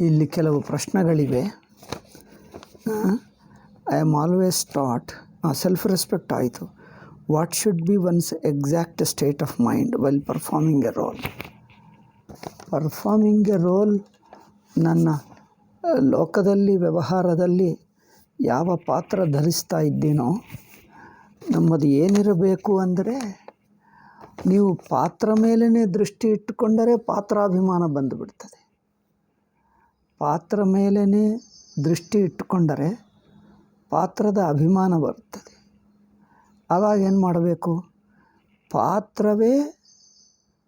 ಇಲ್ಲಿ ಕೆಲವು ಪ್ರಶ್ನೆಗಳಿವೆ. I am always taught, self respect ಆಯಿತು. What should be one's exact state of mind well performing a role? Performing a role, ನನ್ನ ಲೋಕದಲ್ಲಿ ವ್ಯವಹಾರದಲ್ಲಿ ಯಾವ ಪಾತ್ರ ಧರಿಸ್ತಾ ಇದ್ದೀನೋ ನಮ್ಮದು ಏನಿರಬೇಕು ಅಂದರೆ, ನೀವು ಪಾತ್ರ ಮೇಲೇ ದೃಷ್ಟಿ ಇಟ್ಟುಕೊಂಡರೆ ಪಾತ್ರಾಭಿಮಾನ ಬಂದುಬಿಡ್ತದೆ. ಪಾತ್ರ ಮೇಲೇ ದೃಷ್ಟಿ ಇಟ್ಟುಕೊಂಡರೆ ಪಾತ್ರದ ಅಭಿಮಾನ ಬರುತ್ತದೆ. ಆವಾಗ ಏನು ಮಾಡಬೇಕು? ಪಾತ್ರವೇ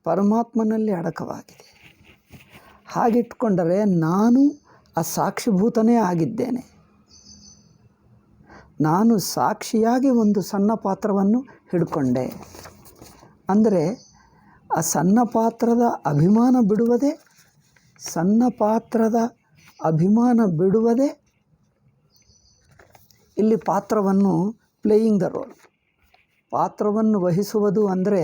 ಪರಮಾತ್ಮನಲ್ಲಿ ಅಡಕವಾಗಿದೆ. ಹಾಗಿಟ್ಕೊಂಡರೆ ನಾನು ಆ ಸಾಕ್ಷಿಭೂತನೇ ಆಗಿದ್ದೇನೆ. ನಾನು ಸಾಕ್ಷಿಯಾಗಿ ಒಂದು ಸಣ್ಣ ಪಾತ್ರವನ್ನು ಹಿಡ್ಕೊಂಡೆ ಅಂದರೆ ಆ ಸಣ್ಣ ಪಾತ್ರದ ಅಭಿಮಾನ ಬಿಡುವುದೇ ಇಲ್ಲಿ ಪಾತ್ರವನ್ನು ಪ್ಲೇಯಿಂಗ್ ದ ರೋಲ್, ಪಾತ್ರವನ್ನು ವಹಿಸುವುದು. ಅಂದರೆ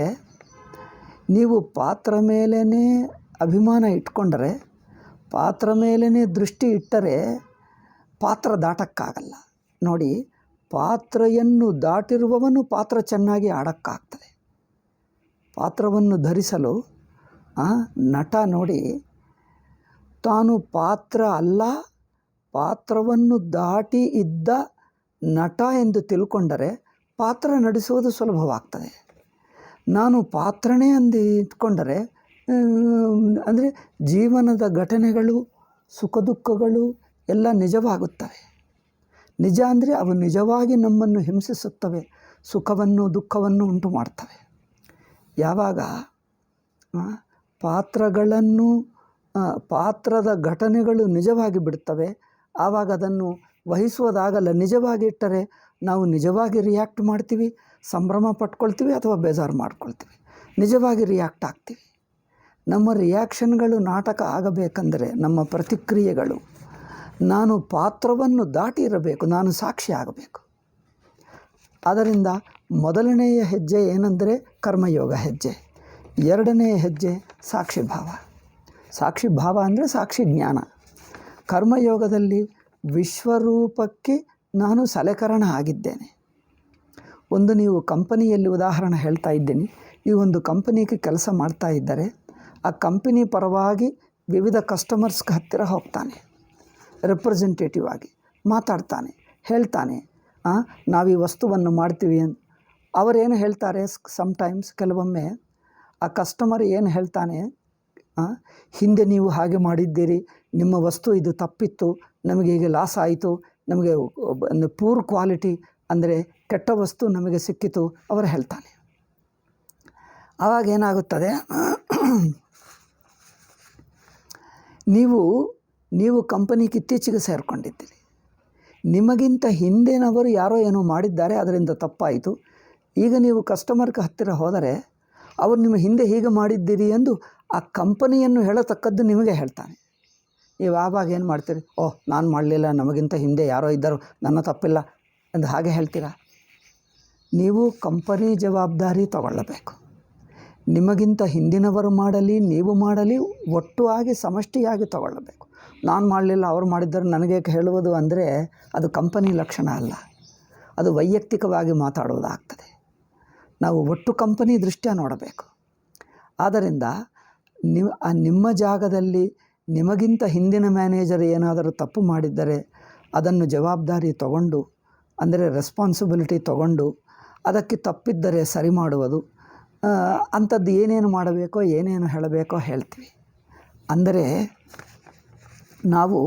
ನೀವು ಪಾತ್ರ ಮೇಲೇ ಅಭಿಮಾನ ಇಟ್ಕೊಂಡರೆ, ಪಾತ್ರ ಮೇಲೇ ದೃಷ್ಟಿ ಇಟ್ಟರೆ ಪಾತ್ರ ದಾಟಕ್ಕಾಗಲ್ಲ. ನೋಡಿ, ಪಾತ್ರೆಯನ್ನು ದಾಟಿರುವವನು ಪಾತ್ರ ಚೆನ್ನಾಗಿ ಆಡೋಕ್ಕಾಗ್ತದೆ. ಪಾತ್ರವನ್ನು ಧರಿಸಲು ನಟ ನೋಡಿ, ತಾನು ಪಾತ್ರ ಅಲ್ಲ, ಪಾತ್ರವನ್ನು ದಾಟಿ ಇದ್ದ ನಟ ಎಂದು ತಿಳ್ಕೊಂಡರೆ ಪಾತ್ರ ನಡೆಸುವುದು ಸುಲಭವಾಗ್ತದೆ. ನಾನು ಪಾತ್ರನೇ ಅಂದು ಇಟ್ಕೊಂಡರೆ ಅಂದರೆ ಜೀವನದ ಘಟನೆಗಳು, ಸುಖ ದುಃಖಗಳು ಎಲ್ಲ ನಿಜವಾಗುತ್ತವೆ. ನಿಜ ಅಂದರೆ ಅವು ನಿಜವಾಗಿ ನಮ್ಮನ್ನು ಹಿಂಸಿಸುತ್ತವೆ, ಸುಖವನ್ನು ದುಃಖವನ್ನು ಉಂಟು ಮಾಡ್ತವೆ. ಯಾವಾಗ ಪಾತ್ರದ ಘಟನೆಗಳು ನಿಜವಾಗಿ ಬಿಡ್ತವೆ, ಆವಾಗ ಅದನ್ನು ವಹಿಸುವುದಾಗಲ್ಲ. ನಿಜವಾಗಿ ಇಟ್ಟರೆ ನಾವು ನಿಜವಾಗಿ ರಿಯಾಕ್ಟ್ ಮಾಡ್ತೀವಿ, ಸಂಭ್ರಮ ಪಟ್ಕೊಳ್ತೀವಿ ಅಥವಾ ಬೇಜಾರು ಮಾಡ್ಕೊಳ್ತೀವಿ. ನಿಜವಾಗಿ ರಿಯಾಕ್ಟ್ ಆಗ್ತೀವಿ. ನಮ್ಮ ರಿಯಾಕ್ಷನ್ಗಳು ನಾಟಕ ಆಗಬೇಕಂದರೆ ನಮ್ಮ ಪ್ರತಿಕ್ರಿಯೆಗಳು, ನಾನು ಪಾತ್ರವನ್ನು ದಾಟಿ ಇರಬೇಕು, ನಾನು ಸಾಕ್ಷಿ ಆಗಬೇಕು. ಆದ್ದರಿಂದ ಮೊದಲನೆಯ ಹೆಜ್ಜೆ ಏನೆಂದರೆ ಕರ್ಮಯೋಗ ಹೆಜ್ಜೆ. ಎರಡನೆಯ ಹೆಜ್ಜೆ ಸಾಕ್ಷಿಭಾವ. ಸಾಕ್ಷಿಭಾವ ಅಂದರೆ ಸಾಕ್ಷಿ ಜ್ಞಾನ. ಕರ್ಮಯೋಗದಲ್ಲಿ ವಿಶ್ವರೂಪಕ್ಕೆ ನಾನು ಸಲಕರಣ ಆಗಿದ್ದೇನೆ. ನೀವು ಕಂಪನಿಯಲ್ಲಿ ಉದಾಹರಣೆ ಹೇಳ್ತಾ ಇದ್ದೀನಿ. ನೀವು ಒಂದು ಕಂಪನಿಗೆ ಕೆಲಸ ಮಾಡ್ತಾ ಇದ್ದರೆ ಆ ಕಂಪನಿ ಪರವಾಗಿ ವಿವಿಧ ಕಸ್ಟಮರ್ಸ್ಗೆ ಹತ್ತಿರ ಹೋಗ್ತಾನೆ, ರೆಪ್ರೆಸೆಂಟೇಟಿವ್ ಆಗಿ ಮಾತಾಡ್ತಾನೆ, ಹೇಳ್ತಾನೆ, ನಾವು ಈ ವಸ್ತುವನ್ನು ಮಾಡ್ತೀವಿ ಅಂತ. ಅವರೇನು ಹೇಳ್ತಾರೆ, ಸಮ್ಟೈಮ್ಸ್ ಕೆಲವೊಮ್ಮೆ ಆ ಕಸ್ಟಮರ್ ಏನು ಹೇಳ್ತಾನೆ, ಹಿಂದೆ ನೀವು ಹಾಗೆ ಮಾಡಿದ್ದೀರಿ, ನಿಮ್ಮ ವಸ್ತು ಇದು ತಪ್ಪಿತ್ತು, ನಮಗೆ ಈಗ ಲಾಸ್ ಆಯಿತು, ನಮಗೆ ಪೂರ್ ಕ್ವಾಲಿಟಿ ಅಂದರೆ ಕೆಟ್ಟ ವಸ್ತು ನಮಗೆ ಸಿಕ್ಕಿತು ಅವರು ಹೇಳ್ತಾನೆ. ಆವಾಗ ಏನಾಗುತ್ತದೆ, ನೀವು ಕಂಪನಿಗೆ ಇತ್ತೀಚೆಗೆ ಸೇರಿಕೊಂಡಿದ್ದೀರಿ, ನಿಮಗಿಂತ ಹಿಂದಿನವರು ಯಾರೋ ಏನೋ ಮಾಡಿದ್ದಾರೆ, ಅದರಿಂದ ತಪ್ಪಾಯಿತು. ಈಗ ನೀವು ಕಸ್ಟಮರ್ಗೆ ಹತ್ತಿರ ಹೋದರೆ ಅವರು ನಿಮ್ಮ ಹಿಂದೆ ಹೀಗೆ ಮಾಡಿದ್ದೀರಿ ಎಂದು ಆ ಕಂಪನಿಯನ್ನು ಹೇಳತಕ್ಕದ್ದು ನಿಮಗೆ ಹೇಳ್ತಾನೆ. ನೀವು ಆವಾಗ ಏನು ಮಾಡ್ತೀರಿ? ನಾನು ಮಾಡಲಿಲ್ಲ, ನಮಗಿಂತ ಹಿಂದೆ ಯಾರೋ ಇದ್ದರು, ನನ್ನ ತಪ್ಪಿಲ್ಲ ಎಂದು ಹಾಗೆ ಹೇಳ್ತೀರಾ? ನೀವು ಕಂಪನಿ ಜವಾಬ್ದಾರಿ ತಗೊಳ್ಳಬೇಕು. ನಿಮಗಿಂತ ಹಿಂದಿನವರು ಮಾಡಲಿ, ನೀವು ಮಾಡಲಿ, ಒಟ್ಟುವಾಗಿ ಸಮಷ್ಟಿಯಾಗಿ ತಗೊಳ್ಳಬೇಕು. ನಾನು ಮಾಡಲಿಲ್ಲ, ಅವರು ಮಾಡಿದ್ದರು, ನನಗೇಕೆ ಹೇಳುವುದು ಅಂದರೆ ಅದು ಕಂಪನಿ ಲಕ್ಷಣ ಅಲ್ಲ, ಅದು ವೈಯಕ್ತಿಕವಾಗಿ ಮಾತಾಡುವುದಾಗ್ತದೆ. ನಾವು ಒಟ್ಟು ಕಂಪನಿ ದೃಷ್ಟ್ಯ ನೋಡಬೇಕು. ಆದ್ದರಿಂದ ನಿಮ್ಮ ಜಾಗದಲ್ಲಿ ನಿಮಗಿಂತ ಹಿಂದಿನ ಮ್ಯಾನೇಜರ್ ಏನಾದರೂ ತಪ್ಪು ಮಾಡಿದ್ದರೆ ಅದನ್ನು ಜವಾಬ್ದಾರಿ ತಗೊಂಡು, ಅಂದರೆ ರೆಸ್ಪಾನ್ಸಿಬಿಲಿಟಿ ತಗೊಂಡು, ಅದಕ್ಕೆ ತಪ್ಪಿದ್ದರೆ ಸರಿ ಮಾಡುವುದು, ಅಂಥದ್ದು ಏನೇನು ಮಾಡಬೇಕೋ ಏನೇನು ಹೇಳಬೇಕೋ ಹೇಳ್ತೀವಿ. ಅಂದರೆ ನಾವು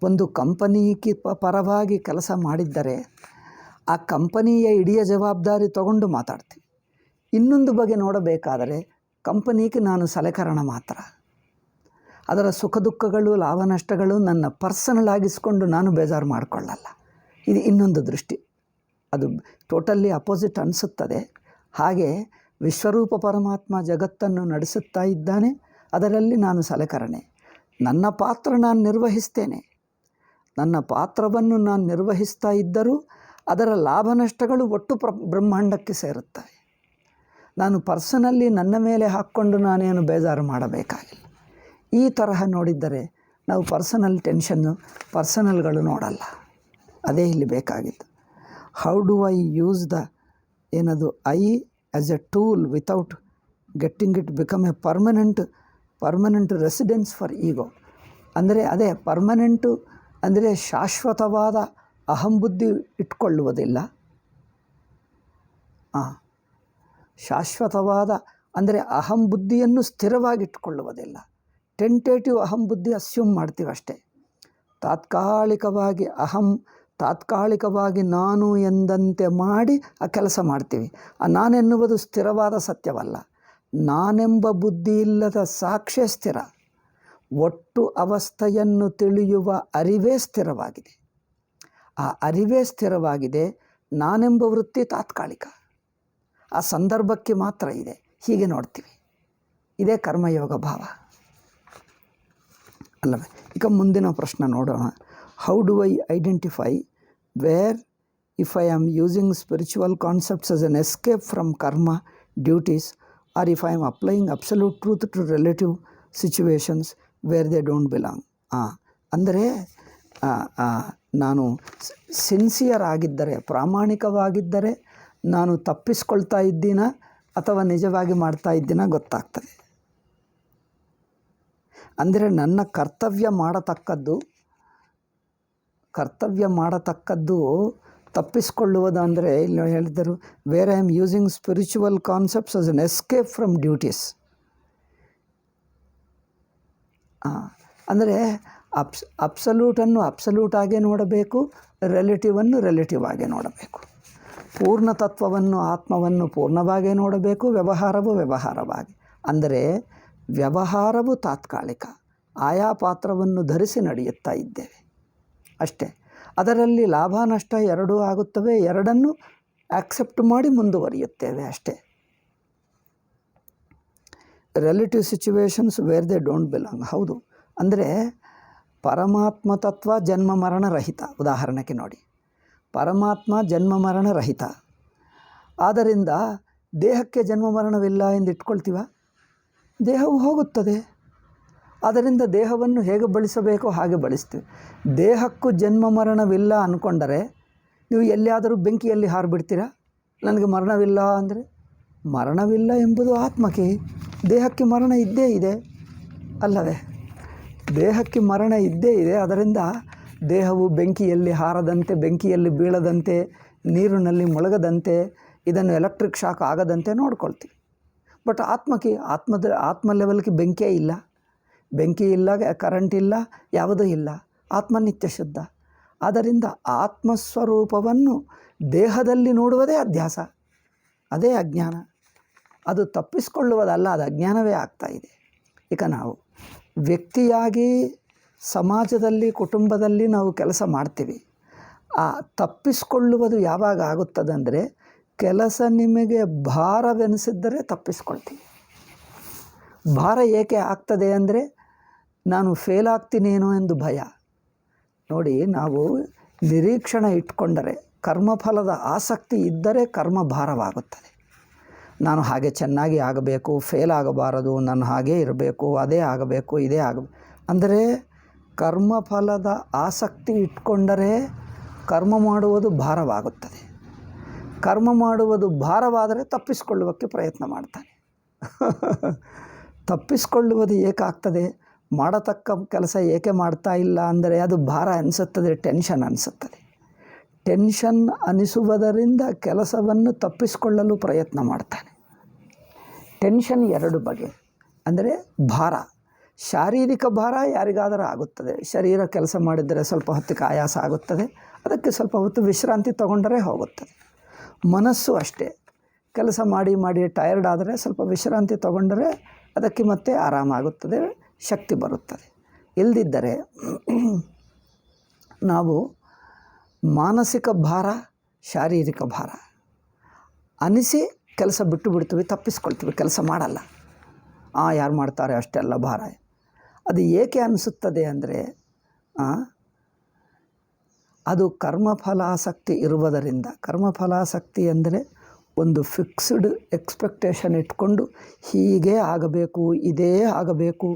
ಒಂದು ಕಂಪನಿಗೆ ಪರವಾಗಿ ಕೆಲಸ ಮಾಡಿದ್ದರೆ ಆ ಕಂಪನಿಯ ಇಡೀ ಜವಾಬ್ದಾರಿ ತಗೊಂಡು ಮಾತಾಡ್ತೀವಿ. ಇನ್ನೊಂದು ಬಗೆ ನೋಡಬೇಕಾದರೆ ಕಂಪನಿಗೆ ನಾನು ಸಲಕರಣ ಮಾತ್ರ, ಅದರ ಸುಖ ದುಃಖಗಳು ಲಾಭ ನಷ್ಟಗಳು ನನ್ನ ಪರ್ಸನಲ್ ಆಗಿಸ್ಕೊಂಡು ನಾನು ಬೇಜಾರು ಮಾಡಿಕೊಳ್ಳಲ್ಲ. ಇದು ಇನ್ನೊಂದು ದೃಷ್ಟಿ, ಅದು ಟೋಟಲಿ ಅಪೋಸಿಟ್ ಅನಿಸುತ್ತದೆ. ಹಾಗೆ ವಿಶ್ವರೂಪ ಪರಮಾತ್ಮ ಜಗತ್ತನ್ನು ನಡೆಸುತ್ತಾ ಇದ್ದಾನೆ, ಅದರಲ್ಲಿ ನಾನು ಸಲಕರಣೆ. ನನ್ನ ಪಾತ್ರ ನಾನು ನಿರ್ವಹಿಸ್ತೇನೆ. ನನ್ನ ಪಾತ್ರವನ್ನು ನಾನು ನಿರ್ವಹಿಸ್ತಾ ಇದ್ದರೂ ಅದರ ಲಾಭ ನಷ್ಟಗಳು ಒಟ್ಟು ಬ್ರಹ್ಮಾಂಡಕ್ಕೆ ಸೇರುತ್ತವೆ. ನಾನು ಪರ್ಸನಲ್ಲಿ ನನ್ನ ಮೇಲೆ ಹಾಕ್ಕೊಂಡು ನಾನೇನು ಬೇಜಾರು ಮಾಡಬೇಕಾಗಿಲ್ಲ. ಈ ತರಹ ನೋಡಿದ್ದರೆ ನಾವು ಪರ್ಸನಲ್ ಟೆನ್ಷನ್ನು ಪರ್ಸನಲ್ಗಳು ನೋಡಲ್ಲ. ಅದೇ ಇಲ್ಲಿ ಬೇಕಾಗಿತ್ತು. How do I use the ಏನದು I as a tool without getting it become a permanent residence for ego. ಅಂದರೆ ಅದೇ ಪರ್ಮನೆಂಟು ಅಂದರೆ ಶಾಶ್ವತವಾದ ಅಹಂಬುದ್ಧಿ ಇಟ್ಕೊಳ್ಳುವುದಿಲ್ಲ. ಶಾಶ್ವತವಾದ ಅಂದರೆ ಅಹಂಬುದ್ಧಿಯನ್ನು ಸ್ಥಿರವಾಗಿಟ್ಕೊಳ್ಳುವುದಿಲ್ಲ. ಟೆಂಟೇಟಿವ್ ಅಹಂಬುದ್ಧಿ ಅಸ್ಯೂಮ್ ಮಾಡ್ತೀವಿ ಅಷ್ಟೇ. ತಾತ್ಕಾಲಿಕವಾಗಿ ನಾನು ಎಂದಂತೆ ಮಾಡಿ ಆ ಕೆಲಸ ಮಾಡ್ತೀವಿ. ಆ ನಾನೆನ್ನುವುದು ಸ್ಥಿರವಾದ ಸತ್ಯವಲ್ಲ. ನಾನೆಂಬ ಬುದ್ಧಿ ಇಲ್ಲದ ಸಾಕ್ಷ್ಯ ಸ್ಥಿರ. ಒಟ್ಟು ಅವಸ್ಥೆಯನ್ನು ತಿಳಿಯುವ ಅರಿವೇ ಸ್ಥಿರವಾಗಿದೆ. ಆ ಅರಿವೇ ಸ್ಥಿರವಾಗಿದೆ. ನಾನೆಂಬ ವೃತ್ತಿ ತಾತ್ಕಾಲಿಕ, ಆ ಸಂದರ್ಭಕ್ಕೆ ಮಾತ್ರ ಇದೆ. ಹೀಗೆ ನೋಡ್ತೀವಿ. ಇದೇ ಕರ್ಮಯೋಗ ಭಾವ ಅಲ್ಲವೇ? ಈಗ ಮುಂದಿನ ಪ್ರಶ್ನೆ ನೋಡೋಣ. How do I identify where if I am using spiritual concepts as an escape from karma duties or if I am applying absolute truth to relative situations where they don't belong. ಅಂದರೆ ನಾನು ಸಿನ್ಸಿಯರ್ ಆಗಿದ್ದರೆ, ಪ್ರಾಮಾಣಿಕವಾಗಿದ್ದರೆ ನಾನು ತಪ್ಪಿಸ್ಕೊಳ್ತಾ ಇದ್ದೀನ ಅಥವಾ ನಿಜವಾಗಿ ಮಾಡ್ತಾ ಇದ್ದೀನ ಗೊತ್ತಾಗ್ತದೆ. ಅಂದರೆ ನನ್ನ ಕರ್ತವ್ಯ ಮಾಡತಕ್ಕದ್ದು ತಪ್ಪಿಸ್ಕೊಳ್ಳುವುದು. ಅಂದರೆ ಇಲ್ಲಿ ಹೇಳಿದರು where I am using spiritual concepts as an escape from duties. ಅಂದರೆ ಅಬ್ಸಲ್ಯೂಟನ್ನು ಅಬ್ಸಲ್ಯೂಟಾಗೇ ನೋಡಬೇಕು, ರಿಲೇಟಿವನ್ನು ರಿಲೇಟಿವ್ ಆಗೇ ನೋಡಬೇಕು. ಪೂರ್ಣ ತತ್ವವನ್ನು ಆತ್ಮವನ್ನು ಪೂರ್ಣವಾಗೇ ನೋಡಬೇಕು, ವ್ಯವಹಾರವು ವ್ಯವಹಾರವಾಗಿ. ಅಂದರೆ ವ್ಯವಹಾರವು ತಾತ್ಕಾಲಿಕ, ಆಯಾ ಪಾತ್ರವನ್ನು ಧರಿಸಿ ನಡೆಯುತ್ತಾ ಇದ್ದೇವೆ ಅಷ್ಟೇ. ಅದರಲ್ಲಿ ಲಾಭ ನಷ್ಟ ಎರಡೂ ಆಗುತ್ತವೆ, ಎರಡನ್ನು ಆಕ್ಸೆಪ್ಟ್ ಮಾಡಿ ಮುಂದುವರಿಯುತ್ತೇವೆ ಅಷ್ಟೇ. Relative situations where they don't belong. ಹೌದು, ಅಂದರೆ ಪರಮಾತ್ಮ ತತ್ವ ಜನ್ಮ ಮರಣ ರಹಿತ. ಉದಾಹರಣೆಗೆ ನೋಡಿ, ಪರಮಾತ್ಮ ಜನ್ಮ ಮರಣ ರಹಿತ. ಆದ್ದರಿಂದ ದೇಹಕ್ಕೆ ಜನ್ಮ ಮರಣವಿಲ್ಲ ಎಂದು ಇಟ್ಕೊಳ್ತೀವ? ದೇಹವು ಹೋಗುತ್ತದೆ. ಆದ್ದರಿಂದ ದೇಹವನ್ನು ಹೇಗೆ ಬಳಸಬೇಕೋ ಹಾಗೆ ಬಳಸ್ತೀವಿ. ದೇಹಕ್ಕೂ ಜನ್ಮ ಮರಣವಿಲ್ಲ ಅಂದ್ಕೊಂಡರೆ ನೀವು ಎಲ್ಲಿಯಾದರೂ ಬೆಂಕಿಯಲ್ಲಿ ಹಾರಿಬಿಡ್ತೀರಾ? ನನಗೆ ಮರಣವಿಲ್ಲ ಅಂದರೆ ಮರಣವಿಲ್ಲ ಎಂಬುದು ಆತ್ಮಕ್ಕೆ. ದೇಹಕ್ಕೆ ಮರಣ ಇದ್ದೇ ಇದೆ ಅಲ್ಲವೇ? ದೇಹಕ್ಕೆ ಮರಣ ಇದ್ದೇ ಇದೆ. ಅದರಿಂದ ದೇಹವು ಬೆಂಕಿಯಲ್ಲಿ ಹಾರದಂತೆ, ಬೆಂಕಿಯಲ್ಲಿ ಬೀಳದಂತೆ, ನೀರಿನಲ್ಲಿ ಮುಳುಗದಂತೆ, ಇದನ್ನು ಎಲೆಕ್ಟ್ರಿಕ್ ಶಾಕ್ ಆಗದಂತೆ ನೋಡ್ಕೊಳ್ತೀವಿ. ಬಟ್ ಆತ್ಮ ಲೆವೆಲ್ಗೆ ಬೆಂಕಿಯೇ ಇಲ್ಲ. ಬೆಂಕಿ ಇಲ್ಲ, ಕರೆಂಟ್ ಇಲ್ಲ, ಯಾವುದೂ ಇಲ್ಲ. ಆತ್ಮ ನಿತ್ಯ ಶುದ್ಧ. ಆದ್ದರಿಂದ ಆತ್ಮಸ್ವರೂಪವನ್ನು ದೇಹದಲ್ಲಿ ನೋಡುವುದೇ ಅಧ್ಯಾಸ. ಅದೇ ಅಜ್ಞಾನ. ಅದು ತಪ್ಪಿಸಿಕೊಳ್ಳುವುದಲ್ಲ, ಅದು ಅಜ್ಞಾನವೇ ಆಗ್ತಾಯಿದೆ. ಈಗ ನಾವು ವ್ಯಕ್ತಿಯಾಗಿ ಸಮಾಜದಲ್ಲಿ, ಕುಟುಂಬದಲ್ಲಿ ನಾವು ಕೆಲಸ ಮಾಡ್ತೀವಿ. ಆ ತಪ್ಪಿಸಿಕೊಳ್ಳುವುದು ಯಾವಾಗ ಆಗುತ್ತದಂದರೆ ಕೆಲಸ ನಿಮಗೆ ಭಾರವೆನಿಸಿದ್ದರೆ ತಪ್ಪಿಸ್ಕೊಳ್ತೀವಿ. ಭಾರ ಏಕೆ ಆಗ್ತದೆ ಅಂದರೆ ನಾನು ಫೇಲ್ ಆಗ್ತೀನೇನೋ ಎಂದು ಭಯ. ನೋಡಿ, ನಾವು ನಿರೀಕ್ಷಣೆ ಇಟ್ಕೊಂಡರೆ, ಕರ್ಮಫಲದ ಆಸಕ್ತಿ ಇದ್ದರೆ ಕರ್ಮ ಭಾರವಾಗುತ್ತದೆ. ನಾನು ಹಾಗೆ ಚೆನ್ನಾಗಿ ಆಗಬೇಕು, ಫೇಲ್ ಆಗಬಾರದು, ನಾನು ಹಾಗೇ ಇರಬೇಕು, ಅದೇ ಆಗಬೇಕು, ಇದೇ ಆಗಬೇಕು ಅಂದರೆ ಕರ್ಮಫಲದ ಆಸಕ್ತಿ ಇಟ್ಕೊಂಡರೆ ಕರ್ಮ ಮಾಡುವುದು ಭಾರವಾಗುತ್ತದೆ. ಕರ್ಮ ಮಾಡುವುದು ಭಾರವಾದರೆ ತಪ್ಪಿಸಿಕೊಳ್ಳುವುದಕ್ಕೆ ಪ್ರಯತ್ನ ಮಾಡ್ತಾನೆ. ತಪ್ಪಿಸಿಕೊಳ್ಳುವುದು ಏಕಾಗ್ತದೆ? ಮಾಡತಕ್ಕ ಕೆಲಸ ಏಕೆ ಮಾಡ್ತಾ ಇಲ್ಲ ಅಂದರೆ ಅದು ಭಾರ ಅನಿಸುತ್ತದೆ, ಟೆನ್ಷನ್ ಅನಿಸುತ್ತದೆ. ಟೆನ್ಷನ್ ಅನಿಸುವುದರಿಂದ ಕೆಲಸವನ್ನು ತಪ್ಪಿಸಿಕೊಳ್ಳಲು ಪ್ರಯತ್ನ ಮಾಡ್ತಾನೆ. ಟೆನ್ಷನ್ ಎರಡು ಬಗೆ. ಅಂದರೆ ಭಾರ, ಶಾರೀರಿಕ ಭಾರ ಯಾರಿಗಾದರೂ ಆಗುತ್ತದೆ. ಶರೀರ ಕೆಲಸ ಮಾಡಿದರೆ ಸ್ವಲ್ಪ ಹೊತ್ತಿಗೆ ಆಯಾಸ ಆಗುತ್ತದೆ, ಅದಕ್ಕೆ ಸ್ವಲ್ಪ ಹೊತ್ತು ವಿಶ್ರಾಂತಿ ತಗೊಂಡರೆ ಹೋಗುತ್ತದೆ. ಮನಸ್ಸು ಅಷ್ಟೇ, ಕೆಲಸ ಮಾಡಿ ಮಾಡಿ ಟಯರ್ಡ್ ಆದರೆ ಸ್ವಲ್ಪ ವಿಶ್ರಾಂತಿ ತಗೊಂಡರೆ ಅದಕ್ಕೆ ಮತ್ತೆ ಆರಾಮಾಗುತ್ತದೆ, ಶಕ್ತಿ ಬರುತ್ತದೆ. ಇಲ್ಲದಿದ್ದರೆ ನಾವು ಮಾನಸಿಕ ಭಾರ, ಶಾರೀರಿಕ ಭಾರ ಅನಿಸಿ ಕೆಲಸ ಬಿಟ್ಟು ಬಿಡ್ತೀವಿ, ತಪ್ಪಿಸ್ಕೊಳ್ತೀವಿ, ಕೆಲಸ ಮಾಡಲ್ಲ. ಯಾರು ಮಾಡ್ತಾರೆ ಅಷ್ಟೆಲ್ಲ ಭಾರ. ಅದು ಏಕೆ ಅನಿಸುತ್ತದೆ ಅಂದರೆ ಅದು ಕರ್ಮಫಲಾಸಕ್ತಿ ಇರುವುದರಿಂದ. ಕರ್ಮಫಲಾಸಕ್ತಿ ಅಂದರೆ ಒಂದು ಫಿಕ್ಸ್ಡ್ ಎಕ್ಸ್ಪೆಕ್ಟೇಷನ್ ಇಟ್ಕೊಂಡು ಹೀಗೇ ಆಗಬೇಕು, ಇದೇ ಆಗಬೇಕು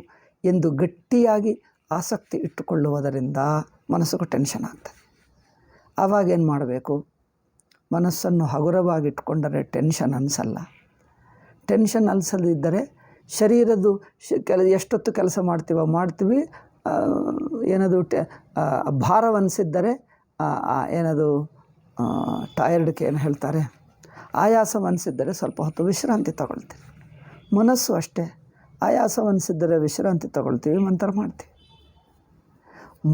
ಎಂದು ಗಟ್ಟಿಯಾಗಿ ಆಸಕ್ತಿ ಇಟ್ಟುಕೊಳ್ಳುವುದರಿಂದ ಮನಸ್ಸಿಗೂ ಟೆನ್ಷನ್ ಆಗ್ತದೆ. ಆವಾಗ ಏನು ಮಾಡಬೇಕು? ಮನಸ್ಸನ್ನು ಹಗುರವಾಗಿ ಇಟ್ಕೊಂಡರೆ ಟೆನ್ಷನ್ ಅನಿಸಲ್ಲ. ಟೆನ್ಷನ್ ಅನಿಸದಿದ್ದರೆ ಶರೀರದ್ದು ಎಷ್ಟೊತ್ತು ಕೆಲಸ ಮಾಡ್ತೀವಿ, ಏನದು ಭಾರವನ್ನಿಸಿದ್ದರೆ ಏನದು ಟಯರ್ಡ್ಗೆ ಏನು ಹೇಳ್ತಾರೆ, ಆಯಾಸವನ್ನಿಸಿದ್ದರೆ ಸ್ವಲ್ಪ ಹೊತ್ತು ವಿಶ್ರಾಂತಿ ತಗೊಳ್ತೀವಿ. ಮನಸ್ಸು ಅಷ್ಟೇ, ಆಯಾಸವನ್ನಿಸಿದ್ದರೆ ವಿಶ್ರಾಂತಿ ತಗೊಳ್ತೀವಿ, ಮಂತ್ರ ಮಾಡ್ತೀವಿ.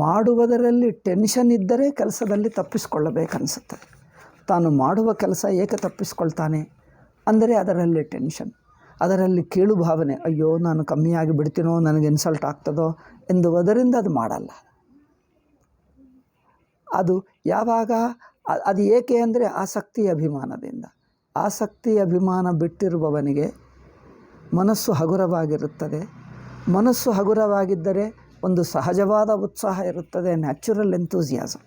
ಮಾಡುವುದರಲ್ಲಿ ಟೆನ್ಷನ್ ಇದ್ದರೆ ಕೆಲಸದಲ್ಲಿ ತಪ್ಪಿಸ್ಕೊಳ್ಳಬೇಕನ್ನಿಸುತ್ತದೆ. ತಾನು ಮಾಡುವ ಕೆಲಸ ಏಕೆ ತಪ್ಪಿಸ್ಕೊಳ್ತಾನೆ ಅಂದರೆ ಅದರಲ್ಲಿ ಟೆನ್ಷನ್, ಅದರಲ್ಲಿ ಕೀಳು ಭಾವನೆ, ಅಯ್ಯೋ ನಾನು ಕಮ್ಮಿಯಾಗಿ ಬಿಡ್ತೀನೋ, ನನಗೆ ಇನ್ಸಲ್ಟ್ ಆಗ್ತದೋ ಎಂದುವುದರಿಂದ ಅದು ಮಾಡಲ್ಲ. ಅದು ಯಾವಾಗ ಅದು ಏಕೆ ಅಂದರೆ ಆಸಕ್ತಿ ಅಭಿಮಾನದಿಂದ. ಆಸಕ್ತಿ ಅಭಿಮಾನ ಬಿಟ್ಟಿರುವವನಿಗೆ ಮನಸ್ಸು ಹಗುರವಾಗಿರುತ್ತದೆ. ಮನಸ್ಸು ಹಗುರವಾಗಿದ್ದರೆ ಒಂದು ಸಹಜವಾದ ಉತ್ಸಾಹ ಇರುತ್ತದೆ, ನ್ಯಾಚುರಲ್ ಎಂಥೂಸಿಯಾಸಮ್.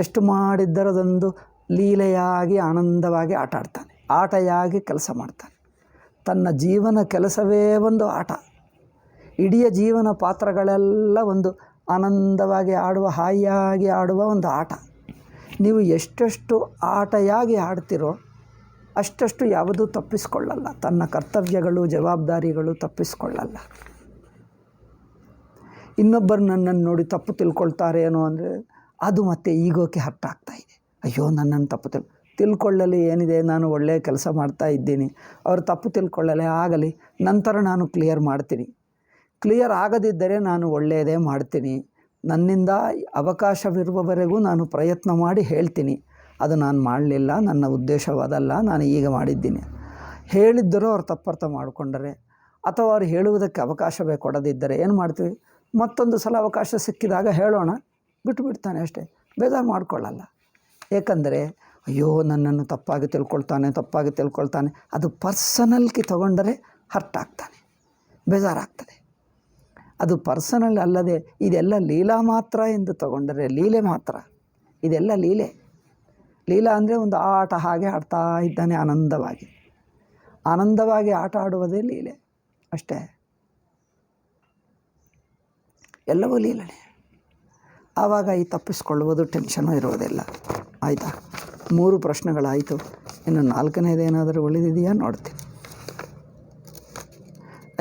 ಎಷ್ಟು ಮಾಡಿದ್ದರದೊಂದು ಲೀಲೆಯಾಗಿ ಆನಂದವಾಗಿ ಆಟ ಆಡ್ತಾನೆ, ಆಟಯಾಗಿ ಕೆಲಸ ಮಾಡ್ತಾನೆ. ತನ್ನ ಜೀವನ ಕೆಲಸವೇ ಒಂದು ಆಟ. ಇಡೀ ಜೀವನ ಪಾತ್ರಗಳೆಲ್ಲ ಒಂದು ಆನಂದವಾಗಿ ಆಡುವ, ಹಾಯಿಯಾಗಿ ಆಡುವ ಒಂದು ಆಟ. ನೀವು ಎಷ್ಟೆಷ್ಟು ಆಟಯಾಗಿ ಆಡ್ತಿರೋ ಅಷ್ಟಷ್ಟು ಯಾವುದೂ ತಪ್ಪಿಸ್ಕೊಳ್ಳಲ್ಲ. ತನ್ನ ಕರ್ತವ್ಯಗಳು, ಜವಾಬ್ದಾರಿಗಳು ತಪ್ಪಿಸ್ಕೊಳ್ಳಲ್ಲ. ಇನ್ನೊಬ್ಬರು ನನ್ನನ್ನು ನೋಡಿ ತಪ್ಪು ತಿಳ್ಕೊಳ್ತಾರೇನೋ ಅಂದರೆ ಅದು ಮತ್ತೆ ಈಗೋಕ್ಕೆ ಹರ್ಟ್ ಆಗ್ತಾಯಿದೆ. ಅಯ್ಯೋ ನನ್ನನ್ನು ತಪ್ಪು ತಿಳ್ಕೊಳ್ಳಲಿ ಏನಿದೆ, ನಾನು ಒಳ್ಳೆಯ ಕೆಲಸ ಮಾಡ್ತಾ ಇದ್ದೀನಿ, ಅವರು ತಪ್ಪು ತಿಳ್ಕೊಳ್ಳಲೇ ಆಗಲಿ, ನಂತರ ನಾನು ಕ್ಲಿಯರ್ ಮಾಡ್ತೀನಿ. ಕ್ಲಿಯರ್ ಆಗದಿದ್ದರೆ ನಾನು ಒಳ್ಳೆಯದೇ ಮಾಡ್ತೀನಿ. ನನ್ನಿಂದ ಅವಕಾಶವಿರುವವರೆಗೂ ನಾನು ಪ್ರಯತ್ನ ಮಾಡಿ ಹೇಳ್ತೀನಿ, ಅದು ನಾನು ಮಾಡಲಿಲ್ಲ, ನನ್ನ ಉದ್ದೇಶವಾದಲ್ಲ, ನಾನು ಈಗ ಮಾಡಿದ್ದೀನಿ. ಹೇಳಿದ್ದರೂ ಅವ್ರು ತಪ್ಪರ್ಥ ಮಾಡಿಕೊಂಡರೆ ಅಥವಾ ಅವ್ರು ಹೇಳುವುದಕ್ಕೆ ಅವಕಾಶವೇ ಕೊಡದಿದ್ದರೆ ಏನು ಮಾಡ್ತೀವಿ? ಮತ್ತೊಂದು ಸಲ ಅವಕಾಶ ಸಿಕ್ಕಿದಾಗ ಹೇಳೋಣ, ಬಿಟ್ಟುಬಿಡ್ತಾನೆ ಅಷ್ಟೇ, ಬೇಜಾರು ಮಾಡಿಕೊಳ್ಳಲ್ಲ. ಏಕೆಂದರೆ ಅಯ್ಯೋ ನನ್ನನ್ನು ತಪ್ಪಾಗಿ ತಿಳ್ಕೊಳ್ತಾನೆ, ಅದು ಪರ್ಸನಲ್ಗೆ ತಗೊಂಡರೆ ಹರ್ಟ್ ಆಗ್ತಾನೆ, ಬೇಜಾರಾಗ್ತದೆ. ಅದು ಪರ್ಸನಲ್ ಅಲ್ಲದೆ ಇದೆಲ್ಲ ಲೀಲಾ ಮಾತ್ರ ಎಂದು ತಗೊಂಡರೆ, ಲೀಲೆ ಮಾತ್ರ, ಇದೆಲ್ಲ ಲೀಲೆ. ಲೀಲಾ ಅಂದರೆ ಒಂದು ಆಟ ಹಾಗೆ ಆಡ್ತಾ ಇದ್ದಾನೆ ಆನಂದವಾಗಿ ಆಟ ಆಡುವುದೇ ಲೀಲೆ ಅಷ್ಟೇ. ಎಲ್ಲವೂ ಲೀಲನೆ. ಆವಾಗ ಈ ತಪ್ಪಿಸ್ಕೊಳ್ಳುವುದು ಟೆನ್ಷನು ಇರುವುದಿಲ್ಲ. ಆಯಿತಾ? 3 ಪ್ರಶ್ನೆಗಳಾಯಿತು. ಇನ್ನು 4ನೇದೇನಾದರೂ ಉಳಿದಿದೆಯಾ ನೋಡ್ತೀನಿ.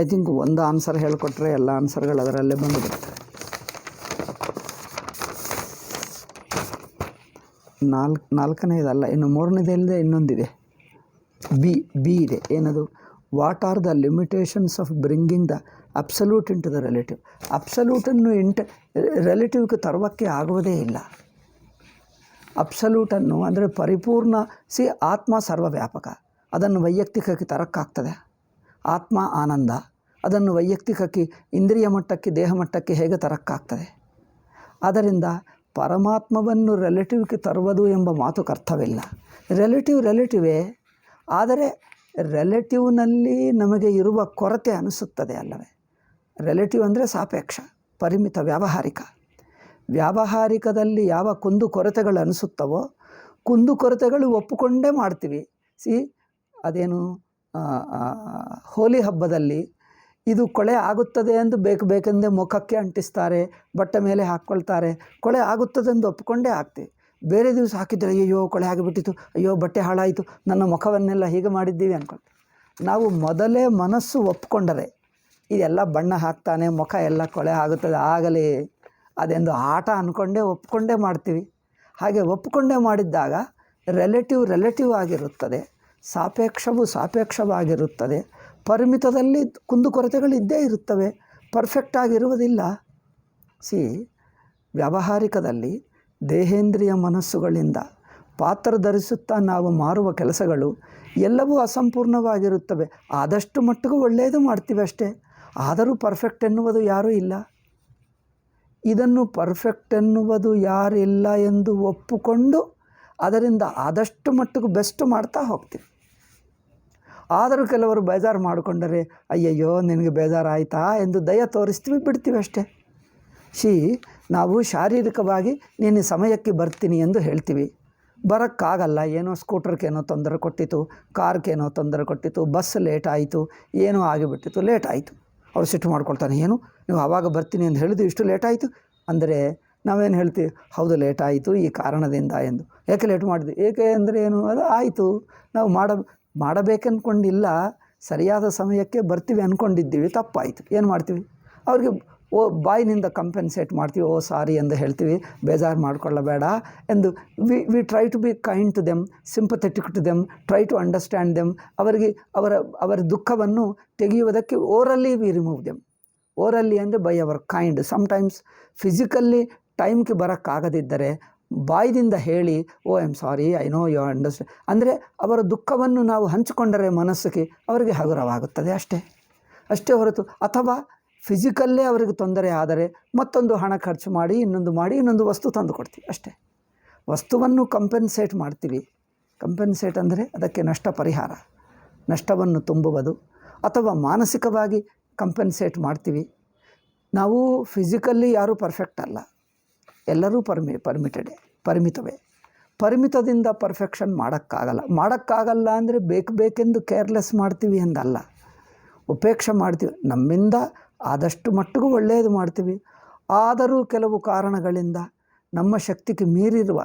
ಐ ಥಿಂಕ್ ಒಂದು ಆನ್ಸರ್ ಹೇಳಿಕೊಟ್ರೆ ಎಲ್ಲ ಆನ್ಸರ್ಗಳು ಅದರಲ್ಲೇ ಬಂದುಬಿಡ್ತವೆ. 4ನೇದಲ್ಲ, ಇನ್ನು 3ನೇದಲ್ಲದೆ ಇನ್ನೊಂದಿದೆ, ಬಿ ಇದೆ. ಏನದು? What are the limitations of bringing the absolute into the relative. ಅಬ್ಸಲ್ಯೂಟನ್ನು ರಿಲೇಟಿವ್ಗೆ ತರುವಕ್ಕೆ ಆಗುವುದೇ ಇಲ್ಲ. ಅಬ್ಸಲ್ಯೂಟನ್ನು ಅಂದರೆ ಪರಿಪೂರ್ಣ ಆತ್ಮ ಸರ್ವವ್ಯಾಪಕ, ಅದನ್ನು ವೈಯಕ್ತಿಕಕ್ಕೆ ತರಕ್ಕಾಗ್ತದೆ. ಆತ್ಮ ಆನಂದ, ಅದನ್ನು ವೈಯಕ್ತಿಕಕ್ಕೆ ಇಂದ್ರಿಯ ಮಟ್ಟಕ್ಕೆ, ದೇಹ ಮಟ್ಟಕ್ಕೆ ಹೇಗೆ ತರಕ್ಕಾಗ್ತದೆ? ಆದ್ದರಿಂದ ಪರಮಾತ್ಮವನ್ನು ರಿಲೇಟಿವ್ಗೆ ತರುವುದು ಎಂಬ ಮಾತುಕ್ಕೆ ಅರ್ಥವಿಲ್ಲ. ರಿಲೇಟಿವೇ, ಆದರೆ ರಿಲೇಟಿವ್ನಲ್ಲಿ ನಮಗೆ ಇರುವ ಕೊರತೆ ಅನಿಸುತ್ತದೆ ಅಲ್ಲವೇ? ರಿಲೇಟಿವ್ ಅಂದರೆ ಸಾಪೇಕ್ಷ, ಪರಿಮಿತ, ವ್ಯಾವಹಾರಿಕದಲ್ಲಿ ಯಾವ ಕುಂದುಕೊರತೆಗಳು ಅನಿಸುತ್ತವೋ ಕುಂದುಕೊರತೆಗಳು ಒಪ್ಪಿಕೊಂಡೇ ಮಾಡ್ತೀವಿ. ಅದೇನು ಹೋಲಿ ಹಬ್ಬದಲ್ಲಿ ಇದು ಕೊಳೆ ಆಗುತ್ತದೆ ಎಂದು ಬೇಕೆಂದೇ ಮುಖಕ್ಕೆ ಅಂಟಿಸ್ತಾರೆ, ಬಟ್ಟೆ ಮೇಲೆ ಹಾಕ್ಕೊಳ್ತಾರೆ. ಕೊಳೆ ಆಗುತ್ತದೆ ಎಂದು ಒಪ್ಪಿಕೊಂಡೇ ಆಗ್ತೀವಿ. ಬೇರೆ ದಿವಸ ಹಾಕಿದರೆ ಅಯ್ಯೋ ಕೊಳೆ ಆಗಿಬಿಟ್ಟಿತು, ಅಯ್ಯೋ ಬಟ್ಟೆ ಹಾಳಾಯಿತು, ನನ್ನ ಮುಖವನ್ನೆಲ್ಲ ಹೀಗೆ ಮಾಡಿದ್ದೀವಿ ಅಂದ್ಕೊಳ್ತೀವಿ. ನಾವು ಮೊದಲೇ ಮನಸ್ಸು ಒಪ್ಪಿಕೊಂಡರೆ ಇದೆಲ್ಲ ಬಣ್ಣ ಹಾಕ್ತಾನೆ, ಮುಖ ಎಲ್ಲ ಕೊಳೆ ಆಗುತ್ತದೆ, ಆಗಲಿ ಅದೆಂದು ಆಟ ಅಂದ್ಕೊಂಡೇ ಒಪ್ಪಿಕೊಂಡೇ ಮಾಡ್ತೀವಿ. ಹಾಗೆ ಒಪ್ಪಿಕೊಂಡೇ ಮಾಡಿದ್ದಾಗ ರಿಲೇಟಿವ್ ಆಗಿರುತ್ತದೆ, ಸಾಪೇಕ್ಷವಾಗಿರುತ್ತದೆ. ಪರಿಮಿತದಲ್ಲಿ ಕುಂದುಕೊರತೆಗಳು ಇದ್ದೇ ಇರುತ್ತವೆ, ಪರ್ಫೆಕ್ಟ್ ಆಗಿರುವುದಿಲ್ಲ. ವ್ಯಾವಹಾರಿಕದಲ್ಲಿ ದೇಹೇಂದ್ರಿಯ ಮನಸ್ಸುಗಳಿಂದ ಪಾತ್ರ ಧರಿಸುತ್ತಾ ನಾವು ಮಾರುವ ಕೆಲಸಗಳು ಎಲ್ಲವೂ ಅಸಂಪೂರ್ಣವಾಗಿರುತ್ತವೆ. ಆದಷ್ಟು ಮಟ್ಟಿಗೂ ಒಳ್ಳೆಯದು ಮಾಡ್ತೀವಿ ಅಷ್ಟೇ, ಆದರೂ ಪರ್ಫೆಕ್ಟ್ ಎನ್ನುವುದು ಯಾರೂ ಇಲ್ಲ. ಇದನ್ನು ಪರ್ಫೆಕ್ಟ್ ಎನ್ನುವುದು ಯಾರಿಲ್ಲ ಎಂದು ಒಪ್ಪಿಕೊಂಡು ಅದರಿಂದ ಆದಷ್ಟು ಮಟ್ಟಿಗೂ ಬೆಸ್ಟ್ ಮಾಡ್ತಾ ಹೋಗ್ತೀವಿ. ಆದರೂ ಕೆಲವರು ಬೇಜಾರು ಮಾಡಿಕೊಂಡರೆ ಅಯ್ಯಯ್ಯೋ ನಿನಗೆ ಬೇಜಾರಾಯಿತಾ ಎಂದು ದಯ ತೋರಿಸ್ತೀವಿ, ಬಿಡ್ತೀವಿ ಅಷ್ಟೇ. ನಾವು ಶಾರೀರಿಕವಾಗಿ ನೀನು ಸಮಯಕ್ಕೆ ಬರ್ತೀನಿ ಎಂದು ಹೇಳ್ತೀವಿ, ಬರೋಕ್ಕಾಗಲ್ಲ. ಏನೋ ಸ್ಕೂಟ್ರ್ಗೇನೋ ತೊಂದರೆ ಕೊಟ್ಟಿತು, ಕಾರ್ಗೇನೋ ತೊಂದರೆ ಕೊಟ್ಟಿತು, ಬಸ್ ಲೇಟ್ ಆಯಿತು, ಏನೋ ಆಗಿಬಿಟ್ಟಿತು, ಲೇಟ್ ಆಯಿತು. ಅವ್ರು ಸಿಟ್ಟು ಮಾಡ್ಕೊಳ್ತಾನೆ, ಏನು ನೀವು ಆವಾಗ ಬರ್ತೀನಿ ಅಂತ ಹೇಳಿದ್ದು ಇಷ್ಟು ಲೇಟ್ ಆಯಿತು ಅಂದರೆ ನಾವೇನು ಹೇಳ್ತೀವಿ, ಹೌದು ಲೇಟ್ ಆಯಿತು ಈ ಕಾರಣದಿಂದ ಎಂದು. ಏಕೆ ಲೇಟ್ ಮಾಡಿದ್ವಿ, ಏಕೆ ಅಂದರೆ ಏನು, ಅದು ಆಯಿತು, ನಾವು ಮಾಡಬೇಕಂದ್ಕೊಂಡಿಲ್ಲ, ಸರಿಯಾದ ಸಮಯಕ್ಕೆ ಬರ್ತೀವಿ ಅಂದ್ಕೊಂಡಿದ್ದೀವಿ, ತಪ್ಪಾಯಿತು, ಏನು ಮಾಡ್ತೀವಿ, ಅವ್ರಿಗೆ ಬಾಯಿನಿಂದ ಕಂಪೆನ್ಸೇಟ್ ಮಾಡ್ತೀವಿ, ಸಾರಿ ಎಂದು ಹೇಳ್ತೀವಿ, ಬೇಜಾರು ಮಾಡಿಕೊಳ್ಳಬೇಡ ಎಂದು. We try to be kind to them, sympathetic to them, try to understand them. ಅವರಿಗೆ ಅವರ ದುಃಖವನ್ನು ತೆಗೆಯುವುದಕ್ಕೆ orally we remove them. Orally ಅಂದರೆ by our kind. Sometimes physically ಟೈಮ್ಗೆ ಬರೋಕ್ಕಾಗದಿದ್ದರೆ ಬಾಯಿದಿಂದ ಹೇಳಿ, I am sorry, I know you understand ಅಂದರೆ ಅವರ ದುಃಖವನ್ನು ನಾವು ಹಂಚಿಕೊಂಡರೆ ಮನಸ್ಸಿಗೆ ಅವರಿಗೆ ಹಗುರವಾಗುತ್ತದೆ, ಅಷ್ಟೇ ಹೊರತು. ಅಥವಾ ಫಿಸಿಕಲ್ಲೇ ಅವರಿಗೆ ತೊಂದರೆ ಆದರೆ ಮತ್ತೊಂದು ಹಣ ಖರ್ಚು ಮಾಡಿ ಇನ್ನೊಂದು ವಸ್ತು ತಂದು ಕೊಡ್ತೀವಿ, ಅಷ್ಟೇ. ವಸ್ತುವನ್ನು ಕಂಪೆನ್ಸೇಟ್ ಮಾಡ್ತೀವಿ. ಕಂಪೆನ್ಸೇಟ್ ಅಂದರೆ ಅದಕ್ಕೆ ನಷ್ಟ ಪರಿಹಾರ, ನಷ್ಟವನ್ನು ತುಂಬುವುದು. ಅಥವಾ ಮಾನಸಿಕವಾಗಿ ಕಂಪೆನ್ಸೇಟ್ ಮಾಡ್ತೀವಿ. ನಾವು ಫಿಸಿಕಲ್ಲಿ ಯಾರೂ ಪರ್ಫೆಕ್ಟ್ ಅಲ್ಲ, ಎಲ್ಲರೂ ಪರಿಮಿತವೇ. ಪರಿಮಿತದಿಂದ ಪರ್ಫೆಕ್ಷನ್ ಮಾಡೋಕ್ಕಾಗಲ್ಲ ಅಂದರೆ ಬೇಕೆಂದು ಕೇರ್ಲೆಸ್ ಮಾಡ್ತೀವಿ ಎಂದಲ್ಲ, ಉಪೇಕ್ಷೆ ಮಾಡ್ತೀವಿ. ನಮ್ಮಿಂದ ಆದಷ್ಟು ಮಟ್ಟಿಗೂ ಒಳ್ಳೆಯದು ಮಾಡ್ತೀವಿ. ಆದರೂ ಕೆಲವು ಕಾರಣಗಳಿಂದ ನಮ್ಮ ಶಕ್ತಿಗೆ ಮೀರಿರುವ,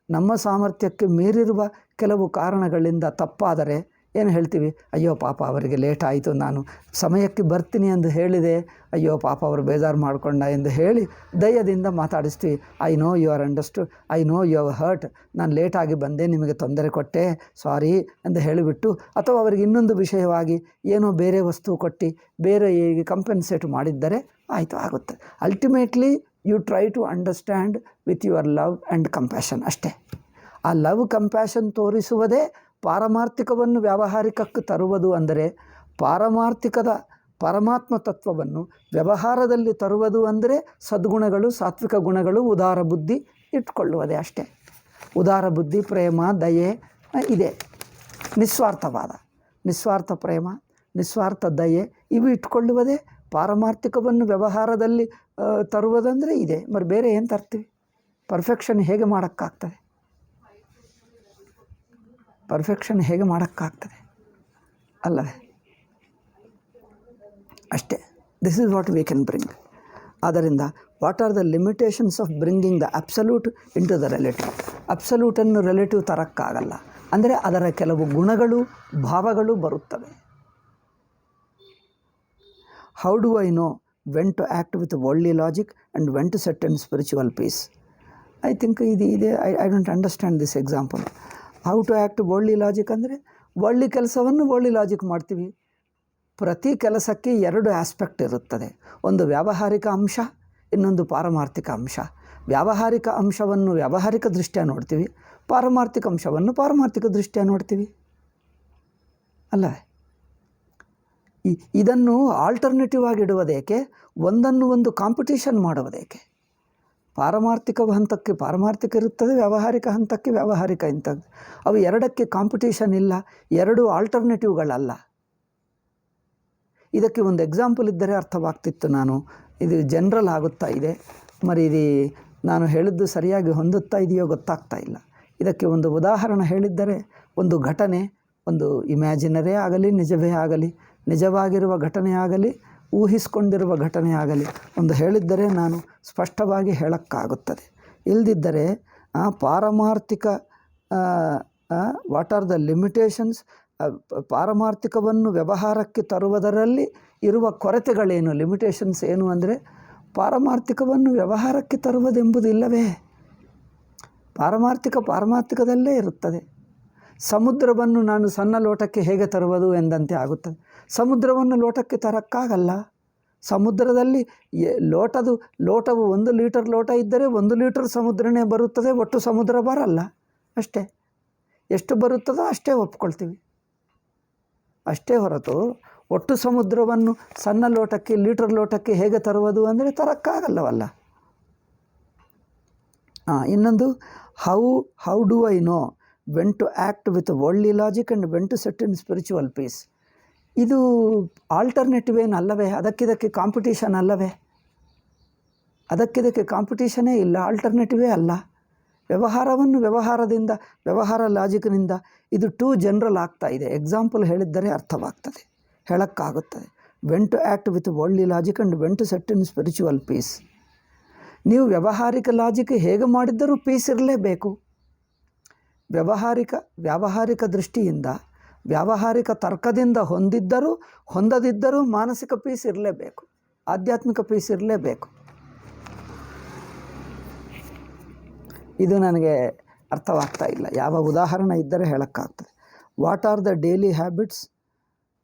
ನಮ್ಮ ಸಾಮರ್ಥ್ಯಕ್ಕೆ ಮೀರಿರುವ ಕೆಲವು ಕಾರಣಗಳಿಂದ ತಪ್ಪಾದರೆ ಏನು ಹೇಳ್ತೀವಿ, ಅಯ್ಯೋ ಪಾಪ ಅವರಿಗೆ ಲೇಟ್ ಆಯಿತು, ನಾನು ಸಮಯಕ್ಕೆ ಬರ್ತೀನಿ ಎಂದು ಹೇಳಿದೆ, ಅಯ್ಯೋ ಪಾಪ ಅವರು ಬೇಜಾರು ಮಾಡಿಕೊಂಡ ಎಂದು ಹೇಳಿ ದಯದಿಂದ ಮಾತಾಡಿಸ್ತೀವಿ. I know you are understood, I know you are hurt, ನಾನು ಲೇಟಾಗಿ ಬಂದೆ, ನಿಮಗೆ ತೊಂದರೆ ಕೊಟ್ಟೆ, ಸಾರಿ ಎಂದು ಹೇಳಿಬಿಟ್ಟು, ಅಥವಾ ಅವರಿಗೆ ಇನ್ನೊಂದು ವಿಷಯವಾಗಿ ಏನೋ ಬೇರೆ ವಸ್ತು ಕೊಟ್ಟು ಬೇರೆ ಕಂಪೆನ್ಸೇಟ್ ಮಾಡಿದ್ದರೆ ಆಯಿತು, ಆಗುತ್ತೆ. Ultimately you try to understand with your love and compassion, ಅಷ್ಟೇ. ಆ ಲವ್ ಕಂಪ್ಯಾಷನ್ ತೋರಿಸುವುದೇ ಪಾರಮಾರ್ಥಿಕವನ್ನು ವ್ಯಾವಹಾರಿಕಕ್ಕೆ ತರುವುದು. ಅಂದರೆ ಪರಮಾತ್ಮ ತತ್ವವನ್ನು ವ್ಯವಹಾರದಲ್ಲಿ ತರುವುದು ಅಂದರೆ ಸದ್ಗುಣಗಳು, ಸಾತ್ವಿಕ ಗುಣಗಳು, ಉದಾರ ಬುದ್ಧಿ ಇಟ್ಕೊಳ್ಳುವುದೇ, ಅಷ್ಟೇ. ಉದಾರ ಬುದ್ಧಿ, ಪ್ರೇಮ, ದಯೆ ಇದೆ. ನಿಸ್ವಾರ್ಥ ಪ್ರೇಮ, ನಿಸ್ವಾರ್ಥ ದಯೆ ಇವು ಇಟ್ಕೊಳ್ಳುವುದೇ ಪಾರಮಾರ್ಥಿಕವನ್ನು ವ್ಯವಹಾರದಲ್ಲಿ ತರುವುದಂದರೆ ಇದೆ. మరి ಬೇರೆ ಏನು ತರ್ತೀವಿ? ಪರ್ಫೆಕ್ಷನ್ ಹೇಗೆ ಮಾಡೋಕ್ಕಾಗ್ತದೆ? ಅಲ್ಲವೇ? ಅಷ್ಟೇ. This is what we can bring. ಆದ್ದರಿಂದ what are the limitations of bringing the absolute into the relative? ಅಬ್ಸಲ್ಯೂಟನ್ನು ರಿಲೇಟಿವ್ ತರೋಕ್ಕಾಗಲ್ಲ. ಅಂದರೆ ಅದರ ಕೆಲವು ಗುಣಗಳು, ಭಾವಗಳು ಬರುತ್ತವೆ. How do I know when to act with worldly logic and when to set in spiritual peace? I think ಇದೆ. I don't understand this example. How to act worldly logic ಅಂದರೆ ವರ್ಲ್ಡ್ಲಿ ಕೆಲಸವನ್ನು ವರ್ಲ್ಡ್ಲಿ ಲಾಜಿಕ್ ಮಾಡ್ತೀವಿ. ಪ್ರತಿ ಕೆಲಸಕ್ಕೆ ಎರಡು aspect ಇರುತ್ತದೆ. ಒಂದು ವ್ಯಾವಹಾರಿಕ ಅಂಶ, ಇನ್ನೊಂದು ಪಾರಮಾರ್ಥಿಕ ಅಂಶ. ವ್ಯಾವಹಾರಿಕ ಅಂಶವನ್ನು ವ್ಯಾವಹಾರಿಕ ದೃಷ್ಟ್ಯಾ ನೋಡ್ತೀವಿ, ಪಾರಮಾರ್ಥಿಕ ಅಂಶವನ್ನು ಪಾರಮಾರ್ಥಿಕ ದೃಷ್ಟ್ಯಾ ನೋಡ್ತೀವಿ, ಅಲ್ಲವೇ? ಇದನ್ನು ಆಲ್ಟರ್ನೇಟಿವ್ ಆಗಿಡುವುದೇಕೆ? ಒಂದನ್ನು ಒಂದು ಕಾಂಪಿಟೇಷನ್ ಮಾಡುವುದೇಕೆ? ಪಾರಮಾರ್ಥಿಕ ಹಂತಕ್ಕೆ ಪಾರಮಾರ್ಥಿಕ ಇರುತ್ತದೆ, ವ್ಯಾವಹಾರಿಕ ಹಂತಕ್ಕೆ ವ್ಯಾವಹಾರಿಕ ಇಂಥದ್ದು. ಅವು ಎರಡಕ್ಕೆ ಕಾಂಪಿಟೇಷನ್ ಇಲ್ಲ, ಎರಡು ಆಲ್ಟರ್ನೇಟಿವ್ಗಳಲ್ಲ. ಇದಕ್ಕೆ ಒಂದು ಎಕ್ಸಾಂಪಲ್ ಇದ್ದರೆ ಅರ್ಥವಾಗ್ತಿತ್ತು. ಇದು ಜನರಲ್ ಆಗುತ್ತಾ ಇದೆ, ಇದು ನಾನು ಹೇಳಿದ್ದು ಸರಿಯಾಗಿ ಹೊಂದುತ್ತಾ ಇದೆಯೋ ಗೊತ್ತಾಗ್ತಾ ಇಲ್ಲ. ಇದಕ್ಕೆ ಒಂದು ಉದಾಹರಣೆ ಹೇಳಿದ್ದರೆ, ಒಂದು ಘಟನೆ, ಒಂದು ಇಮ್ಯಾಜಿನರೇ ಆಗಲಿ, ನಿಜವೇ ಆಗಲಿ, ನಿಜವಾಗಿರುವ ಘಟನೆ ಆಗಲಿ, ಊಹಿಸ್ಕೊಂಡಿರುವ ಘಟನೆ ಆಗಲಿ, ಒಂದು ಹೇಳಿದ್ದರೆ ನಾನು ಸ್ಪಷ್ಟವಾಗಿ ಹೇಳೋಕ್ಕಾಗುತ್ತದೆ. ಇಲ್ಲದಿದ್ದರೆ ಪಾರಮಾರ್ಥಿಕ ವಾಟ್ ಆರ್ ದ ಲಿಮಿಟೇಷನ್ಸ್, ಪಾರಮಾರ್ಥಿಕವನ್ನು ವ್ಯವಹಾರಕ್ಕೆ ತರುವುದರಲ್ಲಿ ಇರುವ ಕೊರತೆಗಳೇನು, ಲಿಮಿಟೇಷನ್ಸ್ ಏನು ಅಂದರೆ, ಪಾರಮಾರ್ಥಿಕವನ್ನು ವ್ಯವಹಾರಕ್ಕೆ ತರುವುದೆಂಬುದಿಲ್ಲವೇ? ಪಾರಮಾರ್ಥಿಕದಲ್ಲೇ ಇರುತ್ತದೆ. ಸಮುದ್ರವನ್ನು ನಾನು ಸಣ್ಣ ಲೋಟಕ್ಕೆ ಹೇಗೆ ತರುವುದು ಎಂದಂತೆ ಆಗುತ್ತದೆ. ಸಮುದ್ರವನ್ನು ಲೋಟಕ್ಕೆ ತರೋಕ್ಕಾಗಲ್ಲ. ಸಮುದ್ರದಲ್ಲಿ ಲೋಟವು 1 ಲೀಟರ್ ಲೋಟ ಇದ್ದರೆ 1 ಲೀಟರ್ ಸಮುದ್ರನೇ ಬರುತ್ತದೆ, ಒಟ್ಟು ಸಮುದ್ರ ಬರಲ್ಲ, ಅಷ್ಟೇ. ಎಷ್ಟು ಬರುತ್ತದೋ ಅಷ್ಟೇ ಒಪ್ಕೊಳ್ತೀವಿ, ಅಷ್ಟೇ ಹೊರತು ಒಟ್ಟು ಸಮುದ್ರವನ್ನು ಸಣ್ಣ ಲೋಟಕ್ಕೆ, ಲೀಟರ್ ಲೋಟಕ್ಕೆ ಹೇಗೆ ತರುವುದು ಅಂದರೆ ತರೋಕ್ಕಾಗಲ್ಲವಲ್ಲ. ಇನ್ನೊಂದು, how do I know when to act with worldly logic and when to set in spiritual peace? ಇದು ಆಲ್ಟರ್ನೇಟಿವ್ ಏನಲ್ಲವೇ? ಅದಕ್ಕಿದಕ್ಕೆ ಕಾಂಪಿಟೇಷನ್ ಅಲ್ಲವೇ? ಅದಕ್ಕಿದಕ್ಕೆ ಕಾಂಪಿಟೇಷನೇ ಇಲ್ಲ, ಆಲ್ಟರ್ನೇಟಿವೇ ಅಲ್ಲ. ವ್ಯವಹಾರವನ್ನು ವ್ಯವಹಾರ ಲಾಜಿಕ್ನಿಂದ ಇದು ಟೂ ಜನರಲ್ ಆಗ್ತಾ ಇದೆ. ಎಕ್ಸಾಂಪಲ್ ಹೇಳಿದ್ದರೆ ಅರ್ಥವಾಗ್ತದೆ, ಹೇಳೋಕ್ಕಾಗುತ್ತದೆ. When to act with worldly logic and when to set in spiritual peace. ನೀವು ವ್ಯಾವಹಾರಿಕ ಲಾಜಿಕ್ ಹೇಗೆ ಮಾಡಿದ್ದರೂ ಪೀಸ್ ಇರಲೇಬೇಕು. ವ್ಯಾವಹಾರಿಕ ದೃಷ್ಟಿಯಿಂದ ವ್ಯಾವಹಾರಿಕ ತರ್ಕದಿಂದ ಹೊಂದದಿದ್ದರೂ ಮಾನಸಿಕ ಪೀಸ್ ಇರಲೇಬೇಕು, ಆಧ್ಯಾತ್ಮಿಕ ಪೀಸ್ ಇರಲೇಬೇಕು. ಇದು ನನಗೆ ಅರ್ಥವಾಗ್ತಾ ಇಲ್ಲ. ಯಾವ ಉದಾಹರಣೆ ಇದ್ದರೆ ಹೇಳೋಕ್ಕಾಗ್ತದೆ. What are the daily habits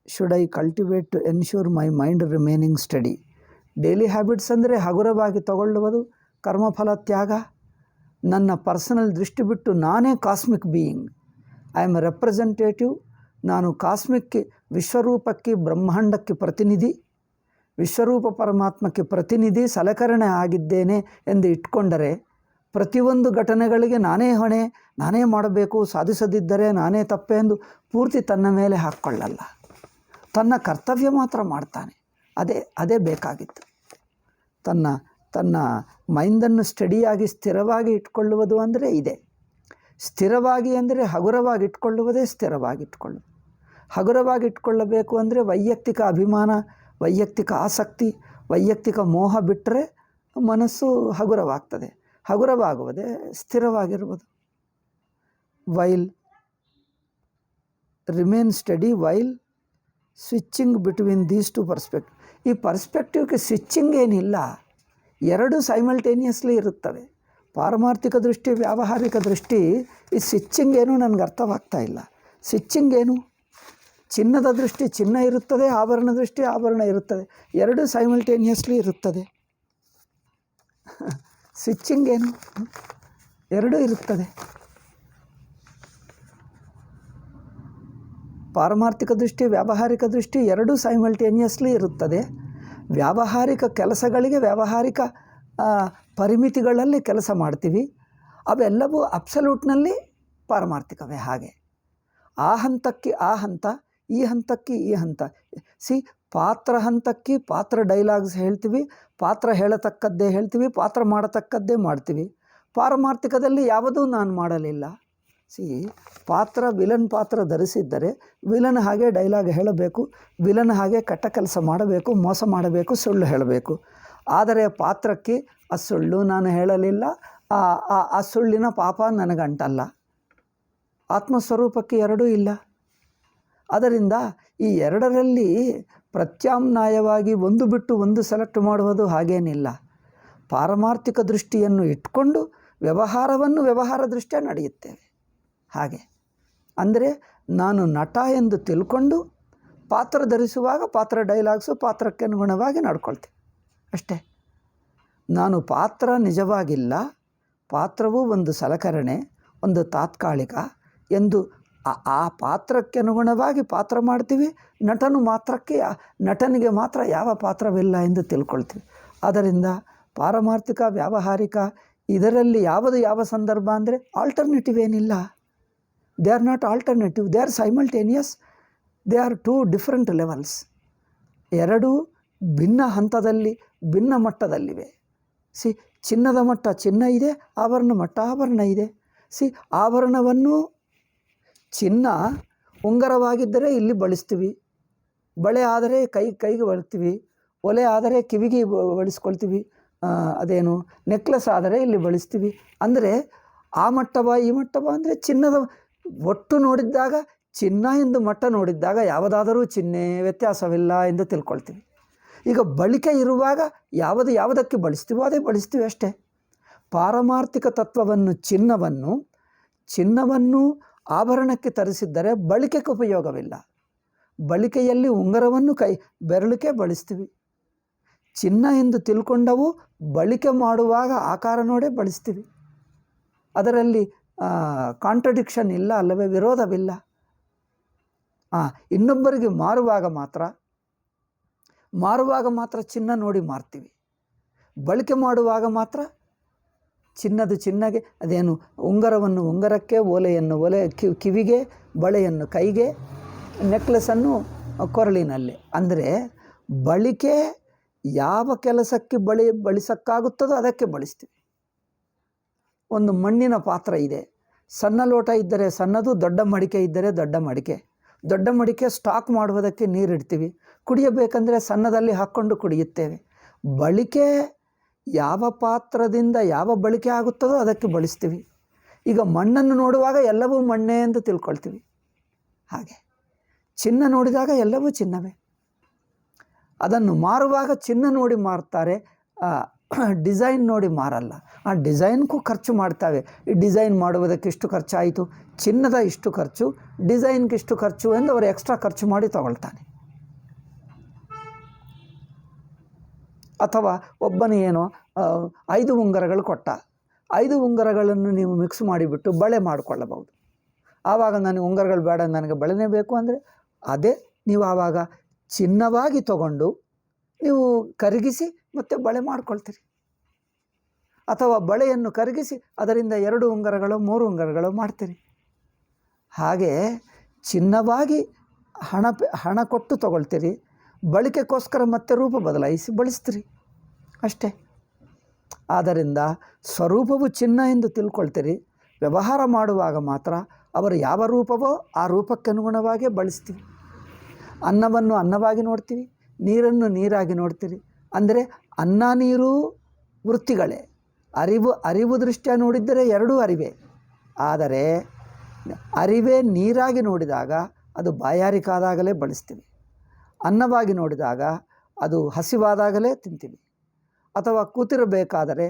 should I cultivate to ensure my mind remaining steady? Daily habits ಅಂದರೆ ಹಗುರವಾಗಿ ತಗೊಳ್ಳುವುದು, ಕರ್ಮಫಲ ತ್ಯಾಗ, ನನ್ನ ಪರ್ಸನಲ್ ದೃಷ್ಟಿ ಬಿಟ್ಟು ನಾನೇ cosmic being, I am representative, ನಾನು ಕಾಸ್ಮಿಕ್ ವಿಶ್ವರೂಪಕ್ಕೆ ಬ್ರಹ್ಮಾಂಡಕ್ಕೆ ಪ್ರತಿನಿಧಿ, ವಿಶ್ವರೂಪ ಪರಮಾತ್ಮಕ್ಕೆ ಪ್ರತಿನಿಧಿ ಸಲಕರಣೆ ಆಗಿದ್ದೇನೆ ಎಂದು ಇಟ್ಕೊಂಡರೆ ಪ್ರತಿಯೊಂದು ಘಟನೆಗಳಿಗೆ ನಾನೇ ಹೊಣೆ, ನಾನೇ ಮಾಡಬೇಕು, ಸಾಧಿಸದಿದ್ದರೆ ನಾನೇ ತಪ್ಪೆ ಎಂದು ಪೂರ್ತಿ ತನ್ನ ಮೇಲೆ ಹಾಕ್ಕೊಳ್ಳಲ್ಲ. ತನ್ನ ಕರ್ತವ್ಯ ಮಾತ್ರ ಮಾಡ್ತಾನೆ. ಅದೇ ಬೇಕಾಗಿತ್ತು. ತನ್ನ ಮೈಂಡನ್ನು ಸ್ಟಡಿಯಾಗಿ ಸ್ಥಿರವಾಗಿ ಇಟ್ಕೊಳ್ಳುವುದು ಅಂದರೆ ಇದೆ. ಸ್ಥಿರವಾಗಿ ಅಂದರೆ ಹಗುರವಾಗಿ ಇಟ್ಕೊಳ್ಳುವುದೇ ಸ್ಥಿರವಾಗಿ ಇಟ್ಕೊಳ್ಳುವುದು. ಹಗುರವಾಗಿ ಇಟ್ಕೊಳ್ಳಬೇಕು ಅಂದರೆ ವೈಯಕ್ತಿಕ ಅಭಿಮಾನ, ವೈಯಕ್ತಿಕ ಆಸಕ್ತಿ, ವೈಯಕ್ತಿಕ ಮೋಹ ಬಿಟ್ಟರೆ ಮನಸ್ಸು ಹಗುರವಾಗ್ತದೆ. ಹಗುರವಾಗುವುದೇ ಸ್ಥಿರವಾಗಿರುವುದು. While remain steady while switching between these two perspective. ಈ ಪರ್ಸ್ಪೆಕ್ಟಿವ್ಗೆ ಸ್ವಿಚ್ಚಿಂಗ್ ಏನಿಲ್ಲ, ಎರಡೂ ಸೈಮಲ್ಟೇನಿಯಸ್ಲಿ ಇರುತ್ತವೆ. ಪಾರಮಾರ್ಥಿಕ ದೃಷ್ಟಿ, ವ್ಯಾವಹಾರಿಕ ದೃಷ್ಟಿ, ಈ ಸ್ವಿಚ್ಚಿಂಗ್ ಏನು ನನಗೆ ಅರ್ಥವಾಗ್ತಾ ಇಲ್ಲ. ಸ್ವಿಚ್ಚಿಂಗ್ ಏನು? ಚಿನ್ನದ ದೃಷ್ಟಿ ಚಿನ್ನ ಇರುತ್ತದೆ, ಆಭರಣ ದೃಷ್ಟಿ ಆಭರಣ ಇರುತ್ತದೆ, ಎರಡೂ ಸೈಮಲ್ಟೇನಿಯಸ್ಲಿ ಇರುತ್ತದೆ. ಸ್ವಿಚ್ಚಿಂಗ್ ಏನು? ಎರಡೂ ಇರುತ್ತದೆ. ಪಾರಮಾರ್ಥಿಕ ದೃಷ್ಟಿ, ವ್ಯಾವಹಾರಿಕ ದೃಷ್ಟಿ ಎರಡೂ ಸೈಮಲ್ಟೇನಿಯಸ್ಲಿ ಇರುತ್ತದೆ. ವ್ಯಾವಹಾರಿಕ ಕೆಲಸಗಳಿಗೆ ವ್ಯಾವಹಾರಿಕ ಪರಿಮಿತಿಗಳಲ್ಲಿ ಕೆಲಸ ಮಾಡ್ತೀವಿ. ಅವೆಲ್ಲವೂ ಅಬ್ಸಲ್ಯೂಟ್ನಲ್ಲಿ ಪಾರಮಾರ್ಥಿಕವೇ. ಹಾಗೆ ಆ ಹಂತಕ್ಕೆ ಆ ಹಂತ, ಈ ಹಂತಕ್ಕೆ ಈ ಹಂತ. ಪಾತ್ರ ಹಂತಕ್ಕೆ ಪಾತ್ರ ಡೈಲಾಗ್ಸ್ ಹೇಳ್ತೀವಿ, ಪಾತ್ರ ಹೇಳತಕ್ಕದ್ದೇ ಹೇಳ್ತೀವಿ, ಪಾತ್ರ ಮಾಡತಕ್ಕದ್ದೇ ಮಾಡ್ತೀವಿ. ಪಾರಮಾರ್ಥಿಕದಲ್ಲಿ ಯಾವುದೂ ನಾನು ಮಾಡಲಿಲ್ಲ. ವಿಲನ್ ಪಾತ್ರ ಧರಿಸಿದ್ದರೆ ವಿಲನ್ ಹಾಗೆ ಡೈಲಾಗ್ ಹೇಳಬೇಕು, ವಿಲನ್ ಹಾಗೆ ಕೆಟ್ಟ ಕೆಲಸ ಮಾಡಬೇಕು, ಮೋಸ ಮಾಡಬೇಕು, ಸುಳ್ಳು ಹೇಳಬೇಕು. ಆದರೆ ಪಾತ್ರಕ್ಕೆ ಆ ಸುಳ್ಳು ನಾನು ಹೇಳಲಿಲ್ಲ, ಆ ಸುಳ್ಳಿನ ಪಾಪ ನನಗಂಟಲ್ಲ. ಆತ್ಮಸ್ವರೂಪಕ್ಕೆ ಎರಡೂ ಇಲ್ಲ. ಅದರಿಂದ ಈ ಎರಡರಲ್ಲಿ ಪ್ರತ್ಯಾಮ್ನಾಯವಾಗಿ ಒಂದು ಬಿಟ್ಟು ಒಂದು ಸೆಲೆಕ್ಟ್ ಮಾಡುವುದು ಹಾಗೇನಿಲ್ಲ. ಪಾರಮಾರ್ಥಿಕ ದೃಷ್ಟಿಯನ್ನು ಇಟ್ಕೊಂಡು ವ್ಯವಹಾರವನ್ನು ವ್ಯವಹಾರ ದೃಷ್ಟಿಯ ನಡೆಯುತ್ತೇವೆ. ಹಾಗೆ ಅಂದರೆ ನಾನು ನಟ ಎಂದು ತಿಳ್ಕೊಂಡು ಪಾತ್ರ ಧರಿಸುವಾಗ ಪಾತ್ರ ಡೈಲಾಗ್ಸು ಪಾತ್ರಕ್ಕೆ ಅನುಗುಣವಾಗಿ ನಡ್ಕೊಳ್ತೀನಿ ಅಷ್ಟೇ. ನಾನು ಪಾತ್ರ ನಿಜವಾಗಿಲ್ಲ, ಪಾತ್ರವು ಒಂದು ಸಲಕರಣೆ, ಒಂದು ತಾತ್ಕಾಲಿಕ ಎಂದು ಆ ಪಾತ್ರಕ್ಕೆ ಅನುಗುಣವಾಗಿ ಪಾತ್ರ ಮಾಡ್ತೀವಿ. ನಟನಿಗೆ ಮಾತ್ರ ಯಾವ ಪಾತ್ರವಿಲ್ಲ ಎಂದು ತಿಳ್ಕೊಳ್ತೀವಿ. ಆದ್ದರಿಂದ ಪಾರಮಾರ್ಥಿಕ ವ್ಯಾವಹಾರಿಕ ಇದರಲ್ಲಿ ಯಾವ ಸಂದರ್ಭ ಅಂದರೆ ಆಲ್ಟರ್ನೇಟಿವ್ ಏನಿಲ್ಲ. They are not alternative, they are simultaneous, they are two different levels. ಎರಡೂ ಭಿನ್ನ ಹಂತದಲ್ಲಿ, ಭಿನ್ನ ಮಟ್ಟದಲ್ಲಿವೆ. ಚಿನ್ನದ ಮಟ್ಟ ಚಿನ್ನ ಇದೆ, ಆಭರಣ ಮಟ್ಟ ಆಭರಣ ಇದೆ. ಆಭರಣವನ್ನು ಚಿನ್ನ ಉಂಗರವಾಗಿದ್ದರೆ ಇಲ್ಲಿ ಬಳಸ್ತೀವಿ, ಬಳೆ ಆದರೆ ಕೈಗೆ ಬಳಸ್ತೀವಿ, ಒಲೆ ಆದರೆ ಕಿವಿಗೆ ಬಳಸ್ಕೊಳ್ತೀವಿ, ಅದೇನು ನೆಕ್ಲೆಸ್ ಆದರೆ ಇಲ್ಲಿ ಬಳಸ್ತೀವಿ. ಅಂದರೆ ಆ ಮಟ್ಟವ ಈ ಮಟ್ಟವ ಅಂದರೆ ಚಿನ್ನದ ಒಟ್ಟು ನೋಡಿದ್ದಾಗ, ಚಿನ್ನ ಎಂದು ಮಟ್ಟ ನೋಡಿದ್ದಾಗ ಯಾವುದಾದರೂ ಚಿಹ್ನೆ ವ್ಯತ್ಯಾಸವಿಲ್ಲ ಎಂದು ತಿಳ್ಕೊಳ್ತೀವಿ. ಈಗ ಬಳಕೆ ಇರುವಾಗ ಯಾವುದಕ್ಕೆ ಬಳಸ್ತೀವೋ ಅದೇ ಬಳಸ್ತೀವಿ ಅಷ್ಟೇ. ಪಾರಮಾರ್ಥಿಕ ತತ್ವವನ್ನು ಚಿನ್ನವನ್ನು ಆಭರಣಕ್ಕೆ ತರಿಸಿದ್ದರೆ ಬಳಕೆಗೆ ಉಪಯೋಗವಿಲ್ಲ. ಬಳಕೆಯಲ್ಲಿ ಉಂಗರವನ್ನು ಬೆರಳಿಗೆ ಬಳಸ್ತೀವಿ. ಚಿನ್ನ ಎಂದು ತಿಳ್ಕೊಂಡವು ಬಳಕೆ ಮಾಡುವಾಗ ಆಕಾರ ನೋಡೇ ಬಳಸ್ತೀವಿ. ಅದರಲ್ಲಿ ಕಾಂಟ್ರಡಿಕ್ಷನ್ ಇಲ್ಲ ಅಲ್ಲವೇ, ವಿರೋಧವಿಲ್ಲ. ಇನ್ನೊಬ್ಬರಿಗೆ ಮಾರುವಾಗ ಮಾತ್ರ ಚಿನ್ನ ನೋಡಿ ಮಾರ್ತೀವಿ. ಬಳಕೆ ಮಾಡುವಾಗ ಮಾತ್ರ ಚಿನ್ನಗೆ, ಅದೇನು ಉಂಗರವನ್ನು ಉಂಗರಕ್ಕೆ, ಓಲೆಯನ್ನು ಕಿವಿಗೆ, ಬಳೆಯನ್ನು ಕೈಗೆ, ನೆಕ್ಲೆಸನ್ನು ಕೊರಳಿನಲ್ಲಿ. ಅಂದರೆ ಬಳಕೆ ಯಾವ ಕೆಲಸಕ್ಕೆ ಬಳಸಕ್ಕಾಗುತ್ತದೋ ಅದಕ್ಕೆ ಬಳಸ್ತೀವಿ. ಒಂದು ಮಣ್ಣಿನ ಪಾತ್ರ ಇದೆ, ಸಣ್ಣ ಲೋಟ ಇದ್ದರೆ ಸಣ್ಣದು, ದೊಡ್ಡ ಮಡಿಕೆ ಇದ್ದರೆ ದೊಡ್ಡ ಮಡಿಕೆ. ದೊಡ್ಡ ಮಡಿಕೆ ಸ್ಟಾಕ್ ಮಾಡುವುದಕ್ಕೆ ನೀರಿಡ್ತೀವಿ. ಕುಡಿಯಬೇಕಂದ್ರೆ ಸಣ್ಣದಲ್ಲಿ ಹಾಕ್ಕೊಂಡು ಕುಡಿಯುತ್ತೇವೆ. ಬಳಕೆ ಯಾವ ಪಾತ್ರದಿಂದ ಯಾವ ಬಳಕೆ ಆಗುತ್ತದೋ ಅದಕ್ಕೆ ಬಳಸ್ತೀವಿ. ಈಗ ಮಣ್ಣನ್ನು ನೋಡುವಾಗ ಎಲ್ಲವೂ ಮಣ್ಣೇ ಎಂದು ತಿಳ್ಕೊಳ್ತೀವಿ. ಹಾಗೆ ಚಿನ್ನ ನೋಡಿದಾಗ ಎಲ್ಲವೂ ಚಿನ್ನವೇ. ಅದನ್ನು ಮಾರುವಾಗ ಚಿನ್ನ ನೋಡಿ ಮಾರ್ತಾರೆ, ಡಿಸೈನ್ ನೋಡಿ ಮಾರಲ್ಲ. ಆ ಡಿಸೈನ್ಗೂ ಖರ್ಚು ಮಾಡ್ತಾವೆ. ಈ ಡಿಸೈನ್ ಮಾಡುವುದಕ್ಕೆ ಇಷ್ಟು ಖರ್ಚಾಯಿತು, ಚಿನ್ನದ ಇಷ್ಟು ಖರ್ಚು, ಡಿಸೈನ್ಗೆ ಇಷ್ಟು ಖರ್ಚು ಎಂದು ಅವರು ಎಕ್ಸ್ಟ್ರಾ ಖರ್ಚು ಮಾಡಿ ತಗೊಳ್ತಾನೆ. ಅಥವಾ ಒಬ್ಬನು ಏನೋ 5 ಉಂಗುರಗಳು ಕೊಟ್ಟ, 5 ಉಂಗುರಗಳನ್ನು ನೀವು ಮಿಕ್ಸ್ ಮಾಡಿಬಿಟ್ಟು ಬಳೆ ಮಾಡಿಕೊಳ್ಳಬಹುದು. ಆವಾಗ ನನಗೆ ಉಂಗುರಗಳು ಬೇಡ, ನನಗೆ ಬಳೆನೇ ಬೇಕು ಅಂದರೆ ಅದೇ ನೀವು ಆವಾಗ ಚಿನ್ನವಾಗಿ ತಗೊಂಡು ನೀವು ಕರಗಿಸಿ ಮತ್ತೆ ಬಳೆ ಮಾಡ್ಕೊಳ್ತೀರಿ. ಅಥವಾ ಬಳೆಯನ್ನು ಕರಗಿಸಿ ಅದರಿಂದ 2 ಉಂಗುರಗಳು 3 ಉಂಗುರಗಳು ಮಾಡ್ತೀರಿ. ಹಾಗೆ ಚಿನ್ನವಾಗಿ ಹಣ ಕೊಟ್ಟು ತಗೊಳ್ತೀರಿ, ಬಳಕೆಗೋಸ್ಕರ ಮತ್ತೆ ರೂಪ ಬದಲಾಯಿಸಿ ಬಳಸ್ತೀರಿ ಅಷ್ಟೇ. ಆದ್ದರಿಂದ ಸ್ವರೂಪವು ಚಿನ್ನ ಎಂದು ತಿಳ್ಕೊಳ್ತೀರಿ. ವ್ಯವಹಾರ ಮಾಡುವಾಗ ಮಾತ್ರ ಅವರು ಯಾವ ರೂಪವೋ ಆ ರೂಪಕ್ಕೆ ಅನುಗುಣವಾಗಿ ಬಳಸ್ತೀವಿ. ಅನ್ನವನ್ನು ಅನ್ನವಾಗಿ ನೋಡ್ತೀವಿ, ನೀರನ್ನು ನೀರಾಗಿ ನೋಡ್ತೀರಿ. ಅಂದರೆ ಅನ್ನ ನೀರು ವೃತ್ತಿಗಳೇ. ಅರಿವು ದೃಷ್ಟಿಯ ನೋಡಿದ್ದರೆ ಎರಡೂ ಅರಿವೇ. ಆದರೆ ಅರಿವೇ ನೀರಾಗಿ ನೋಡಿದಾಗ ಅದು ಬಾಯಾರಿಕಾದಾಗಲೇ ಬಳಸ್ತೀವಿ. ಅನ್ನವಾಗಿ ನೋಡಿದಾಗ ಅದು ಹಸಿವಾದಾಗಲೇ ತಿಂತೀವಿ. ಅಥವಾ ಕುಳಿತಿರಬೇಕಾದರೆ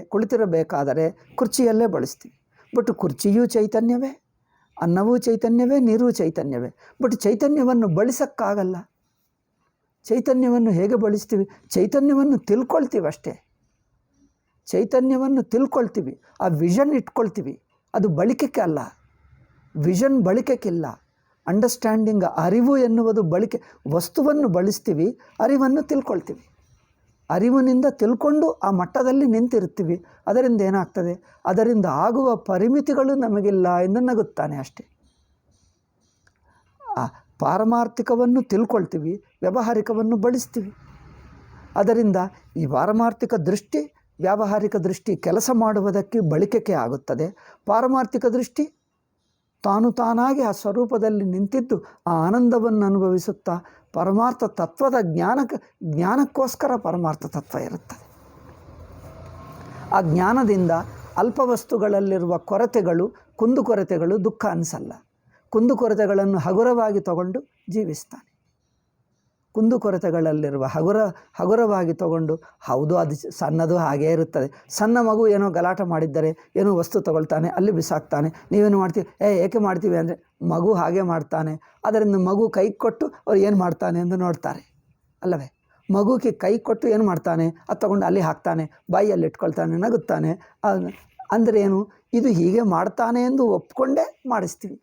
ಕುರ್ಚಿಯಲ್ಲೇ ಬಳಸ್ತೀವಿ. ಬಟ್ ಕುರ್ಚಿಯೂ ಚೈತನ್ಯವೇ, ಅನ್ನವೂ ಚೈತನ್ಯವೇ, ನೀರೂ ಚೈತನ್ಯವೇ. ಬಟ್ ಚೈತನ್ಯವನ್ನು ಬಳಸೋಕ್ಕಾಗಲ್ಲ. ಚೈತನ್ಯವನ್ನು ಹೇಗೆ ಬಳಸ್ತೀವಿ? ಚೈತನ್ಯವನ್ನು ತಿಳ್ಕೊಳ್ತೀವಿ ಅಷ್ಟೇ. ಚೈತನ್ಯವನ್ನು ತಿಳ್ಕೊಳ್ತೀವಿ, ಆ ವಿಷನ್ ಇಟ್ಕೊಳ್ತೀವಿ. ಅದು ಬಳಕೆಗೆ ಅಲ್ಲ, ವಿಷನ್ ಬಳಕೆಗಿಲ್ಲ. ಅಂಡರ್ಸ್ಟ್ಯಾಂಡಿಂಗ್, ಅರಿವು ಎನ್ನುವುದು ಬಳಕೆ. ವಸ್ತುವನ್ನು ಬಳಸ್ತೀವಿ, ಅರಿವನ್ನು ತಿಳ್ಕೊಳ್ತೀವಿ. ಅರಿವಿನಿಂದ ತಿಳ್ಕೊಂಡು ಆ ಮಟ್ಟದಲ್ಲಿ ನಿಂತಿರ್ತೀವಿ. ಅದರಿಂದ ಏನಾಗ್ತದೆ? ಅದರಿಂದ ಆಗುವ ಪರಿಮಿತಿಗಳು ನಮಗಿಲ್ಲ ಎಂದು ನಗುತ್ತಾನೆ ಅಷ್ಟೇ. ಆ ಪಾರಮಾರ್ಥಿಕವನ್ನು ತಿಳ್ಕೊಳ್ತೀವಿ, ವ್ಯಾವಹಾರಿಕವನ್ನು ಬಳಸ್ತೀವಿ. ಅದರಿಂದ ಈ ಪಾರಮಾರ್ಥಿಕ ದೃಷ್ಟಿ ವ್ಯಾವಹಾರಿಕ ದೃಷ್ಟಿ ಕೆಲಸ ಮಾಡುವುದಕ್ಕೆ ಬಳಕೆಗೆ ಆಗುತ್ತದೆ. ಪಾರಮಾರ್ಥಿಕ ದೃಷ್ಟಿ ತಾನಾಗಿ ಆ ಸ್ವರೂಪದಲ್ಲಿ ನಿಂತಿದ್ದು ಆ ಆನಂದವನ್ನು ಅನುಭವಿಸುತ್ತಾ ಪರಮಾರ್ಥ ತತ್ವದ ಜ್ಞಾನಕ್ಕೋಸ್ಕರ ಪರಮಾರ್ಥ ತತ್ವ ಇರುತ್ತದೆ. ಆ ಜ್ಞಾನದಿಂದ ಅಲ್ಪ ವಸ್ತುಗಳಲ್ಲಿರುವ ಕುಂದುಕೊರತೆಗಳು ದುಃಖ ಅನಿಸಲ್ಲ. ಕುಂದುಕೊರತೆಗಳನ್ನು ಹಗುರವಾಗಿ ತಗೊಂಡು ಜೀವಿಸ್ತಾನೆ. ಕುಂದುಕೊರತೆಗಳಲ್ಲಿರುವ ಹಗುರವಾಗಿ ತಗೊಂಡು, ಹೌದು ಅದು ಸಣ್ಣದು ಹಾಗೇ ಇರುತ್ತದೆ. ಸಣ್ಣ ಮಗು ಏನೋ ಗಲಾಟೆ ಮಾಡಿದ್ದರೆ ಏನೋ ವಸ್ತು ತಗೊಳ್ತಾನೆ, ಅಲ್ಲಿ ಬಿಸಾಕ್ತಾನೆ. ನೀವೇನು ಮಾಡ್ತೀವಿ? ಏಕೆ ಮಾಡ್ತೀವಿ ಅಂದರೆ ಮಗು ಹಾಗೆ ಮಾಡ್ತಾನೆ. ಅದರಿಂದ ಮಗು ಕೈ ಕೊಟ್ಟು ಅವ್ರು ಏನು ಮಾಡ್ತಾನೆ ಎಂದು ನೋಡ್ತಾರೆ ಅಲ್ಲವೇ? ಮಗುಗೆ ಕೈ ಕೊಟ್ಟು ಏನು ಮಾಡ್ತಾನೆ? ಅದು ತಗೊಂಡು ಅಲ್ಲಿ ಹಾಕ್ತಾನೆ, ಬಾಯಿಯಲ್ಲಿ ಇಟ್ಕೊಳ್ತಾನೆ, ನಗುತ್ತಾನೆ. ಅಂದರೆ ಏನು? ಇದು ಹೀಗೆ ಮಾಡ್ತಾನೆ ಎಂದು ಒಪ್ಕೊಂಡೇ ಮಾಡಿಸ್ತೀವಿ.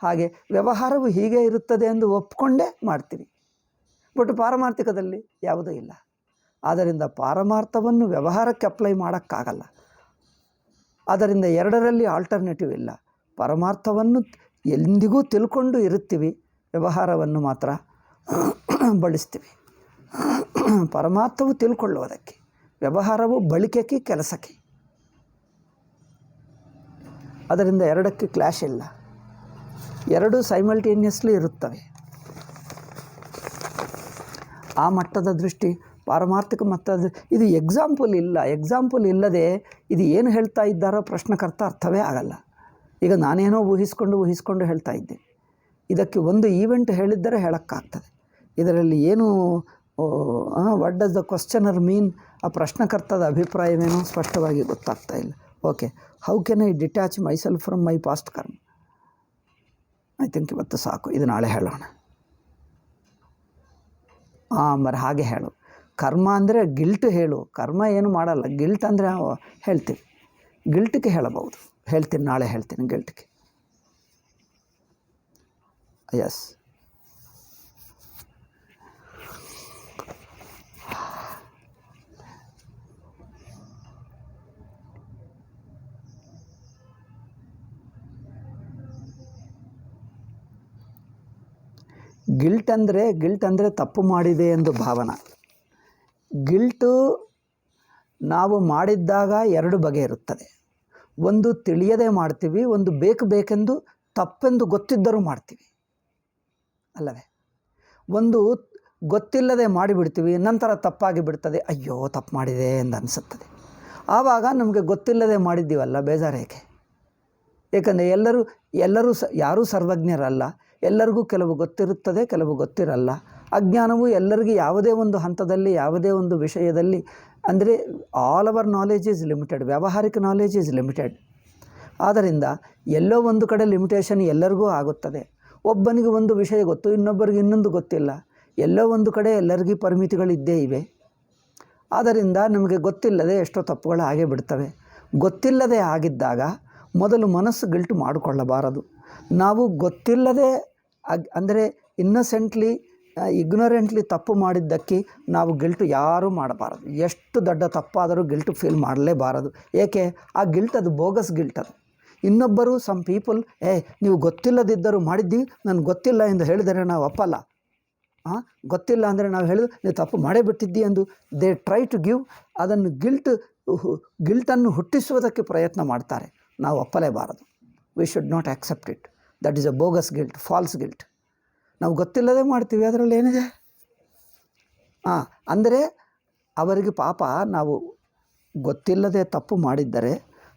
ಹಾಗೆ ವ್ಯವಹಾರವು ಹೀಗೆ ಇರುತ್ತದೆ ಎಂದು ಒಪ್ಕೊಂಡೇ ಮಾಡ್ತೀವಿ. ಬಟ್ ಪಾರಮಾರ್ಥಿಕದಲ್ಲಿ ಯಾವುದೂ ಇಲ್ಲ. ಆದ್ದರಿಂದ ಪಾರಮಾರ್ಥವನ್ನು ವ್ಯವಹಾರಕ್ಕೆ ಅಪ್ಲೈ ಮಾಡೋಕ್ಕಾಗಲ್ಲ. ಆದ್ದರಿಂದ ಎರಡರಲ್ಲಿ ಆಲ್ಟರ್ನೇಟಿವ್ ಇಲ್ಲ. ಪರಮಾರ್ಥವನ್ನು ಎಂದಿಗೂ ತಿಳ್ಕೊಂಡು ಇರುತ್ತೀವಿ, ವ್ಯವಹಾರವನ್ನು ಮಾತ್ರ ಬಳಸ್ತೀವಿ. ಪರಮಾರ್ಥವು ತಿಳ್ಕೊಳ್ಳುವುದಕ್ಕೆ, ವ್ಯವಹಾರವು ಬಳಕೆಗೆ ಕೆಲಸಕ್ಕೆ. ಅದರಿಂದ ಎರಡಕ್ಕೆ ಕ್ಲಾಶ್ ಇಲ್ಲ, ಎರಡೂ ಸೈಮಲ್ಟೇನಿಯಸ್ಲಿ ಇರುತ್ತವೆ. ಆ ಮಟ್ಟದ ದೃಷ್ಟಿ ಪಾರಮಾರ್ಥಿಕ ಮಟ್ಟದ. ಇದು ಎಕ್ಸಾಂಪಲ್ ಇಲ್ಲದೆ ಇದು ಏನು ಹೇಳ್ತಾ ಇದ್ದಾರೋ ಪ್ರಶ್ನಕರ್ತ ಅರ್ಥವೇ ಆಗಲ್ಲ. ಈಗ ನಾನೇನೋ ಊಹಿಸ್ಕೊಂಡು ಹೇಳ್ತಾ ಇದ್ದೆ. ಇದಕ್ಕೆ ಒಂದು ಈವೆಂಟ್ ಹೇಳಿದ್ದರೆ ಹೇಳೋಕ್ಕಾಗ್ತದೆ. ಇದರಲ್ಲಿ ಏನು ವಾಟ್ ಡಸ್ ದ ಕ್ವಶ್ಚನರ್ ಮೀನ್, ಆ ಪ್ರಶ್ನಕರ್ತದ ಅಭಿಪ್ರಾಯವೇನೋ ಸ್ಪಷ್ಟವಾಗಿ ಗೊತ್ತಾಗ್ತಾ ಇಲ್ಲ. Okay, how can I detach myself from my past ಕರ್ಮ? ಐ ಥಿಂಕ್ ಇವತ್ತು ಸಾಕು, ಇದು ನಾಳೆ ಹೇಳೋಣ. ಮರ ಹಾಗೆ ಹೇಳು. ಕರ್ಮ ಅಂದರೆ ಗಿಲ್ಟ್ ಹೇಳು. ಕರ್ಮ ಏನು ಮಾಡಲ್ಲ. ಗಿಲ್ಟ್ ಅಂದರೆ ಹೇಳ್ತೀವಿ, ಗಿಲ್ಟಿಗೆ ಹೇಳಬಹುದು. ಹೇಳ್ತೀನಿ, ನಾಳೆ ಹೇಳ್ತೀನಿ ಗಿಲ್ಟಿಗೆ. ಎಸ್, ಗಿಲ್ಟ್ ಅಂದರೆ ತಪ್ಪು ಮಾಡಿದೆ ಎಂದು ಭಾವನೆ. ಗಿಲ್ಟು ನಾವು ಮಾಡಿದ್ದಾಗ ಎರಡು ಬಗೆ ಇರುತ್ತದೆ. ಒಂದು ತಿಳಿಯದೆ ಮಾಡ್ತೀವಿ, ಒಂದು ಬೇಕೆಂದು ತಪ್ಪೆಂದು ಗೊತ್ತಿದ್ದರೂ ಮಾಡ್ತೀವಿ ಅಲ್ಲವೇ? ಒಂದು ಗೊತ್ತಿಲ್ಲದೆ ಮಾಡಿಬಿಡ್ತೀವಿ, ನಂತರ ತಪ್ಪಾಗಿ ಬಿಡ್ತದೆ, ಅಯ್ಯೋ ತಪ್ಪು ಮಾಡಿದೆ ಎಂದು ಅನಿಸುತ್ತದೆ. ಆವಾಗ ನಮಗೆ ಗೊತ್ತಿಲ್ಲದೆ ಮಾಡಿದ್ದೀವಲ್ಲ, ಬೇಜಾರೇಕೆ? ಏಕೆಂದರೆ ಎಲ್ಲರೂ ಯಾರೂ ಸರ್ವಜ್ಞರಲ್ಲ. ಎಲ್ಲರಿಗೂ ಕೆಲವು ಗೊತ್ತಿರುತ್ತದೆ, ಕೆಲವು ಗೊತ್ತಿರಲ್ಲ. ಅಜ್ಞಾನವು ಎಲ್ಲರಿಗೂ ಯಾವುದೇ ಒಂದು ಹಂತದಲ್ಲಿ, ಯಾವುದೇ ಒಂದು ವಿಷಯದಲ್ಲಿ, ಅಂದರೆ all our knowledge is limited, ವ್ಯಾವಹಾರಿಕ ನಾಲೆಜ್ ಈಸ್ ಲಿಮಿಟೆಡ್. ಆದ್ದರಿಂದ ಎಲ್ಲೋ ಒಂದು ಕಡೆ ಲಿಮಿಟೇಷನ್ ಎಲ್ಲರಿಗೂ ಆಗುತ್ತದೆ. ಒಬ್ಬನಿಗೆ ಒಂದು ವಿಷಯ ಗೊತ್ತು, ಇನ್ನೊಬ್ಬರಿಗೆ ಇನ್ನೊಂದು ಗೊತ್ತಿಲ್ಲ. ಎಲ್ಲೋ ಒಂದು ಕಡೆ ಎಲ್ಲರಿಗೂ ಪರಿಮಿತಿಗಳಿದ್ದೇ ಇವೆ. ಆದ್ದರಿಂದ ನಮಗೆ ಗೊತ್ತಿಲ್ಲದೆ ಎಷ್ಟೋ ತಪ್ಪುಗಳು ಆಗೇ ಬಿಡ್ತವೆ. ಗೊತ್ತಿಲ್ಲದೆ ಆಗಿದ್ದಾಗ ಮೊದಲು ಮನಸ್ಸು ಗಿಲ್ಟ್ ಮಾಡಿಕೊಳ್ಳಬಾರದು. ನಾವು ಗೊತ್ತಿಲ್ಲದೆ ಅಂದರೆ ಇನ್ನಸೆಂಟ್ಲಿ, ಇಗ್ನೊರೆಂಟ್ಲಿ ತಪ್ಪು ಮಾಡಿದ್ದಕ್ಕೆ ನಾವು ಗಿಲ್ಟು ಯಾರೂ ಮಾಡಬಾರದು. ಎಷ್ಟು ದೊಡ್ಡ ತಪ್ಪಾದರೂ ಗಿಲ್ಟು ಫೀಲ್ ಮಾಡಲೇಬಾರದು. ಏಕೆ? ಆ ಗಿಲ್ಟ್ ಅದು ಬೋಗಸ್ ಗಿಲ್ಟ್. ಅದು ಇನ್ನೊಬ್ಬರು, ಸಮ್ ಪೀಪಲ್, ನೀವು ಗೊತ್ತಿಲ್ಲದಿದ್ದರೂ ಮಾಡಿದ್ದೀವಿ, ನನಗೆ ಗೊತ್ತಿಲ್ಲ ಎಂದು ಹೇಳಿದರೆ ನಾವು ಒಪ್ಪಲ್ಲ. ಗೊತ್ತಿಲ್ಲ ಅಂದರೆ ನಾವು ಹೇಳಿದ್ರು ನೀವು ತಪ್ಪು ಮಾಡೇ ಬಿಟ್ಟಿದ್ದಿ ಎಂದು ದೇ ಟ್ರೈ ಟು ಗಿವ್, ಅದನ್ನು ಗಿಲ್ಟನ್ನು ಹುಟ್ಟಿಸುವುದಕ್ಕೆ ಪ್ರಯತ್ನ ಮಾಡ್ತಾರೆ. ನಾವು ಒಪ್ಪಲೇಬಾರದು. We should not accept it. That is a bogus guilt, false guilt. ನಾವು ಗೊತ್ತಿಲ್ಲದೆ ಮಾಡ್ತೀವಿ, ಅದರಲ್ಲಿ ಏನಿದೆ? ಅಂದರೆ ಅವರಿಗೆ ಪಾಪ, ನಾವು ಗೊತ್ತಿಲ್ಲದೆ ತಪ್ಪು ಮಾಡಿದ್ದರೆ,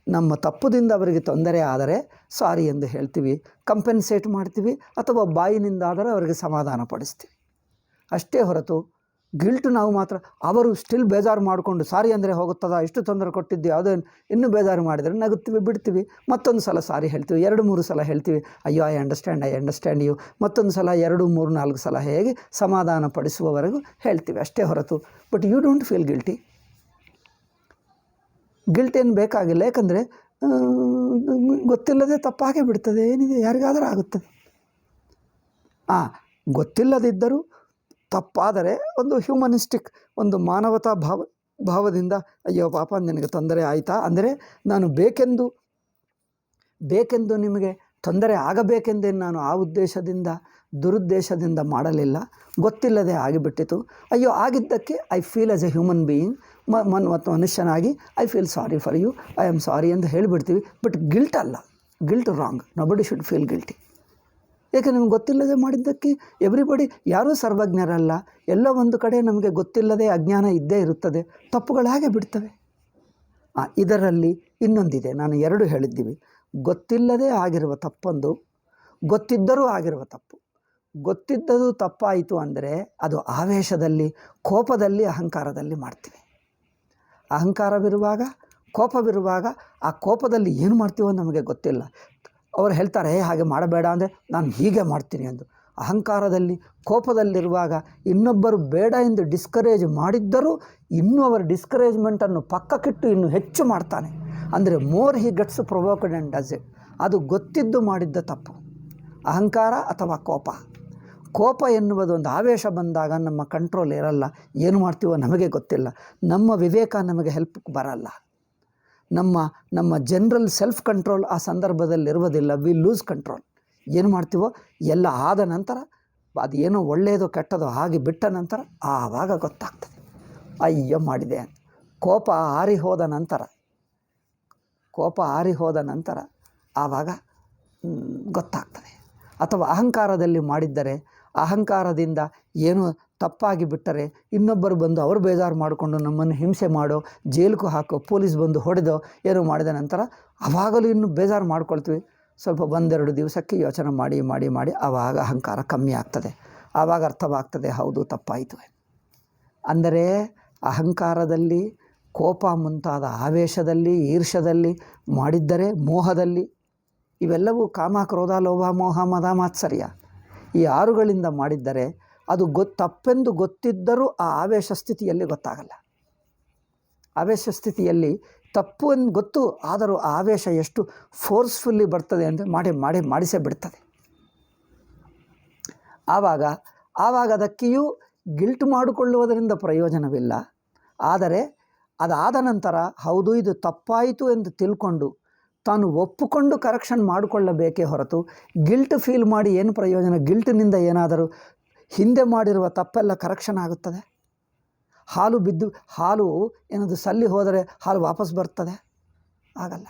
ನಮ್ಮ ತಪ್ಪುದಿಂದ ಅವರಿಗೆ ತೊಂದರೆ ಆದರೆ ಸಾರಿ ಎಂದು ಹೇಳ್ತೀವಿ, ಕಂಪೆನ್ಸೇಟ್ ಮಾಡ್ತೀವಿ, ಅಥವಾ ಬಾಯಿನಿಂದಾದರೆ ಅವರಿಗೆ ಸಮಾಧಾನ ಪಡಿಸ್ತೀವಿ. ಅಷ್ಟೇ ಹೊರತು ಗಿಲ್ಟ್ ನಾವು ಮಾತ್ರ, ಅವರು ಸ್ಟಿಲ್ ಬೇಜಾರು ಮಾಡಿಕೊಂಡು ಸಾರಿ ಅಂದರೆ ಹೋಗುತ್ತದ, ಇಷ್ಟು ತೊಂದರೆ ಕೊಟ್ಟಿದ್ದು ಯಾವುದೋ ಇನ್ನೂ ಬೇಜಾರು ಮಾಡಿದರೆ ನಗುತ್ತೀವಿ, ಬಿಡ್ತೀವಿ. ಮತ್ತೊಂದು ಸಲ ಸಾರಿ ಹೇಳ್ತೀವಿ, 2-3 ಸಲ ಹೇಳ್ತೀವಿ, ಅಯ್ಯೋ ಐ ಅಂಡರ್ಸ್ಟ್ಯಾಂಡ್ ಯು. ಮತ್ತೊಂದು ಸಲ 2-3-4 ಸಲ ಹೇಗೆ ಸಮಾಧಾನ ಪಡಿಸುವವರೆಗೂ ಹೇಳ್ತೀವಿ, ಅಷ್ಟೇ ಹೊರತು. But you don't feel guilty. Guilt ಏನು ಬೇಕಾಗಿಲ್ಲ. ಯಾಕಂದರೆ ಗೊತ್ತಿಲ್ಲದೆ ತಪ್ಪಾಗೇ ಬಿಡ್ತದೆ. ಏನಿದೆ, ಯಾರಿಗಾದರೂ ಆಗುತ್ತದೆ. ಗೊತ್ತಿಲ್ಲದಿದ್ದರೂ ತಪ್ಪಾದರೆ ಒಂದು ಹ್ಯೂಮನಿಸ್ಟಿಕ್, ಒಂದು ಮಾನವತಾ ಭಾವದಿಂದ ಅಯ್ಯೋ ಪಾಪ ನಿನಗೆ ತೊಂದರೆ ಆಯಿತಾ, ಅಂದರೆ ನಾನು ಬೇಕೆಂದು ನಿಮಗೆ ತೊಂದರೆ ಆಗಬೇಕೆಂದೇ ನಾನು ಆ ಉದ್ದೇಶದಿಂದ, ದುರುದ್ದೇಶದಿಂದ ಮಾಡಲಿಲ್ಲ, ಗೊತ್ತಿಲ್ಲದೆ ಆಗಿಬಿಟ್ಟಿತು. ಅಯ್ಯೋ ಆಗಿದ್ದಕ್ಕೆ I feel as a human being, ಮತ್ತು ಮನುಷ್ಯನಾಗಿ I feel sorry for you, I am sorry ಎಂದು ಹೇಳಿಬಿಡ್ತೀವಿ. ಬಟ್ ಗಿಲ್ಟ್ ಅಲ್ಲ, guilt wrong. Nobody should feel guilty. ಏಕೆ? ನಮ್ಗೆ ಗೊತ್ತಿಲ್ಲದೆ ಮಾಡಿದ್ದಕ್ಕೆ ಎವ್ರಿಬಡಿ, ಯಾರೂ ಸರ್ವಜ್ಞರಲ್ಲ. ಎಲ್ಲ ಒಂದು ಕಡೆ ನಮಗೆ ಗೊತ್ತಿಲ್ಲದೆ ಅಜ್ಞಾನ ಇದ್ದೇ ಇರುತ್ತದೆ, ತಪ್ಪುಗಳಾಗೆ ಬಿಡ್ತವೆ. ಇದರಲ್ಲಿ ಇನ್ನೊಂದಿದೆ, ನಾನು 2 ಹೇಳಿದ್ದೀವಿ. ಗೊತ್ತಿಲ್ಲದೆ ಆಗಿರುವ ತಪ್ಪೊಂದು, ಗೊತ್ತಿದ್ದರೂ ಆಗಿರುವ ತಪ್ಪು. ಗೊತ್ತಿದ್ದದು ತಪ್ಪಾಯಿತು ಅಂದರೆ ಅದು ಆವೇಶದಲ್ಲಿ, ಕೋಪದಲ್ಲಿ, ಅಹಂಕಾರದಲ್ಲಿ ಮಾಡ್ತೀವಿ. ಅಹಂಕಾರವಿರುವಾಗ, ಕೋಪವಿರುವಾಗ, ಆ ಕೋಪದಲ್ಲಿ ಏನು ಮಾಡ್ತೀವೋ ನಮಗೆ ಗೊತ್ತಿಲ್ಲ. ಅವರು ಹೇಳ್ತಾರೆ ಹಾಗೆ ಮಾಡಬೇಡ ಅಂದರೆ ನಾನು ಹೀಗೆ ಮಾಡ್ತೀನಿ ಎಂದು. ಅಹಂಕಾರದಲ್ಲಿ, ಕೋಪದಲ್ಲಿರುವಾಗ ಇನ್ನೊಬ್ಬರು ಬೇಡ ಎಂದು ಡಿಸ್ಕರೇಜ್ ಮಾಡಿದ್ದರೂ ಇನ್ನೂ ಅವರ ಡಿಸ್ಕರೇಜ್ಮೆಂಟನ್ನು ಪಕ್ಕಕ್ಕಿಟ್ಟು ಇನ್ನೂ ಹೆಚ್ಚು ಮಾಡ್ತಾನೆ. ಅಂದರೆ more he gets provoked and does it. ಅದು ಗೊತ್ತಿದ್ದು ಮಾಡಿದ್ದ ತಪ್ಪು. ಅಹಂಕಾರ ಅಥವಾ ಕೋಪ ಎನ್ನುವುದು ಒಂದು ಆವೇಶ ಬಂದಾಗ ನಮ್ಮ ಕಂಟ್ರೋಲ್ ಇರಲ್ಲ. ಏನು ಮಾಡ್ತೀವೋ ನಮಗೆ ಗೊತ್ತಿಲ್ಲ. ನಮ್ಮ ವಿವೇಕ ನಮಗೆ ಹೆಲ್ಪ್ ಬರಲ್ಲ. ನಮ್ಮ ಜನರಲ್ ಸೆಲ್ಫ್ ಕಂಟ್ರೋಲ್ ಆ ಸಂದರ್ಭದಲ್ಲಿರುವುದಿಲ್ಲ. We lose control. ಏನು ಮಾಡ್ತೀವೋ ಎಲ್ಲ ಆದ ನಂತರ, ಅದೇನೋ ಒಳ್ಳೆಯದೋ ಕೆಟ್ಟದೋ ಹಾಗೆ ಬಿಟ್ಟ ನಂತರ ಆವಾಗ ಗೊತ್ತಾಗ್ತದೆ ಅಯ್ಯೋ ಮಾಡಿದೆ ಅಂತ. ಕೋಪ ಆರಿ ಹೋದ ನಂತರ ಆವಾಗ ಗೊತ್ತಾಗ್ತದೆ. ಅಥವಾ ಅಹಂಕಾರದಲ್ಲಿ ಮಾಡಿದ್ದರೆ, ಅಹಂಕಾರದಿಂದ ಏನು ತಪ್ಪಾಗಿ ಬಿಟ್ಟರೆ ಇನ್ನೊಬ್ಬರು ಬಂದು ಅವರು ಬೇಜಾರು ಮಾಡಿಕೊಂಡು ನಮ್ಮನ್ನು ಹಿಂಸೆ ಮಾಡೋ, ಜೈಲಿಗೂ ಹಾಕೋ, ಪೊಲೀಸ್ ಬಂದು ಹೊಡೆದೋ ಏನೋ ಮಾಡಿದ ನಂತರ ಆವಾಗಲೂ ಇನ್ನೂ ಬೇಜಾರು ಮಾಡ್ಕೊಳ್ತೀವಿ. ಸ್ವಲ್ಪ 1-2 ದಿವಸಕ್ಕೆ ಯೋಚನೆ ಮಾಡಿ ಆವಾಗ ಅಹಂಕಾರ ಕಮ್ಮಿ ಆಗ್ತದೆ. ಆವಾಗ ಅರ್ಥವಾಗ್ತದೆ ಹೌದು ತಪ್ಪಾಯಿತು. ಅಂದರೆ ಅಹಂಕಾರದಲ್ಲಿ, ಕೋಪ ಮುಂತಾದ ಆವೇಶದಲ್ಲಿ, ಈರ್ಷ್ಯದಲ್ಲಿ ಮಾಡಿದ್ದರೆ, ಮೋಹದಲ್ಲಿ, ಇವೆಲ್ಲವೂ ಕಾಮ, ಕ್ರೋಧ, ಲೋಭ, ಮೋಹ, ಮದ, ಮಾತ್ಸರ್ಯ, ಈ 6ಗಳಿಂದ ಮಾಡಿದ್ದರೆ ಅದು ತಪ್ಪೆಂದು ಗೊತ್ತಿದ್ದರೂ ಆ ಆವೇಶ ಸ್ಥಿತಿಯಲ್ಲಿ ಗೊತ್ತಾಗಲ್ಲ. ಆವೇಶ ಸ್ಥಿತಿಯಲ್ಲಿ ತಪ್ಪು ಎಂದು ಗೊತ್ತು, ಆದರೂ ಆ ಆವೇಶ ಎಷ್ಟು ಫೋರ್ಸ್ಫುಲ್ಲಿ ಬರ್ತದೆ ಅಂದರೆ ಮಾಡಿಸೇ ಬಿಡ್ತದೆ. ಆವಾಗ ಅದಕ್ಕೆಯೂ ಗಿಲ್ಟ್ ಮಾಡಿಕೊಳ್ಳುವುದರಿಂದ ಪ್ರಯೋಜನವಿಲ್ಲ. ಆದರೆ ಅದಾದ ನಂತರ ಹೌದು ಇದು ತಪ್ಪಾಯಿತು ಎಂದು ತಿಳ್ಕೊಂಡು ತಾನು ಒಪ್ಪಿಕೊಂಡು ಕರೆಕ್ಷನ್ ಮಾಡಿಕೊಳ್ಳಬೇಕೇ ಹೊರತು ಗಿಲ್ಟ್ ಫೀಲ್ ಮಾಡಿ ಏನು ಪ್ರಯೋಜನ? ಗಿಲ್ಟಿನಿಂದ ಏನಾದರೂ ಹಿಂದೆ ಮಾಡಿರುವ ತಪ್ಪೆಲ್ಲ ಕರೆಕ್ಷನ್ ಆಗುತ್ತದೆ? ಹಾಲು ಏನಾದರೂ ಸಲ್ಲಿ ಹೋದರೆ ಹಾಲು ವಾಪಸ್ ಬರ್ತದೆ? ಆಗಲ್ಲ.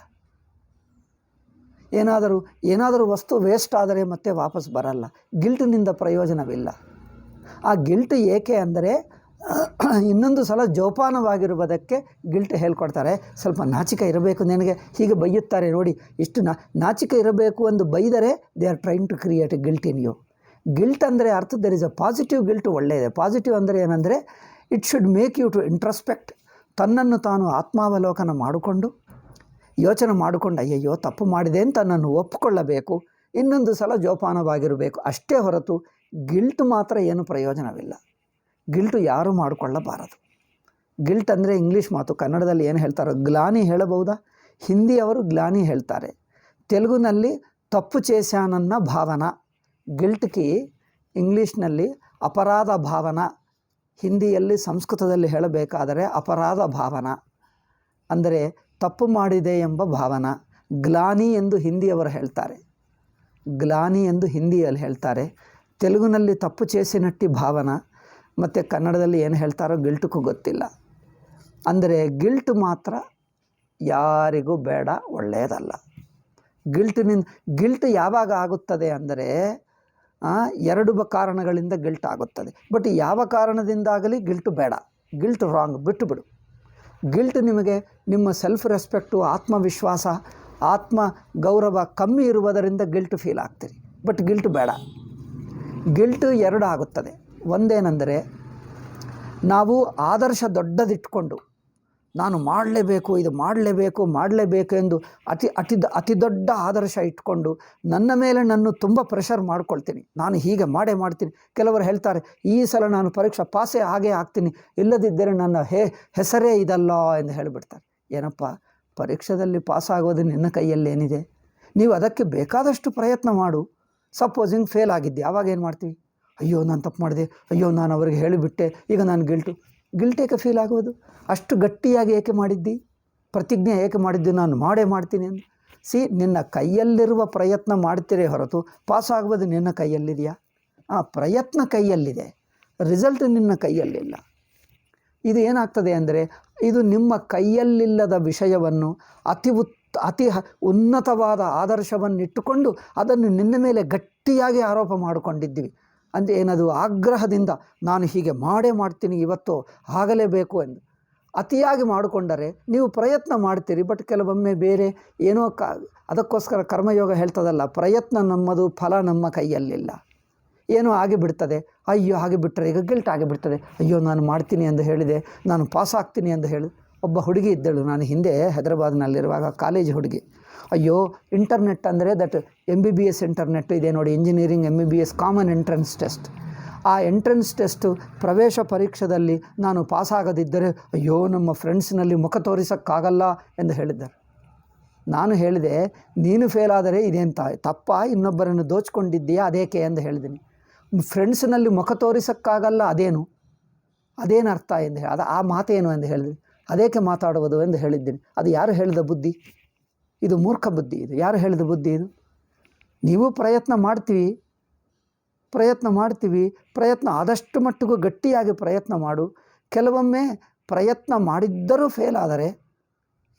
ಏನಾದರೂ ವಸ್ತು ವೇಸ್ಟ್ ಆದರೆ ಮತ್ತೆ ವಾಪಸ್ ಬರಲ್ಲ. ಗಿಲ್ಟಿನಿಂದ ಪ್ರಯೋಜನವಿಲ್ಲ. ಆ ಗಿಲ್ಟ್ ಏಕೆ ಅಂದರೆ ಇನ್ನೊಂದು ಸಲ ಜೋಪಾನವಾಗಿರುವುದಕ್ಕೆ ಗಿಲ್ಟ್ ಹೇಳ್ಕೊಡ್ತಾರೆ. ಸ್ವಲ್ಪ ನಾಚಿಕೆ ಇರಬೇಕು ನಿನಗೆ, ಹೀಗೆ ಬೈಯುತ್ತಾರೆ ನೋಡಿ, ಇಷ್ಟು ನಾಚಿಕೆ ಇರಬೇಕು ಎಂದು ಬೈದರೆ they are trying to create a guilt in you. Guilt ಅಂದರೆ ಅರ್ಥ there is a positive guilt, ಒಳ್ಳೆಯದೆ. ಪಾಸಿಟಿವ್ ಅಂದರೆ ಏನಂದರೆ it should make you to introspect, ತನ್ನನ್ನು ತಾನು ಆತ್ಮಾವಲೋಕನ ಮಾಡಿಕೊಂಡು ಯೋಚನೆ ಮಾಡಿಕೊಂಡು ಅಯ್ಯಯ್ಯೋ ತಪ್ಪು ಮಾಡಿದೆ ಅಂತ ತನ್ನನ್ನು ಒಪ್ಪಿಕೊಳ್ಳಬೇಕು, ಇನ್ನೊಂದು ಸಲ ಜೋಪಾನವಾಗಿರಬೇಕು. ಅಷ್ಟೇ ಹೊರತು ಗಿಲ್ಟ್ ಮಾತ್ರ ಏನು ಪ್ರಯೋಜನವಿಲ್ಲ. ಗಿಲ್ಟು ಯಾರೂ ಮಾಡಿಕೊಳ್ಳಬಾರದು. ಗಿಲ್ಟ್ ಅಂದರೆ ಇಂಗ್ಲೀಷ್ ಮಾತು, ಕನ್ನಡದಲ್ಲಿ ಏನು ಹೇಳ್ತಾರೋ ಗ್ಲಾನಿ ಹೇಳಬಹುದಾ? ಹಿಂದಿಯವರು ಗ್ಲಾನಿ ಹೇಳ್ತಾರೆ, ತೆಲುಗುನಲ್ಲಿ ತಪ್ಪು చేశానన్న ಭಾವನ. ಗಿಲ್ಟ್ಗೆ ಇಂಗ್ಲೀಷ್ನಲ್ಲಿ ಅಪರಾಧ ಭಾವನ, ಹಿಂದಿಯಲ್ಲಿ ಸಂಸ್ಕೃತದಲ್ಲಿ ಹೇಳಬೇಕಾದರೆ ಅಪರಾಧ ಭಾವನ ಅಂದರೆ ತಪ್ಪು ಮಾಡಿದೆ ಎಂಬ ಭಾವನ. ಗ್ಲಾನಿ ಎಂದು ಹಿಂದಿಯವರು ಹೇಳ್ತಾರೆ, ಗ್ಲಾನಿ ಎಂದು ಹಿಂದಿಯಲ್ಲಿ ಹೇಳ್ತಾರೆ. ತೆಲುಗಿನಲ್ಲಿ ತಪ್ಪು చేసినట్టి ಭಾವನ, ಮತ್ತು ಕನ್ನಡದಲ್ಲಿ ಏನು ಹೇಳ್ತಾರೋ ಗಿಲ್ಟಕ್ಕೂ ಗೊತ್ತಿಲ್ಲ. ಅಂದರೆ ಗಿಲ್ಟ್ ಮಾತ್ರ ಯಾರಿಗೂ ಬೇಡ, ಒಳ್ಳೆಯದಲ್ಲ. ಗಿಲ್ಟ್ ಯಾವಾಗ ಆಗುತ್ತದೆ ಅಂದರೆ ಎರಡು ಕಾರಣಗಳಿಂದ ಗಿಲ್ಟ್ ಆಗುತ್ತದೆ. ಬಟ್ ಯಾವ ಕಾರಣದಿಂದಾಗಲಿ ಗಿಲ್ಟು ಬೇಡ, ಗಿಲ್ಟ್ ರಾಂಗ್, ಬಿಟ್ಟು ಬಿಡು. ಗಿಲ್ಟ್ ನಿಮಗೆ ನಿಮ್ಮ ಸೆಲ್ಫ್ ರೆಸ್ಪೆಕ್ಟು, ಆತ್ಮವಿಶ್ವಾಸ, ಆತ್ಮ ಗೌರವ ಕಮ್ಮಿ ಇರುವುದರಿಂದ ಗಿಲ್ಟ್ ಫೀಲ್ ಆಗ್ತೀರಿ. ಬಟ್ ಗಿಲ್ಟ್ ಬೇಡ. ಗಿಲ್ಟ್ ಎರಡು ಆಗುತ್ತದೆ. ಒಂದೇನೆಂದರೆ ನಾವು ಆದರ್ಶ ದೊಡ್ಡದಿಟ್ಕೊಂಡು ನಾನು ಮಾಡಲೇಬೇಕು, ಇದು ಮಾಡಲೇಬೇಕು ಎಂದು ಅತಿ ದೊಡ್ಡ ಆದರ್ಶ ಇಟ್ಕೊಂಡು ನನ್ನ ಮೇಲೆ ನಾನು ತುಂಬ ಪ್ರೆಷರ್ ಮಾಡ್ಕೊಳ್ತೀನಿ, ನಾನು ಹೀಗೆ ಮಾಡ್ತೀನಿ. ಕೆಲವರು ಹೇಳ್ತಾರೆ ಈ ಸಲ ನಾನು ಪರೀಕ್ಷೆ ಪಾಸೇ ಆಗೇ ಆಗ್ತೀನಿ, ಇಲ್ಲದಿದ್ದರೆ ನನ್ನ ಹೆಸರೇ ಇದಲ್ಲ ಎಂದು ಹೇಳಿಬಿಡ್ತಾರೆ. ಏನಪ್ಪ, ಪರೀಕ್ಷೆಯಲ್ಲಿ ಪಾಸಾಗೋದು ನಿನ್ನ ಕೈಯಲ್ಲೇನಿದೆ? ನೀವು ಅದಕ್ಕೆ ಬೇಕಾದಷ್ಟು ಪ್ರಯತ್ನ ಮಾಡು. ಸಪೋಸಿಂಗ್ ಫೇಲ್ ಆಗಿದ್ದೆ, ಆವಾಗ ಏನು ಮಾಡ್ತೀವಿ? ಅಯ್ಯೋ ನಾನು ತಪ್ಪು ಮಾಡಿದೆ, ಅಯ್ಯೋ ನಾನು ಅವರಿಗೆ ಹೇಳಿಬಿಟ್ಟೆ, ಈಗ ನಾನು ಗಿಲ್ಟ್ ಏಕೆ ಫೀಲ್ ಆಗೋದು? ಅಷ್ಟು ಗಟ್ಟಿಯಾಗಿ ಏಕೆ ಮಾಡಿದ್ದಿ? ಪ್ರತಿಜ್ಞೆ ಏಕೆ ಮಾಡಿದ್ದು ನಾನು ಮಾಡ್ತೀನಿ ಅಂತ? ನಿನ್ನ ಕೈಯಲ್ಲಿರುವ ಪ್ರಯತ್ನ ಮಾಡ್ತೀರೇ ಹೊರತು ಪಾಸಾಗುವುದು ನಿನ್ನ ಕೈಯಲ್ಲಿದೆಯಾ? ಆ ಪ್ರಯತ್ನ ಕೈಯಲ್ಲಿದೆ, ರಿಸಲ್ಟ್ ನಿನ್ನ ಕೈಯಲ್ಲಿಲ್ಲ. ಇದು ಏನಾಗ್ತದೆ ಅಂದರೆ ಇದು ನಿಮ್ಮ ಕೈಯಲ್ಲಿಲ್ಲದ ವಿಷಯವನ್ನು ಅತಿ ಉನ್ನತವಾದ ಆದರ್ಶವನ್ನಿಟ್ಟುಕೊಂಡು ಅದನ್ನು ನಿನ್ನ ಮೇಲೆ ಗಟ್ಟಿಯಾಗಿ ಆರೋಪ ಮಾಡಿಕೊಂಡಿದ್ದೀವಿ. ಅಂದರೆ ಏನದು? ಆಗ್ರಹದಿಂದ ನಾನು ಹೀಗೆ ಮಾಡ್ತೀನಿ, ಇವತ್ತು ಆಗಲೇಬೇಕು ಎಂದು ಅತಿಯಾಗಿ ಮಾಡಿಕೊಂಡರೆ ನೀವು ಪ್ರಯತ್ನ ಮಾಡ್ತೀರಿ. ಬಟ್ ಕೆಲವೊಮ್ಮೆ ಬೇರೆ ಏನೋ ಅದಕ್ಕೋಸ್ಕರ ಕರ್ಮಯೋಗ ಹೇಳ್ತದಲ್ಲ, ಪ್ರಯತ್ನ ನಮ್ಮದು, ಫಲ ನಮ್ಮ ಕೈಯಲ್ಲಿಲ್ಲ. ಏನೋ ಆಗಿಬಿಡ್ತದೆ, ಅಯ್ಯೋ ಆಗಿಬಿಟ್ರೆ ಈಗ ಗಿಲ್ಟ್ ಆಗಿಬಿಡ್ತದೆ. ಅಯ್ಯೋ ನಾನು ಮಾಡ್ತೀನಿ ಎಂದು ಹೇಳಿದೆ, ನಾನು ಪಾಸ್ ಆಗ್ತೀನಿ ಎಂದು ಹೇಳಿದೆ. ಒಬ್ಬ ಹುಡುಗಿ ಇದ್ದಳು, ನಾನು ಹಿಂದೆ ಹೈದರಾಬಾದ್ನಲ್ಲಿರುವಾಗ, ಕಾಲೇಜ್ ಹುಡುಗಿ. ಅಯ್ಯೋ ಇಂಟರ್ನೆಟ್ ಅಂದರೆ ದಟ್ MBBS ಇಂಟರ್ನೆಟ್ ಇದೆ ನೋಡಿ, engineering MBBS common entrance test. ಆ ಎಂಟ್ರೆನ್ಸ್ ಟೆಸ್ಟು ಪ್ರವೇಶ ಪರೀಕ್ಷೆಯಲ್ಲಿ ನಾನು ಪಾಸಾಗದಿದ್ದರೆ ಅಯ್ಯೋ ನಮ್ಮ ಫ್ರೆಂಡ್ಸ್ನಲ್ಲಿ ಮುಖ ತೋರಿಸೋಕ್ಕಾಗಲ್ಲ ಎಂದು ಹೇಳಿದ್ದಾರೆ. ನಾನು ಹೇಳಿದೆ, ನೀನು ಫೇಲ್ ಆದರೆ ಇದೇಂತ ತಪ್ಪ, ಇನ್ನೊಬ್ಬರನ್ನು ದೋಚ್ಕೊಂಡಿದ್ದೀಯಾ ಅದೇಕೆ ಎಂದು ಹೇಳಿದ್ದೀನಿ. ಫ್ರೆಂಡ್ಸ್ನಲ್ಲಿ ಮುಖ ತೋರಿಸೋಕ್ಕಾಗಲ್ಲ ಅದೇನು ಅರ್ಥ ಎಂದು ಹೇಳಿ, ಆ ಮಾತೇನು ಎಂದು ಹೇಳಿದ್ವಿ. ಅದೇಕೆ ಮಾತಾಡುವುದು ಎಂದು ಹೇಳಿದ್ದೀನಿ. ಅದು ಯಾರು ಹೇಳಿದ ಬುದ್ಧಿ? ಇದು ಮೂರ್ಖ ಬುದ್ಧಿ. ಇದು ಯಾರು ಹೇಳಿದ ಬುದ್ಧಿ? ಇದು ನೀವು ಪ್ರಯತ್ನ ಮಾಡ್ತೀವಿ, ಪ್ರಯತ್ನ ಆದಷ್ಟು ಮಟ್ಟಿಗೂ ಗಟ್ಟಿಯಾಗಿ ಪ್ರಯತ್ನ ಮಾಡು. ಕೆಲವೊಮ್ಮೆ ಪ್ರಯತ್ನ ಮಾಡಿದ್ದರೂ ಫೇಲ್ ಆದರೆ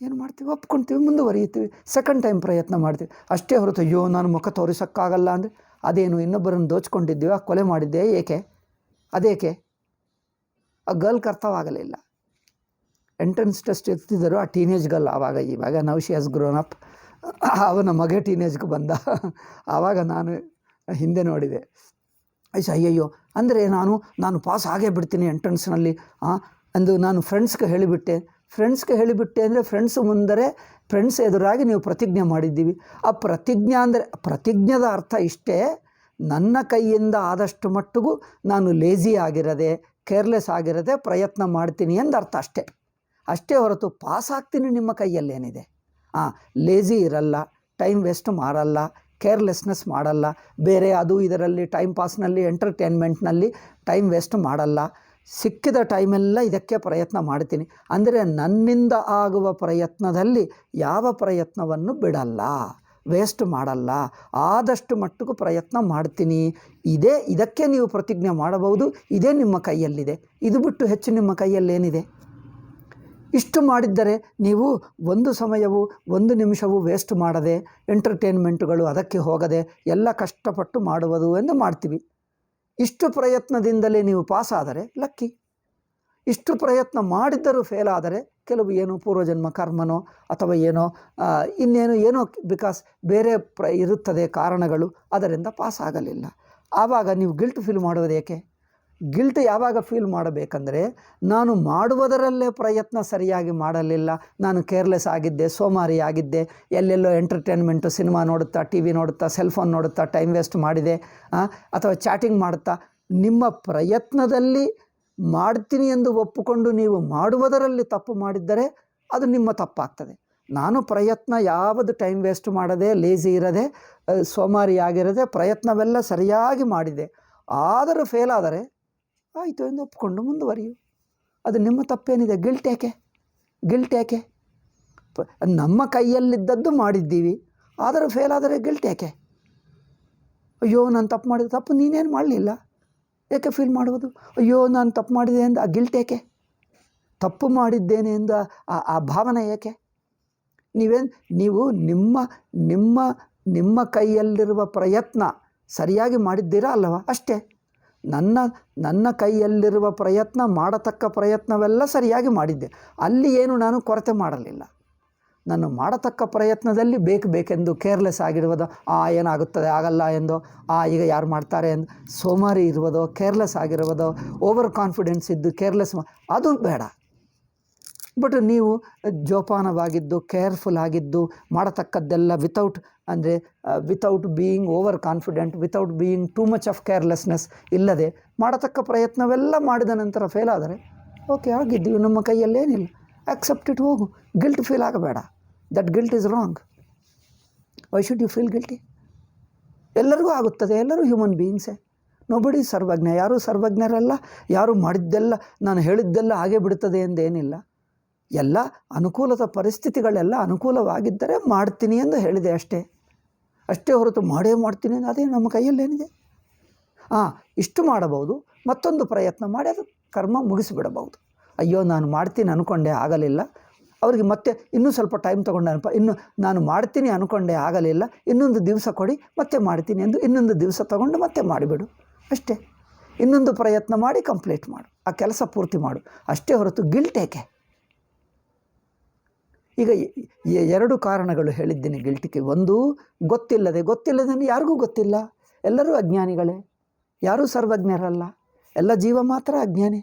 ಏನು ಮಾಡ್ತೀವಿ? ಒಪ್ಕೊಳ್ತೀವಿ, ಮುಂದುವರಿಯುತ್ತೀವಿ. ಸೆಕೆಂಡ್ ಟೈಮ್ ಪ್ರಯತ್ನ ಮಾಡ್ತೀವಿ. ಅಷ್ಟೇ ಹೊರತು ಅಯ್ಯೋ ನಾನು ಮುಖ ತೋರಿಸೋಕ್ಕಾಗಲ್ಲ ಅಂದರೆ ಅದೇನು? ಇನ್ನೊಬ್ಬರನ್ನು ದೋಚ್ಕೊಂಡಿದ್ದೀವಿ, ಕೊಲೆ ಮಾಡಿದ್ದೆ, ಏಕೆ? ಅದೇಕೆ? ಆ ಗರ್ಲ್ಗೆ ಅರ್ಥವಾಗಲಿಲ್ಲ. ಎಂಟ್ರೆನ್ಸ್ ಟೆಸ್ಟ್ ಎತ್ತಿದ್ದರು ಆ ಟೀನೇಜ್ ಗರ್ಲ್. ಇವಾಗ now she has grown up. ಅವನ ಮಗ ಟೀನೇಜ್ಗೆ ಬಂದ. ಆವಾಗ ನಾನು ಹಿಂದೆ ನೋಡಿದೆ, ಅಯ್ಯಯ್ಯೋ ಅಂದರೆ ನಾನು ಪಾಸ್ ಆಗೇ ಬಿಡ್ತೀನಿ ಎಂಟ್ರೆನ್ಸ್ನಲ್ಲಿ ಅಂದು ನಾನು ಫ್ರೆಂಡ್ಸ್ಗೆ ಹೇಳಿಬಿಟ್ಟೆ ಅಂದರೆ ಫ್ರೆಂಡ್ಸ್ ಎದುರಾಗಿ ನೀವು ಪ್ರತಿಜ್ಞೆ ಮಾಡಿದ್ದೀವಿ. ಆ ಪ್ರತಿಜ್ಞದ ಅರ್ಥ ಇಷ್ಟೇ, ನನ್ನ ಕೈಯಿಂದ ಆದಷ್ಟು ಮಟ್ಟಿಗೂ ನಾನು ಲೇಜಿ ಆಗಿರದೆ, ಕೇರ್ಲೆಸ್ ಆಗಿರದೆ ಪ್ರಯತ್ನ ಮಾಡ್ತೀನಿ ಎಂದು ಅರ್ಥ. ಅಷ್ಟೇ ಹೊರತು ಪಾಸ್ ಆಗ್ತೀನಿ ನಿಮ್ಮ ಕೈಯಲ್ಲೇನಿದೆ? ಲೇಜಿ ಇರಲ್ಲ, ಟೈಮ್ ವೇಸ್ಟ್ ಮಾಡಲ್ಲ, ಕೇರ್ಲೆಸ್ನೆಸ್ ಮಾಡಲ್ಲ, ಬೇರೆ ಅದು ಇದರಲ್ಲಿ ಟೈಮ್ ಪಾಸ್ನಲ್ಲಿ ಎಂಟರ್ಟೈನ್ಮೆಂಟ್ನಲ್ಲಿ ಟೈಮ್ ವೇಸ್ಟ್ ಮಾಡಲ್ಲ. ಸಿಕ್ಕಿದ ಟೈಮೆಲ್ಲ ಇದಕ್ಕೆ ಪ್ರಯತ್ನ ಮಾಡ್ತೀನಿ ಅಂದರೆ ನನ್ನಿಂದ ಆಗುವ ಪ್ರಯತ್ನದಲ್ಲಿ ಯಾವ ಪ್ರಯತ್ನವನ್ನು ಬಿಡಲ್ಲ, ವೇಸ್ಟ್ ಮಾಡಲ್ಲ, ಆದಷ್ಟು ಮಟ್ಟಿಗೂ ಪ್ರಯತ್ನ ಮಾಡ್ತೀನಿ. ಇದಕ್ಕೆ ನೀವು ಪ್ರತಿಜ್ಞೆ ಮಾಡಬಹುದು. ಇದೇ ನಿಮ್ಮ ಕೈಯಲ್ಲಿದೆ. ಇದು ಬಿಟ್ಟು ಹೆಚ್ಚು ನಿಮ್ಮ ಕೈಯಲ್ಲೇನಿದೆ? ಇಷ್ಟು ಮಾಡಿದ್ದರೆ ನೀವು ಒಂದು ಸಮಯವು ಒಂದು ನಿಮಿಷವೂ ವೇಸ್ಟ್ ಮಾಡದೆ ಎಂಟರ್ಟೈನ್ಮೆಂಟ್ಗಳು ಅದಕ್ಕೆ ಹೋಗದೆ ಎಲ್ಲ ಕಷ್ಟಪಟ್ಟು ಮಾಡುವುದು ಎಂದು ಮಾಡ್ತೀವಿ. ಇಷ್ಟು ಪ್ರಯತ್ನದಿಂದಲೇ ನೀವು ಪಾಸಾದರೆ ಲಕ್ಕಿ. ಇಷ್ಟು ಪ್ರಯತ್ನ ಮಾಡಿದ್ದರೂ ಫೇಲ್ ಆದರೆ ಕೆಲವು ಏನೋ ಪೂರ್ವಜನ್ಮ ಕರ್ಮನೋ ಅಥವಾ ಏನೋ ಬಿಕಾಸ್ ಬೇರೆ ಇರುತ್ತದೆ ಕಾರಣಗಳು, ಅದರಿಂದ ಪಾಸ್ ಆಗಲಿಲ್ಲ. ಆವಾಗ ನೀವು ಗಿಲ್ಟ್ ಫೀಲ್ ಮಾಡುವುದು ಏಕೆ? ಗಿಲ್ಟ್ ಯಾವಾಗ ಫೀಲ್ ಮಾಡಬೇಕಂದ್ರೆ, ನಾನು ಮಾಡುವುದರಲ್ಲೇ ಪ್ರಯತ್ನ ಸರಿಯಾಗಿ ಮಾಡಲಿಲ್ಲ, ನಾನು ಕೇರ್ಲೆಸ್ ಆಗಿದ್ದೆ, ಸೋಮಾರಿ ಆಗಿದ್ದೆ, ಎಲ್ಲೆಲ್ಲೋ ಎಂಟರ್ಟೈನ್ಮೆಂಟು, ಸಿನಿಮಾ ನೋಡುತ್ತಾ, ಟಿ ವಿ ನೋಡುತ್ತಾ, ಸೆಲ್ಫೋನ್ ನೋಡುತ್ತಾ ಟೈಮ್ ವೇಸ್ಟ್ ಮಾಡಿದೆ, ಅಥವಾ ಚಾಟಿಂಗ್ ಮಾಡುತ್ತಾ. ನಿಮ್ಮ ಪ್ರಯತ್ನದಲ್ಲಿ ಮಾಡ್ತೀನಿ ಎಂದು ಒಪ್ಪಿಕೊಂಡು ನೀವು ಮಾಡುವುದರಲ್ಲಿ ತಪ್ಪು ಮಾಡಿದ್ದರೆ ಅದು ನಿಮ್ಮ ತಪ್ಪಾಗ್ತದೆ. ನಾನು ಪ್ರಯತ್ನ ಯಾವುದು ಟೈಮ್ ವೇಸ್ಟ್ ಮಾಡದೆ, ಲೇಜಿ ಇರದೆ, ಸೋಮಾರಿ ಆಗಿರದೆ ಪ್ರಯತ್ನವೆಲ್ಲ ಸರಿಯಾಗಿ ಮಾಡಿದೆ, ಆದರೂ ಫೇಲ್ ಆದರೆ ಆಯಿತು ಎಂದು ಒಪ್ಪಿಕೊಂಡು ಮುಂದುವರಿಯು. ಅದು ನಿಮ್ಮ ತಪ್ಪೇನಿದೆ? ಗಿಲ್ಟ್ ಯಾಕೆ? ನಮ್ಮ ಕೈಯಲ್ಲಿದ್ದದ್ದು ಮಾಡಿದ್ದೀವಿ, ಆದರೂ ಫೇಲ್ ಆದರೆ ಗಿಲ್ಟ್ ಯಾಕೆ? ಅಯ್ಯೋ ನಾನು ತಪ್ಪು ಮಾಡಿದ, ತಪ್ಪು ನೀನೇನು ಮಾಡಲಿಲ್ಲ, ಏಕೆ ಫೀಲ್ ಮಾಡುವುದು? ಅಯ್ಯೋ ನಾನು ತಪ್ಪು ಮಾಡಿದೆ ಎಂದು ಆ ಗಿಲ್ಟ್ ಏಕೆ? ತಪ್ಪು ಮಾಡಿದ್ದೇನೆ ಎಂದು ಆ ಭಾವನೆ ಏಕೆ? ನೀವು ನಿಮ್ಮ ಕೈಯಲ್ಲಿರುವ ಪ್ರಯತ್ನ ಸರಿಯಾಗಿ ಮಾಡಿದ್ದೀರಾ ಅಲ್ಲವಾ? ಅಷ್ಟೇ. ನನ್ನ ಕೈಯಲ್ಲಿರುವ ಪ್ರಯತ್ನ, ಮಾಡತಕ್ಕ ಪ್ರಯತ್ನವೆಲ್ಲ ಸರಿಯಾಗಿ ಮಾಡಿದ್ದೆ, ಅಲ್ಲಿ ಏನು ನಾನು ಕೊರತೆ ಮಾಡಲಿಲ್ಲ. ನಾನು ಮಾಡತಕ್ಕ ಪ್ರಯತ್ನದಲ್ಲಿ ಬೇಕೆಂದು ಕೇರ್ಲೆಸ್ ಆಗಿರುವುದೋ, ಏನಾಗುತ್ತದೆ ಆಗಲ್ಲ ಎಂದೋ, ಈಗ ಯಾರು ಮಾಡ್ತಾರೆ ಎಂದು ಸೋಮಾರಿ ಇರುವುದೋ, ಕೇರ್ಲೆಸ್ ಆಗಿರುವುದೋ, ಓವರ್ ಕಾನ್ಫಿಡೆನ್ಸ್ ಇದ್ದು ಕೇರ್ಲೆಸ್ ಅದು ಬೇಡ. ಬಟ್ ನೀವು ಜೋಪಾನವಾಗಿದ್ದು, ಕೇರ್ಫುಲ್ ಆಗಿದ್ದು, ಮಾಡತಕ್ಕದ್ದೆಲ್ಲ without being overconfident, without being too much of carelessness ಇಲ್ಲದೆ ಮಾಡತಕ್ಕ ಪ್ರಯತ್ನವೆಲ್ಲ ಮಾಡಿದ ನಂತರ ಫೇಲ್ ಆದರೆ ಓಕೆ, ಆಗಿದ್ದೀವಿ, ನಮ್ಮ ಕೈಯಲ್ಲೇನಿಲ್ಲ, ಆಕ್ಸೆಪ್ಟ್ ಇಟ್, ಹೋಗು. ಗಿಲ್ಟ್ ಫೀಲ್ ಆಗಬೇಡ. That guilt is wrong. Why should you feel guilty? ಎಲ್ಲರಿಗೂ ಆಗುತ್ತದೆ, ಎಲ್ಲರೂ ಹ್ಯೂಮನ್ ಬೀಯಿಂಗ್ಸೇ. ನೋಬಡಿ ಸರ್ವಜ್ಞ, ಯಾರೂ ಸರ್ವಜ್ಞರಲ್ಲ, ಯಾರು ಮಾಡಿದ್ದೆಲ್ಲ ನಾನು ಹೇಳಿದ್ದೆಲ್ಲ ಹಾಗೆ ಬಿಡುತ್ತದೆ ಎಂದೇನಿಲ್ಲ. ಎಲ್ಲ ಅನುಕೂಲದ ಪರಿಸ್ಥಿತಿಗಳೆಲ್ಲ ಅನುಕೂಲವಾಗಿದ್ದರೆ ಮಾಡ್ತೀನಿ ಎಂದು ಹೇಳಿದೆ ಅಷ್ಟೇ ಹೊರತು ಮಾಡ್ತೀನಿ ಅಂದರೆ ಅದೇ ನಮ್ಮ ಕೈಯಲ್ಲೇನಿದೆ? ಇಷ್ಟು ಮಾಡಬಹುದು, ಮತ್ತೊಂದು ಪ್ರಯತ್ನ ಮಾಡಿ ಅದು ಕರ್ಮ ಮುಗಿಸಿಬಿಡಬಹುದು. ಅಯ್ಯೋ ನಾನು ಮಾಡ್ತೀನಿ ಅಂದ್ಕೊಂಡೆ ಆಗಲಿಲ್ಲ, ಅವರಿಗೆ ಮತ್ತೆ ಇನ್ನೂ ಸ್ವಲ್ಪ ಟೈಮ್ ತೊಗೊಂಡನಪ್ಪ, ಇನ್ನು ನಾನು ಮಾಡ್ತೀನಿ ಅಂದ್ಕೊಂಡೆ ಆಗಲಿಲ್ಲ, ಇನ್ನೊಂದು ದಿವಸ ಕೊಡಿ ಮತ್ತೆ ಮಾಡ್ತೀನಿ ಎಂದು ಇನ್ನೊಂದು ದಿವಸ ತೊಗೊಂಡು ಮತ್ತೆ ಮಾಡಿಬಿಡು ಅಷ್ಟೇ. ಇನ್ನೊಂದು ಪ್ರಯತ್ನ ಮಾಡಿ ಕಂಪ್ಲೀಟ್ ಮಾಡು, ಆ ಕೆಲಸ ಪೂರ್ತಿ ಮಾಡು ಅಷ್ಟೇ ಹೊರತು ಗಿಲ್ಟ್ ಏಕೆ? ಈಗ 2 ಕಾರಣಗಳು ಹೇಳಿದ್ದೀನಿ ಗಿಲ್ಟಿಗೆ. ಒಂದು, ಗೊತ್ತಿಲ್ಲದೆ ಯಾರಿಗೂ ಗೊತ್ತಿಲ್ಲ, ಎಲ್ಲರೂ ಅಜ್ಞಾನಿಗಳೇ, ಯಾರೂ ಸರ್ವಜ್ಞರಲ್ಲ, ಎಲ್ಲ ಜೀವ ಮಾತ್ರ ಅಜ್ಞಾನಿ.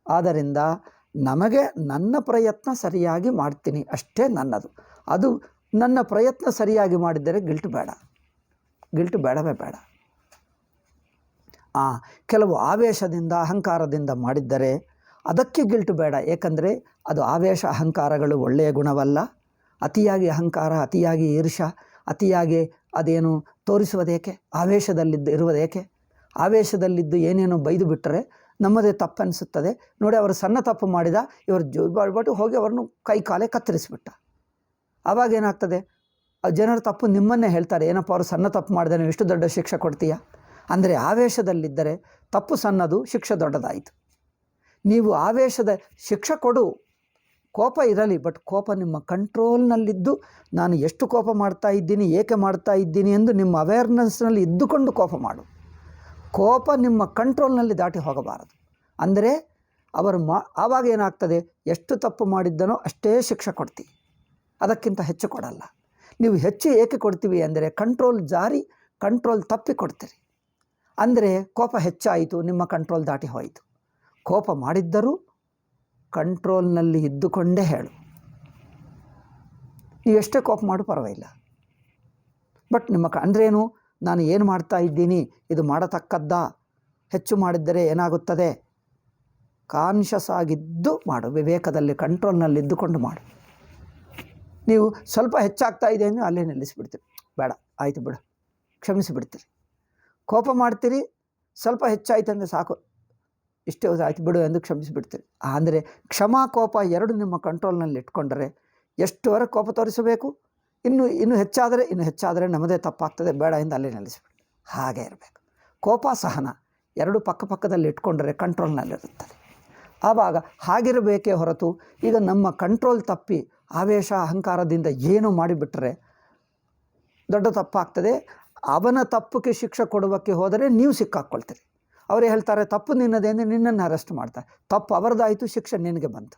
ಆದ್ದರಿಂದ ನಮಗೆ ನನ್ನ ಪ್ರಯತ್ನ ಸರಿಯಾಗಿ ಮಾಡ್ತೀನಿ ಅಷ್ಟೇ ನನ್ನದು. ಅದು ನನ್ನ ಪ್ರಯತ್ನ ಸರಿಯಾಗಿ ಮಾಡಿದ್ದರೆ ಗಿಲ್ಟ್ ಬೇಡವೇ ಬೇಡ. ಕೆಲವು ಆವೇಶದಿಂದ, ಅಹಂಕಾರದಿಂದ ಮಾಡಿದ್ದರೆ ಅದಕ್ಕೆ ಗಿಲ್ಟ್ ಬೇಡ. ಏಕೆಂದರೆ ಅದು ಆವೇಶ, ಅಹಂಕಾರಗಳು ಒಳ್ಳೆಯ ಗುಣವಲ್ಲ. ಅತಿಯಾಗಿ ಅಹಂಕಾರ, ಅತಿಯಾಗಿ ಈರ್ಷ, ಅತಿಯಾಗಿ ಅದೇನು ತೋರಿಸುವುದೇಕೆ? ಇರುವುದೇಕೆ? ಆವೇಶದಲ್ಲಿದ್ದು ಏನೇನೋ ಬೈದು ಬಿಟ್ಟರೆ ನಮ್ಮದೇ ತಪ್ಪು ಅನಿಸುತ್ತದೆ. ನೋಡಿ, ಅವರು ಸಣ್ಣ ತಪ್ಪು ಮಾಡಿದ, ಇವರು ಜೋಬಾಡ್ಬಿಟ್ಟು ಹೋಗಿ ಅವರನ್ನು ಕೈ ಕಾಲೇ ಕತ್ತರಿಸಿಬಿಟ್ಟ. ಆವಾಗ ಏನಾಗ್ತದೆ? ಜನರ ತಪ್ಪು ನಿಮ್ಮನ್ನೇ ಹೇಳ್ತಾರೆ, ಏನಪ್ಪ ಅವರು ಸಣ್ಣ ತಪ್ಪು ಮಾಡಿದೆ, ನೀವು ಇಷ್ಟು ದೊಡ್ಡ ಶಿಕ್ಷೆ ಕೊಡ್ತೀಯಾ? ಅಂದರೆ ಆವೇಶದಲ್ಲಿದ್ದರೆ ತಪ್ಪು ಸಣ್ಣದು, ಶಿಕ್ಷೆ ದೊಡ್ಡದಾಯಿತು. ನೀವು ಆವೇಶದ ಶಿಕ್ಷೆ ಕೊಡು, ಕೋಪ ಇರಲಿ, ಬಟ್ ಕೋಪ ನಿಮ್ಮ ಕಂಟ್ರೋಲ್ನಲ್ಲಿದ್ದು, ನಾನು ಎಷ್ಟು ಕೋಪ ಮಾಡ್ತಾ ಇದ್ದೀನಿ, ಏಕೆ ಮಾಡ್ತಾ ಇದ್ದೀನಿ ಎಂದು ನಿಮ್ಮ ಅವೇರ್ನೆಸ್ನಲ್ಲಿ ಇದ್ದುಕೊಂಡು ಕೋಪ ಮಾಡು. ಕೋಪ ನಿಮ್ಮ ಕಂಟ್ರೋಲ್ನಲ್ಲಿ ದಾಟಿ ಹೋಗಬಾರದು. ಅಂದರೆ ಆವಾಗ ಏನಾಗ್ತದೆ? ಎಷ್ಟು ತಪ್ಪು ಮಾಡಿದ್ದನೋ ಅಷ್ಟೇ ಶಿಕ್ಷೆ ಕೊಡ್ತೀವಿ, ಅದಕ್ಕಿಂತ ಹೆಚ್ಚು ಕೊಡಲ್ಲ. ನೀವು ಹೆಚ್ಚು ಏಕೆ ಕೊಡ್ತೀವಿ ಅಂದರೆ ಕಂಟ್ರೋಲ್ ತಪ್ಪಿ ಕೊಡ್ತೀರಿ. ಅಂದರೆ ಕೋಪ ಹೆಚ್ಚಾಯಿತು, ನಿಮ್ಮ ಕಂಟ್ರೋಲ್ ದಾಟಿ ಹೋಯಿತು. ಕೋಪ ಮಾಡಿದ್ದರೂ ಕಂಟ್ರೋಲ್ನಲ್ಲಿ ಇದ್ದುಕೊಂಡೇ ಹೇಳು. ನೀವು ಎಷ್ಟೇ ಕೋಪ ಮಾಡು ಪರವಾಗಿಲ್ಲ, ಬಟ್ ಅಂದ್ರೇನು? ನಾನು ಏನು ಮಾಡ್ತಾ ಇದ್ದೀನಿ, ಇದು ಮಾಡತಕ್ಕದ್ದಾ? ಹೆಚ್ಚು ಮಾಡಿದ್ದರೆ ಏನಾಗುತ್ತದೆ? ಕಾನ್ಷಿಯಸ್ ಆಗಿದ್ದು ಮಾಡು, ವಿವೇಕದಲ್ಲಿ ಕಂಟ್ರೋಲ್ನಲ್ಲಿ ಇದ್ದುಕೊಂಡು ಮಾಡು. ನೀವು ಸ್ವಲ್ಪ ಹೆಚ್ಚಾಗ್ತಾ ಇದೆ ಅಂದರೆ ಅಲ್ಲೇ ನಿಲ್ಲಿಸಿಬಿಡ್ತೀರಿ, ಬೇಡ ಆಯಿತು ಬಿಡು, ಕ್ಷಮಿಸಿಬಿಡ್ತೀರಿ. ಕೋಪ ಮಾಡ್ತೀರಿ, ಸ್ವಲ್ಪ ಹೆಚ್ಚಾಯಿತು ಅಂದರೆ ಸಾಕು, ಇಷ್ಟೇ ಆಯ್ತು ಬಿಡು ಎಂದು ಕ್ಷಮಿಸಿಬಿಡ್ತೀರಿ. ಅಂದರೆ ಕ್ಷಮಾ, ಕೋಪ ಎರಡು ನಿಮ್ಮ ಕಂಟ್ರೋಲ್ನಲ್ಲಿ ಇಟ್ಕೊಂಡ್ರೆ ಎಷ್ಟುವರೆಗೆ ಕೋಪ ತೋರಿಸಬೇಕು? ಇನ್ನು ಹೆಚ್ಚಾದರೆ ನಮ್ಮದೇ ತಪ್ಪಾಗ್ತದೆ, ಬೇಡ ಎಂದು ಅಲ್ಲೇ ನಿಲ್ಲಿಸಿಬಿಡಿ. ಹಾಗೆ ಇರಬೇಕು. ಕೋಪ, ಸಹನ ಎರಡು ಪಕ್ಕದಲ್ಲಿ ಇಟ್ಕೊಂಡ್ರೆ ಕಂಟ್ರೋಲ್ನಲ್ಲಿರುತ್ತದೆ. ಆವಾಗ ಹಾಗಿರಬೇಕೇ ಹೊರತು ಈಗ ನಮ್ಮ ಕಂಟ್ರೋಲ್ ತಪ್ಪಿ ಆವೇಶ ಅಹಂಕಾರದಿಂದ ಏನು ಮಾಡಿಬಿಟ್ರೆ ದೊಡ್ಡ ತಪ್ಪಾಗ್ತದೆ. ಅವನ ತಪ್ಪಿಗೆ ಶಿಕ್ಷೆ ಕೊಡುವಕ್ಕೆ ಹೋದರೆ ನೀವು ಸಿಕ್ಕಾಕ್ಕೊಳ್ತೀರಿ. ಅವರೇ ಹೇಳ್ತಾರೆ ತಪ್ಪು ನಿನ್ನದೇ ಅಂದರೆ ನಿನ್ನನ್ನು ಅರೆಸ್ಟ್ ಮಾಡ್ತಾರೆ, ತಪ್ಪು ಅವರದಾಯಿತು, ಶಿಕ್ಷೆ ನಿನಗೆ ಬಂತು,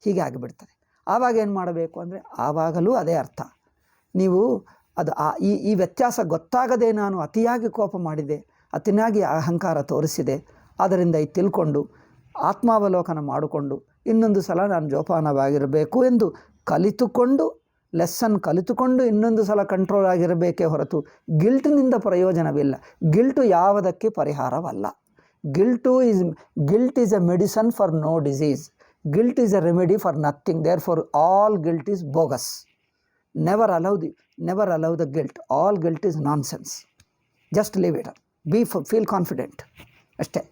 ಹೀಗೆ ಆಗಿಬಿಡ್ತದೆ. ಆವಾಗ ಏನು ಮಾಡಬೇಕು ಅಂದರೆ ಆವಾಗಲೂ ಅದೇ ಅರ್ಥ, ನೀವು ಅದು ಈ ವ್ಯತ್ಯಾಸ ಗೊತ್ತಾಗದೆ ನಾನು ಅತಿಯಾಗಿ ಕೋಪ ಮಾಡಿದೆ, ಅತಿಯಾಗಿ ಅಹಂಕಾರ ತೋರಿಸಿದೆ, ಅದರಿಂದ ಇದು ತಿಳ್ಕೊಂಡು ಆತ್ಮಾವಲೋಕನ ಮಾಡಿಕೊಂಡು ಇನ್ನೊಂದು ಸಲ ನಾನು ಜೋಪಾನವಾಗಿರಬೇಕು ಎಂದು ಕಲಿತುಕೊಂಡು ಲೆಸನ್ ಕಲಿತುಕೊಂಡು ಇನ್ನೊಂದು ಸಲ ಕಂಟ್ರೋಲ್ ಆಗಿರಬೇಕೇ ಹೊರತು ಗಿಲ್ಟ್ನಿಂದ ಪ್ರಯೋಜನವಿಲ್ಲ. ಗಿಲ್ಟು ಯಾವುದಕ್ಕೆ ಪರಿಹಾರವಲ್ಲ. Guilt is a medicine for no disease. Guilt is a remedy for nothing. Therefore all guilt is bogus. Never allow the guilt. All guilt is nonsense. Just leave it. Feel confident ಅಷ್ಟೇ.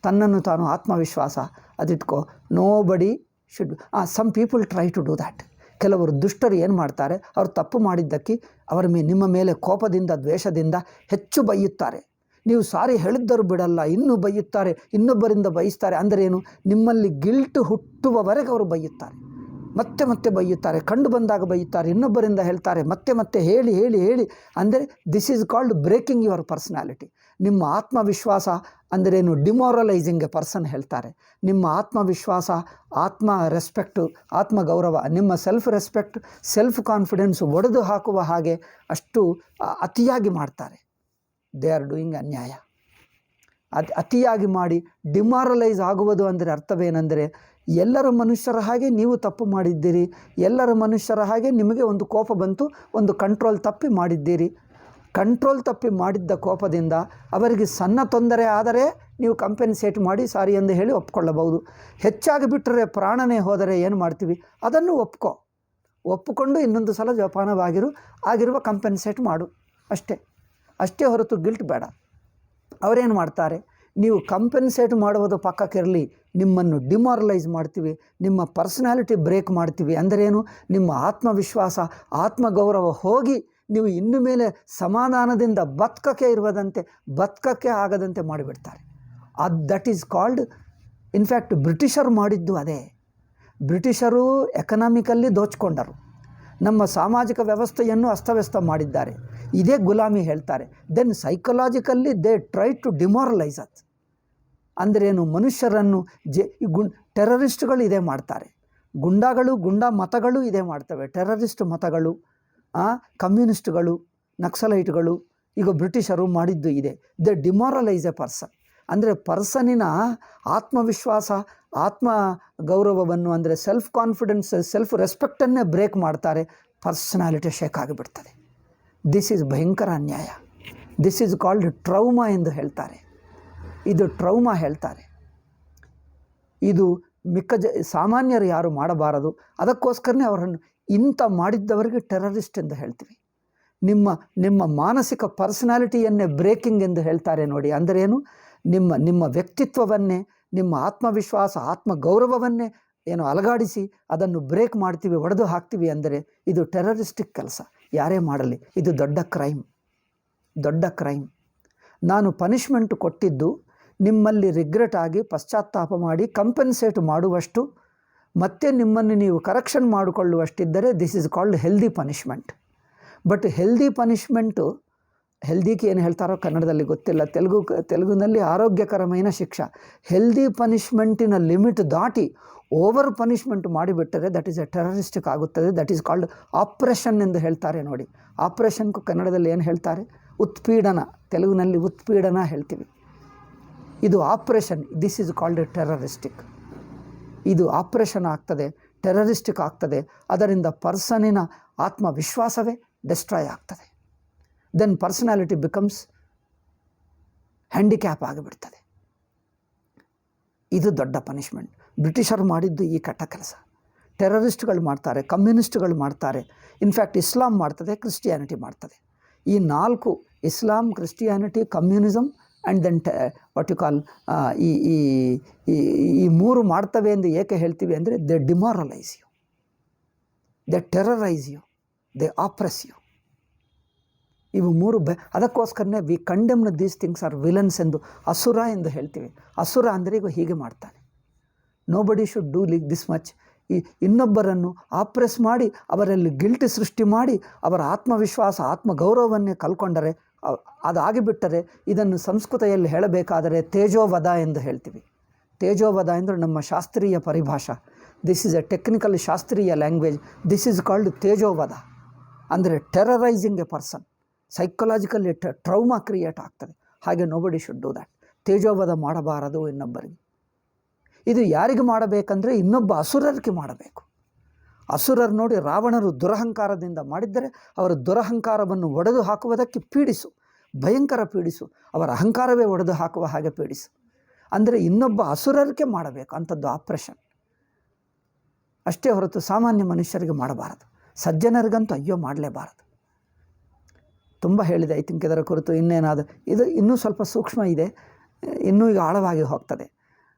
ತನ್ನನ್ನು ತಾನು ಆತ್ಮವಿಶ್ವಾಸ ಅದಿಟ್ಕೋ. Nobody should. Some people try to do that. ಕೆಲವರು ದುಷ್ಟರು ಏನು ಮಾಡ್ತಾರೆ, ಅವರು ತಪ್ಪು ಮಾಡಿದ್ದಕ್ಕೆ ನಿಮ್ಮ ಮೇಲೆ ಕೋಪದಿಂದ ದ್ವೇಷದಿಂದ ಹೆಚ್ಚು ಬೈಯುತ್ತಾರೆ. ನೀವು ಸಾರಿ ಹೇಳಿದ್ದರೂ ಬಿಡಲ್ಲ, ಇನ್ನೂ ಬೈಯುತ್ತಾರೆ, ಇನ್ನೊಬ್ಬರಿಂದ ಬಯಸ್ತಾರೆ. ಅಂದರೇನು, ನಿಮ್ಮಲ್ಲಿ ಗಿಲ್ಟ್ ಹುಟ್ಟುವವರೆಗೆ ಅವರು ಬೈಯುತ್ತಾರೆ, ಮತ್ತೆ ಮತ್ತೆ ಬೈಯುತ್ತಾರೆ, ಕಂಡು ಬಂದಾಗ ಬೈಯುತ್ತಾರೆ, ಇನ್ನೊಬ್ಬರಿಂದ ಹೇಳ್ತಾರೆ, ಮತ್ತೆ ಮತ್ತೆ ಹೇಳಿ ಹೇಳಿ ಹೇಳಿ. ಅಂದರೆ this is called breaking your personality. ನಿಮ್ಮ ಆತ್ಮವಿಶ್ವಾಸ ಅಂದರೇನು, ಡಿಮೋರಲೈಸಿಂಗ್ ಎ ಪರ್ಸನ್ ಹೇಳ್ತಾರೆ. ನಿಮ್ಮ ಆತ್ಮವಿಶ್ವಾಸ, ಆತ್ಮ ರೆಸ್ಪೆಕ್ಟು, ಆತ್ಮಗೌರವ, ನಿಮ್ಮ ಸೆಲ್ಫ್ ರೆಸ್ಪೆಕ್ಟ್, ಸೆಲ್ಫ್ ಕಾನ್ಫಿಡೆನ್ಸ್ ಒಡೆದು ಹಾಕುವ ಹಾಗೆ ಅಷ್ಟು ಅತಿಯಾಗಿ ಮಾಡ್ತಾರೆ. ದೇ ಆರ್ ಡೂಯಿಂಗ್ ಅನ್ಯಾಯ. ಅತಿಯಾಗಿ ಮಾಡಿ ಡಿಮಾರಲೈಸ್ ಆಗುವುದು ಅಂದರೆ ಅರ್ಥವೇನೆಂದರೆ, ಎಲ್ಲರ ಮನುಷ್ಯರ ಹಾಗೆ ನೀವು ತಪ್ಪು ಮಾಡಿದ್ದೀರಿ, ಎಲ್ಲರ ಮನುಷ್ಯರ ಹಾಗೆ ನಿಮಗೆ ಒಂದು ಕೋಪ ಬಂತು, ಒಂದು ಕಂಟ್ರೋಲ್ ತಪ್ಪಿ ಮಾಡಿದ್ದೀರಿ. ಕಂಟ್ರೋಲ್ ತಪ್ಪಿ ಮಾಡಿದ್ದ ಕೋಪದಿಂದ ಅವರಿಗೆ ಸಣ್ಣ ತೊಂದರೆ ಆದರೆ ನೀವು ಕಂಪೆನ್ಸೇಟ್ ಮಾಡಿ ಸಾರಿ ಎಂದು ಹೇಳಿ ಒಪ್ಕೊಳ್ಳಬಹುದು. ಹೆಚ್ಚಾಗಿ ಬಿಟ್ಟರೆ, ಪ್ರಾಣನೇ ಹೋದರೆ ಏನು ಮಾಡ್ತೀವಿ, ಅದನ್ನು ಒಪ್ಪಿಕೊಂಡು ಇನ್ನೊಂದು ಸಲ ಆಗಿರುವ ಕಂಪೆನ್ಸೇಟ್ ಮಾಡು ಅಷ್ಟೇ ಹೊರತು ಗಿಲ್ಟ್ ಬೇಡ. ಅವರೇನು ಮಾಡ್ತಾರೆ, ನೀವು ಕಂಪೆನ್ಸೇಟ್ ಮಾಡುವುದು ಪಕ್ಕಕ್ಕಿರಲಿ, ನಿಮ್ಮನ್ನು ಡಿಮಾರಲೈಸ್ ಮಾಡ್ತೀವಿ, ನಿಮ್ಮ ಪರ್ಸನಾಲಿಟಿ ಬ್ರೇಕ್ ಮಾಡ್ತೀವಿ. ಅಂದರೇನು, ನಿಮ್ಮ ಆತ್ಮವಿಶ್ವಾಸ, ಆತ್ಮಗೌರವ ಹೋಗಿ ನೀವು ಇನ್ನು ಮೇಲೆ ಸಮಾಧಾನದಿಂದ ಬದುಕಕ್ಕೆ ಆಗದಂತೆ ಮಾಡಿಬಿಡ್ತಾರೆ. ದಟ್ ಈಸ್ ಕಾಲ್ಡ್, ಇನ್ಫ್ಯಾಕ್ಟ್ ಬ್ರಿಟಿಷರು ಮಾಡಿದ್ದು ಅದೇ. ಬ್ರಿಟಿಷರು ಎಕನಾಮಿಕಲ್ಲಿ ದೋಚಿಕೊಂಡರು, ನಮ್ಮ ಸಾಮಾಜಿಕ ವ್ಯವಸ್ಥೆಯನ್ನು ಅಸ್ತವ್ಯಸ್ತ ಮಾಡಿದ್ದಾರೆ. ಇದೇ ಗುಲಾಮಿ ಹೇಳ್ತಾರೆ. Then psychologically they try to demoralize us. ಅಂದ್ರೇನು, ಮನುಷ್ಯರನ್ನು ಟೆರರಿಸ್ಟ್ಗಳು ಇದೇ ಮಾಡ್ತಾರೆ, ಗುಂಡಾ ಮತಗಳು ಇದೇ ಮಾಡ್ತವೆ. ಟೆರರಿಸ್ಟ್ ಮತಗಳು, ಕಮ್ಯುನಿಸ್ಟ್ಗಳು, ನಕ್ಸಲೈಟ್ಗಳು, ಈಗ ಬ್ರಿಟಿಷರು ಮಾಡಿದ್ದು ಇದೆ. They demoralize a person. ಅಂದರೆ ಪರ್ಸನಿನ ಆತ್ಮವಿಶ್ವಾಸ, ಆತ್ಮ ಗೌರವವನ್ನು, ಅಂದರೆ ಸೆಲ್ಫ್ ಕಾನ್ಫಿಡೆನ್ಸ್, ಸೆಲ್ಫ್ ರೆಸ್ಪೆಕ್ಟನ್ನೇ ಬ್ರೇಕ್ ಮಾಡ್ತಾರೆ. ಪರ್ಸನಾಲಿಟಿ ಶೇಕ್ ಆಗಿಬಿಡ್ತದೆ. ದಿಸ್ ಈಸ್ ಭಯಂಕರ ಅನ್ಯಾಯ. ದಿಸ್ ಈಸ್ ಕಾಲ್ಡ್ ಟ್ರೌಮಾ ಎಂದು ಹೇಳ್ತಾರೆ. ಇದು ಟ್ರೌಮಾ ಹೇಳ್ತಾರೆ. ಇದು ಸಾಮಾನ್ಯರು ಯಾರು ಮಾಡಬಾರದು. ಅದಕ್ಕೋಸ್ಕರನೇ ಅವರನ್ನು ಇಂಥ ಮಾಡಿದ್ದವರಿಗೆ ಟೆರರಿಸ್ಟ್ ಎಂದು ಹೇಳ್ತೀವಿ. ನಿಮ್ಮ ಮಾನಸಿಕ ಪರ್ಸನಾಲಿಟಿಯನ್ನೇ ಬ್ರೇಕಿಂಗ್ ಎಂದು ಹೇಳ್ತಾರೆ ನೋಡಿ. ಅಂದರೇನು, ನಿಮ್ಮ ವ್ಯಕ್ತಿತ್ವವನ್ನೇ, ನಿಮ್ಮ ಆತ್ಮವಿಶ್ವಾಸ, ಆತ್ಮಗೌರವವನ್ನೇ ಅಲಗಾಡಿಸಿ ಅದನ್ನು ಬ್ರೇಕ್ ಮಾಡ್ತೀವಿ, ಒಡೆದು ಹಾಕ್ತೀವಿ. ಅಂದರೆ ಇದು ಟೆರರಿಸ್ಟಿಕ್ ಕೆಲಸ. ಯಾರೇ ಮಾಡಲಿ ಇದು ದೊಡ್ಡ ಕ್ರೈಮ್. ನಾನು ಪನಿಷ್ಮೆಂಟ್ ಕೊಟ್ಟಿದ್ದು ನಿಮ್ಮಲ್ಲಿ ರಿಗ್ರೆಟ್ ಆಗಿ ಪಶ್ಚಾತ್ತಾಪ ಮಾಡಿ ಕಂಪೆನ್ಸೇಟ್ ಮಾಡುವಷ್ಟು, ಮತ್ತೆ ನಿಮ್ಮನ್ನು ನೀವು ಕರೆಕ್ಷನ್ ಮಾಡಿಕೊಳ್ಳುವಷ್ಟಿದ್ದರೆ this is called healthy punishment. But healthy punishment, ಹೆಲ್ದಿಗೆ ಏನು ಹೇಳ್ತಾರೋ ಕನ್ನಡದಲ್ಲಿ ಗೊತ್ತಿಲ್ಲ, ತೆಲುಗಿನಲ್ಲಿ ಆರೋಗ್ಯಕರమైన ಶಿಕ್ಷೆ. ಹೆಲ್ದಿ ಪನಿಷ್ಮೆಂಟಿನ ಲಿಮಿಟ್ ದಾಟಿ ಓವರ್ ಪನಿಷ್ಮೆಂಟ್ ಮಾಡಿಬಿಟ್ಟರೆ ದಟ್ ಈಸ್ ಎ ಟೆರರಿಸ್ಟಿಕ್ ಆಗುತ್ತದೆ. ದಟ್ ಈಸ್ ಕಾಲ್ಡ್ ಆಪ್ರೇಷನ್ ಎಂದು ಹೇಳ್ತಾರೆ ನೋಡಿ. ಆಪ್ರೇಷನ್ಗೂ ಕನ್ನಡದಲ್ಲಿ ಏನು ಹೇಳ್ತಾರೆ, ಉತ್ಪೀಡನ. ತೆಲುಗಿನಲ್ಲಿ ಉತ್ಪೀಡನ ಹೇಳ್ತೀವಿ. ಇದು oppression. This is called a terroristic. ಇದು ಆಪ್ರೇಷನ್ ಆಗ್ತದೆ, ಟೆರರಿಸ್ಟಿಕ್ ಆಗ್ತದೆ. ಅದರಿಂದ ಪರ್ಸನಿನ ಆತ್ಮವಿಶ್ವಾಸವೇ ಡೆಸ್ಟ್ರಾಯ್ ಆಗ್ತದೆ. ದೆನ್ ಪರ್ಸನಾಲಿಟಿ ಬಿಕಮ್ಸ್ ಹ್ಯಾಂಡಿಕ್ಯಾಪ್ ಆಗಿಬಿಡ್ತದೆ. ಇದು ದೊಡ್ಡ ಪನಿಷ್ಮೆಂಟ್. ಬ್ರಿಟಿಷರು ಮಾಡಿದ್ದು ಈ ಕೆಟ್ಟ ಕೆಲಸ. ಟೆರರಿಸ್ಟ್ಗಳು ಮಾಡ್ತಾರೆ, ಕಮ್ಯುನಿಸ್ಟ್ಗಳು ಮಾಡ್ತಾರೆ, ಇನ್ಫ್ಯಾಕ್ಟ್ ಇಸ್ಲಾಂ ಮಾಡ್ತದೆ, ಕ್ರಿಸ್ಟಿಯಾನಿಟಿ ಮಾಡ್ತದೆ. ಈ ನಾಲ್ಕು, Islam, Christianity, communism and then what you call, ಈ ಮೂರು ಮಾಡ್ತವೆ ಎಂದು ಏಕೆ ಹೇಳ್ತೀವಿ ಅಂದರೆ they demoralize you, they terrorize you, they oppress you. ಇವು ಮೂರು ಅದಕ್ಕೋಸ್ಕರನೇ we condemn these things are villains ಎಂದು, ಅಸುರ ಎಂದು ಹೇಳ್ತೀವಿ. ಅಸುರ ಅಂದರೆ ಈಗ ಹೀಗೆ ಮಾಡ್ತಾನೆ. Nobody should do this much. ಈ ಇನ್ನೊಬ್ಬರನ್ನು ಆಪ್ರೆಸ್ ಮಾಡಿ ಅವರಲ್ಲಿ ಗಿಲ್ಟ್ ಸೃಷ್ಟಿ ಮಾಡಿ ಅವರ ಆತ್ಮವಿಶ್ವಾಸ ಆತ್ಮಗೌರವವನ್ನೇ ಕಲ್ಕೊಂಡರೆ, ಅದಾಗಿಬಿಟ್ಟರೆ ಇದನ್ನು ಸಂಸ್ಕೃತಿಯಲ್ಲಿ ಹೇಳಬೇಕಾದರೆ ತೇಜೋವಧ ಎಂದು ಹೇಳ್ತೀವಿ. ತೇಜೋವಧ ಅಂದರೆ ನಮ್ಮ ಶಾಸ್ತ್ರೀಯ ಪರಿಭಾಷಾ. ದಿಸ್ ಈಸ್ ಎ ಟೆಕ್ನಿಕಲ್ ಶಾಸ್ತ್ರೀಯ ಲ್ಯಾಂಗ್ವೇಜ್. ದಿಸ್ ಈಸ್ ಕಾಲ್ಡ್ ತೇಜೋವಧ. ಅಂದರೆ terrorizing a person, psychologically trauma create ಆಗ್ತದೆ. ಹಾಗೆ ನೋಬಡಿ ಶುಡ್ ಡೂ ದ್ಯಾಟ್. ತೇಜೋವಧ ಮಾಡಬಾರದು ಇನ್ನೊಬ್ಬರಿಗೆ. ಇದು ಯಾರಿಗೆ ಮಾಡಬೇಕಂದ್ರೆ ಇನ್ನೊಬ್ಬ ಅಸುರರಿಗೆ ಮಾಡಬೇಕು. ಅಸುರರು ನೋಡಿ, ರಾವಣರು ದುರಹಂಕಾರದಿಂದ ಮಾಡಿದ್ದರೆ ಅವರ ದುರಹಂಕಾರವನ್ನು ಒಡೆದು ಹಾಕುವುದಕ್ಕೆ ಪೀಡಿಸು, ಭಯಂಕರ ಪೀಡಿಸು, ಅವರ ಅಹಂಕಾರವೇ ಒಡೆದು ಹಾಕುವ ಹಾಗೆ ಪೀಡಿಸು. ಅಂದರೆ ಇನ್ನೊಬ್ಬ ಅಸುರರಿಗೆ ಮಾಡಬೇಕು ಅಂಥದ್ದು ಆಪ್ರೇಷನ್ ಅಷ್ಟೇ ಹೊರತು ಸಾಮಾನ್ಯ ಮನುಷ್ಯರಿಗೆ ಮಾಡಬಾರದು. ಸಜ್ಜನರಿಗಂತೂ ಅಯ್ಯೋ ಮಾಡಲೇಬಾರದು. ತುಂಬ ಹೇಳಿದೆ. ಐ ಥಿಂಕ್ ಇದರ ಕುರಿತು ಇನ್ನೇನಾದರೂ ಇದು ಇನ್ನೂ ಸ್ವಲ್ಪ ಸೂಕ್ಷ್ಮ ಇದೆ, ಇನ್ನೂ ಈಗ ಆಳವಾಗಿ ಹೋಗ್ತದೆ.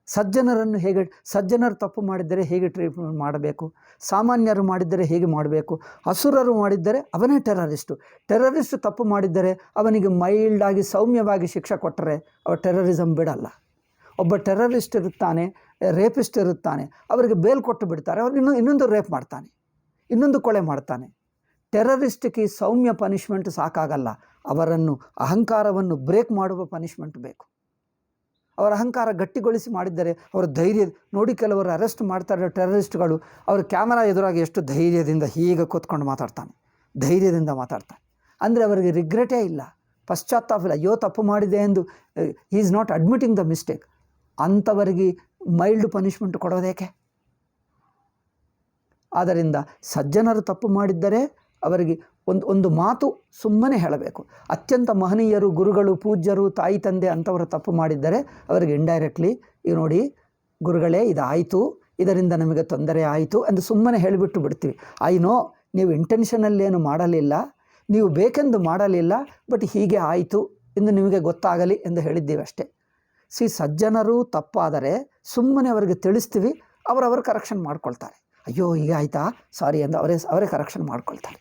ಸಜ್ಜನರನ್ನು ಹೇಗೆ, ಸಜ್ಜನರು ತಪ್ಪು ಮಾಡಿದ್ದರೆ ಹೇಗೆ ಟ್ರೀಟ್ಮೆಂಟ್ ಮಾಡಬೇಕು, ಸಾಮಾನ್ಯರು ಮಾಡಿದ್ದರೆ ಹೇಗೆ ಮಾಡಬೇಕು, ಅಸುರರು ಮಾಡಿದ್ದರೆ ಅವನೇ ಟೆರರಿಸ್ಟು ತಪ್ಪು ಮಾಡಿದ್ದರೆ ಅವನಿಗೆ ಮೈಲ್ಡಾಗಿ ಸೌಮ್ಯವಾಗಿ ಶಿಕ್ಷೆ ಕೊಟ್ಟರೆ ಅವ ಟೆರರಿಸಮ್ ಬಿಡಲ್ಲ. ಒಬ್ಬ ಟೆರರಿಸ್ಟ್ ಇರುತ್ತಾನೆ, ರೇಪಿಸ್ಟ್ ಇರುತ್ತಾನೆ, ಅವರಿಗೆ ಬೇಲ್ ಕೊಟ್ಟು ಬಿಡ್ತಾರೆ, ಅವ್ರು ಇನ್ನೊಂದು ರೇಪ್ ಮಾಡ್ತಾನೆ, ಇನ್ನೊಂದು ಕೊಲೆ ಮಾಡ್ತಾನೆ. ಟೆರರಿಸ್ಟ್ಗೆ ಸೌಮ್ಯ ಪನಿಷ್ಮೆಂಟ್ ಸಾಕಾಗಲ್ಲ, ಅವರನ್ನು ಅಹಂಕಾರವನ್ನು ಬ್ರೇಕ್ ಮಾಡುವ ಪನಿಷ್ಮೆಂಟ್ ಬೇಕು. ಅವರ ಅಹಂಕಾರ ಗಟ್ಟಿಗೊಳಿಸಿ ಮಾಡಿದ್ದರೆ ಅವರ ಧೈರ್ಯ ನೋಡಿ. ಕೆಲವರು ಅರೆಸ್ಟ್ ಮಾಡ್ತಾರೆ ಟೆರರಿಸ್ಟ್ಗಳು, ಅವರು ಕ್ಯಾಮರಾ ಎದುರಾಗಿ ಎಷ್ಟು ಧೈರ್ಯದಿಂದ ಹೀಗೆ ಕೂತ್ಕೊಂಡು ಮಾತಾಡ್ತಾನೆ, ಧೈರ್ಯದಿಂದ ಮಾತಾಡ್ತಾನೆ. ಅಂದರೆ ಅವರಿಗೆ ರಿಗ್ರೆಟೇ ಇಲ್ಲ, ಪಶ್ಚಾತ್ತಾಪ ಇಲ್ಲ, ಅಯ್ಯೋ ತಪ್ಪು ಮಾಡಿದೆ ಎಂದು. He is not admitting the mistake. ಅಂಥವರಿಗೆ ಮೈಲ್ಡ್ ಪನಿಷ್ಮೆಂಟ್ ಕೊಡೋದೇಕೆ? ಆದ್ದರಿಂದ ಸಜ್ಜನರು ತಪ್ಪು ಮಾಡಿದ್ದರೆ ಅವರಿಗೆ ಒಂದು ಮಾತು ಸುಮ್ಮನೆ ಹೇಳಬೇಕು. ಅತ್ಯಂತ ಮಹನೀಯರು, ಗುರುಗಳು, ಪೂಜ್ಯರು, ತಾಯಿ ತಂದೆ ಅಂಥವರು ತಪ್ಪು ಮಾಡಿದ್ದರೆ ಅವರಿಗೆ ಇಂಡೈರೆಕ್ಟ್ಲಿ, ಈಗ ನೋಡಿ ಗುರುಗಳೇ ಇದಾಯಿತು, ಇದರಿಂದ ನಮಗೆ ತೊಂದರೆ ಆಯಿತು ಎಂದು ಸುಮ್ಮನೆ ಹೇಳಿಬಿಟ್ಟು ಬಿಡ್ತೀವಿ. ನೋ, ನೀವು ಇಂಟೆನ್ಷನಲ್ಲೇನು ಮಾಡಲಿಲ್ಲ, ನೀವು ಬೇಕೆಂದು ಮಾಡಲಿಲ್ಲ, ಬಟ್ ಹೀಗೆ ಆಯಿತು ಎಂದು ನಿಮಗೆ ಗೊತ್ತಾಗಲಿ ಎಂದು ಹೇಳಿದ್ದೀವಿ ಅಷ್ಟೇ. ಸಜ್ಜನರು ತಪ್ಪಾದರೆ ಸುಮ್ಮನೆ ಅವರಿಗೆ ತಿಳಿಸ್ತೀವಿ, ಅವರವರು ಕರೆಕ್ಷನ್ ಮಾಡ್ಕೊಳ್ತಾರೆ. ಅಯ್ಯೋ ಹೀಗೆ ಆಯಿತಾ, ಸಾರಿ ಎಂದು ಅವರೇ ಕರೆಕ್ಷನ್ ಮಾಡ್ಕೊಳ್ತಾರೆ.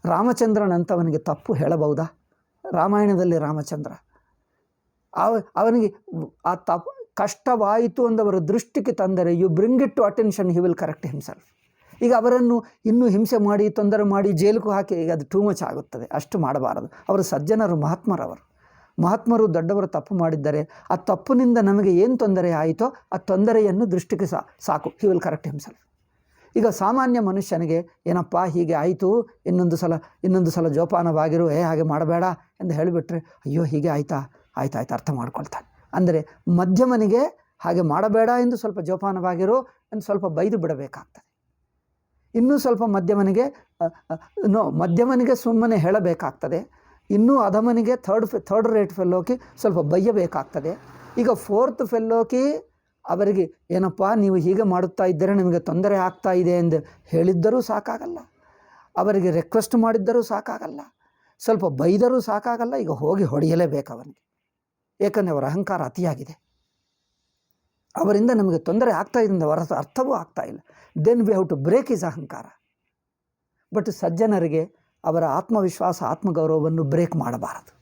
ರಾಮಚಂದ್ರನಂತವನಿಗೆ ತಪ್ಪು ಹೇಳಬಹುದಾ? ರಾಮಾಯಣದಲ್ಲಿ ರಾಮಚಂದ್ರ ಅವನಿಗೆ ಆ ತಪ್ಪು ಕಷ್ಟವಾಯಿತು ಅಂದವರ ದೃಷ್ಟಿಗೆ ತಂದರೆ, you bring it to attention, he will correct himself. ಈಗ ಅವರನ್ನು ಇನ್ನೂ ಹಿಂಸೆ ಮಾಡಿ, ತೊಂದರೆ ಮಾಡಿ, ಜೈಲಿಗೂ ಹಾಕಿ, ಈಗ ಅದು ಟೂ ಮಚ್ ಆಗುತ್ತದೆ. ಅಷ್ಟು ಮಾಡಬಾರದು. ಅವರು ಸಜ್ಜನರು, ಮಹಾತ್ಮರು ದೊಡ್ಡವರು ತಪ್ಪು ಮಾಡಿದ್ದರೆ ಆ ತಪ್ಪಿನಿಂದ ನಮಗೆ ಏನು ತೊಂದರೆ ಆಯಿತೋ ಆ ತೊಂದರೆಯನ್ನು ದೃಷ್ಟಿಗೆ ಸಾಕು, ಹಿ ವಿಲ್ ಕರೆಕ್ಟ್ ಹಿಮ್ಸೆಲ್ಫ್. ಈಗ ಸಾಮಾನ್ಯ ಮನುಷ್ಯನಿಗೆ ಏನಪ್ಪ ಹೀಗೆ ಆಯಿತು, ಇನ್ನೊಂದು ಸಲ ಜೋಪಾನವಾಗಿರು, ಹಾಗೆ ಮಾಡಬೇಡ ಎಂದು ಹೇಳಿಬಿಟ್ರೆ, ಅಯ್ಯೋ ಹೀಗೆ ಆಯಿತಾ, ಆಯ್ತಾಯ್ತು ಅರ್ಥ ಮಾಡ್ಕೊಳ್ತಾನೆ. ಅಂದರೆ ಮಧ್ಯಮನಿಗೆ ಹಾಗೆ ಮಾಡಬೇಡ ಎಂದು ಸ್ವಲ್ಪ ಜೋಪಾನವಾಗಿರು ಎಂದು ಸ್ವಲ್ಪ ಬೈದು ಬಿಡಬೇಕಾಗ್ತದೆ. ಇನ್ನೂ ಸ್ವಲ್ಪ ಮಧ್ಯಮನಿಗೆ ಸುಮ್ಮನೆ ಹೇಳಬೇಕಾಗ್ತದೆ. ಇನ್ನೂ ಅಧಮನಿಗೆ ಥರ್ಡ್ ರೇಟ್ ಫೆಲ್ಲೋಕಿ ಸ್ವಲ್ಪ ಬೈಯಬೇಕಾಗ್ತದೆ. ಈಗ ಫೋರ್ತ್ ಫೆಲ್ಲೋಕಿ ಅವರಿಗೆ ಏನಪ್ಪ ನೀವು ಹೀಗೆ ಮಾಡುತ್ತಾ ಇದ್ದರೆ ನಿಮಗೆ ತೊಂದರೆ ಆಗ್ತಾ ಇದೆ ಎಂದು ಹೇಳಿದ್ದರೂ ಸಾಕಾಗಲ್ಲ, ಅವರಿಗೆ ರಿಕ್ವೆಸ್ಟ್ ಮಾಡಿದ್ದರೂ ಸಾಕಾಗಲ್ಲ, ಸ್ವಲ್ಪ ಬೈದರೂ ಸಾಕಾಗಲ್ಲ. ಈಗ ಹೋಗಿ ಹೊಡೆಯಲೇಬೇಕು ಅವನಿಗೆ, ಏಕೆಂದರೆ ಅವರ ಅಹಂಕಾರ ಅತಿಯಾಗಿದೆ. ಅವರಿಂದ ನಮಗೆ ತೊಂದರೆ ಆಗ್ತಾ ಇದೆ ಅವರ ಅರ್ಥವೂ ಆಗ್ತಾ ಇಲ್ಲ. Then we have to break his ಅಹಂಕಾರ. ಬಟ್ ಸಜ್ಜನರಿಗೆ ಅವರ ಆತ್ಮವಿಶ್ವಾಸ ಆತ್ಮಗೌರವವನ್ನು ಬ್ರೇಕ್ ಮಾಡಬಾರದು.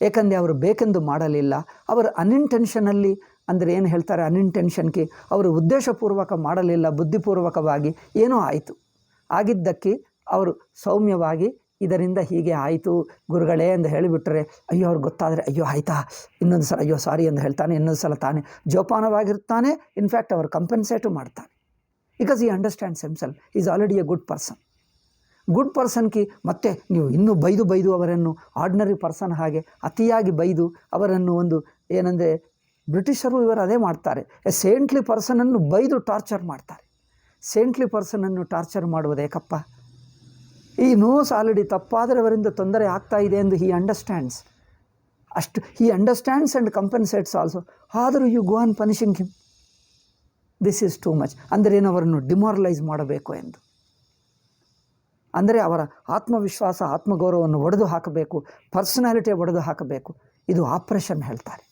ಏಕೆಂದರೆ ಅವರು ಬೇಕೆಂದು ಮಾಡಲಿಲ್ಲ, ಅವರು ಅನ್ಇಂಟೆನ್ಷನಲ್ಲಿ, ಅಂದರೆ ಏನು ಹೇಳ್ತಾರೆ ಅನ್ಇಂಟೆನ್ಷನ್ಗೆ, ಅವರು ಉದ್ದೇಶಪೂರ್ವಕ ಮಾಡಲಿಲ್ಲ, ಬುದ್ಧಿಪೂರ್ವಕವಾಗಿ ಏನೋ ಆಯಿತು. ಆಗಿದ್ದಕ್ಕೆ ಅವರು ಸೌಮ್ಯವಾಗಿ ಇದರಿಂದ ಹೀಗೆ ಆಯಿತು ಗುರುಗಳೇ ಎಂದು ಹೇಳಿಬಿಟ್ರೆ, ಅಯ್ಯೋ ಅವ್ರಿಗೆ ಗೊತ್ತಾದರೆ ಅಯ್ಯೋ ಆಯಿತಾ, ಇನ್ನೊಂದು ಸಲ ಅಯ್ಯೋ ಸಾರಿ ಎಂದು ಹೇಳ್ತಾನೆ, ಇನ್ನೊಂದು ಸಲ ತಾನೇ ಜೋಪಾನವಾಗಿರ್ತಾನೆ. ಇನ್ಫ್ಯಾಕ್ಟ್ ಅವರು ಕಂಪೆನ್ಸೇಟು ಮಾಡ್ತಾನೆ. Because he understands himself is already a good person. Good ಪರ್ಸನ್ಗೆ ಮತ್ತೆ ನೀವು ಇನ್ನೂ ಬೈದು ಅವರನ್ನು ಆರ್ಡಿನರಿ ಪರ್ಸನ್ ಹಾಗೆ ಅತಿಯಾಗಿ ಬೈದು ಅವರನ್ನು ಒಂದು ಏನಂದರೆ ಬ್ರಿಟಿಷರು ಇವರು ಅದೇ ಮಾಡ್ತಾರೆ. ಎ ಸೇಂಟ್ಲಿ ಪರ್ಸನನ್ನು ಬೈದು ಟಾರ್ಚರ್ ಮಾಡ್ತಾರೆ. ಸೇಂಟ್ಲಿ ಪರ್ಸನನ್ನು ಟಾರ್ಚರ್ ಮಾಡುವುದೇಕಪ್ಪ? ಈ ನೋಸ್ ಆಲ್ರೆಡಿ ತಪ್ಪಾದರೆ ಅವರಿಂದ ತೊಂದರೆ ಆಗ್ತಾ ಇದೆ ಎಂದು he understands. He understands and compensates also. ಆದರೂ you go on punishing him. This is too much. ಅಂದರೆ ಏನು, ಅವರನ್ನು ಡಿಮಾರಲೈಸ್ ಮಾಡಬೇಕು ಎಂದು. ಅಂದರೆ ಅವರ ಆತ್ಮವಿಶ್ವಾಸ ಆತ್ಮಗೌರವವನ್ನು ಒಡೆದು ಹಾಕಬೇಕು, ಪರ್ಸನಾಲಿಟಿ ಒಡೆದು ಹಾಕಬೇಕು. ಇದು ಆಪ್ರೇಷನ್ ಹೇಳ್ತಾರೆ.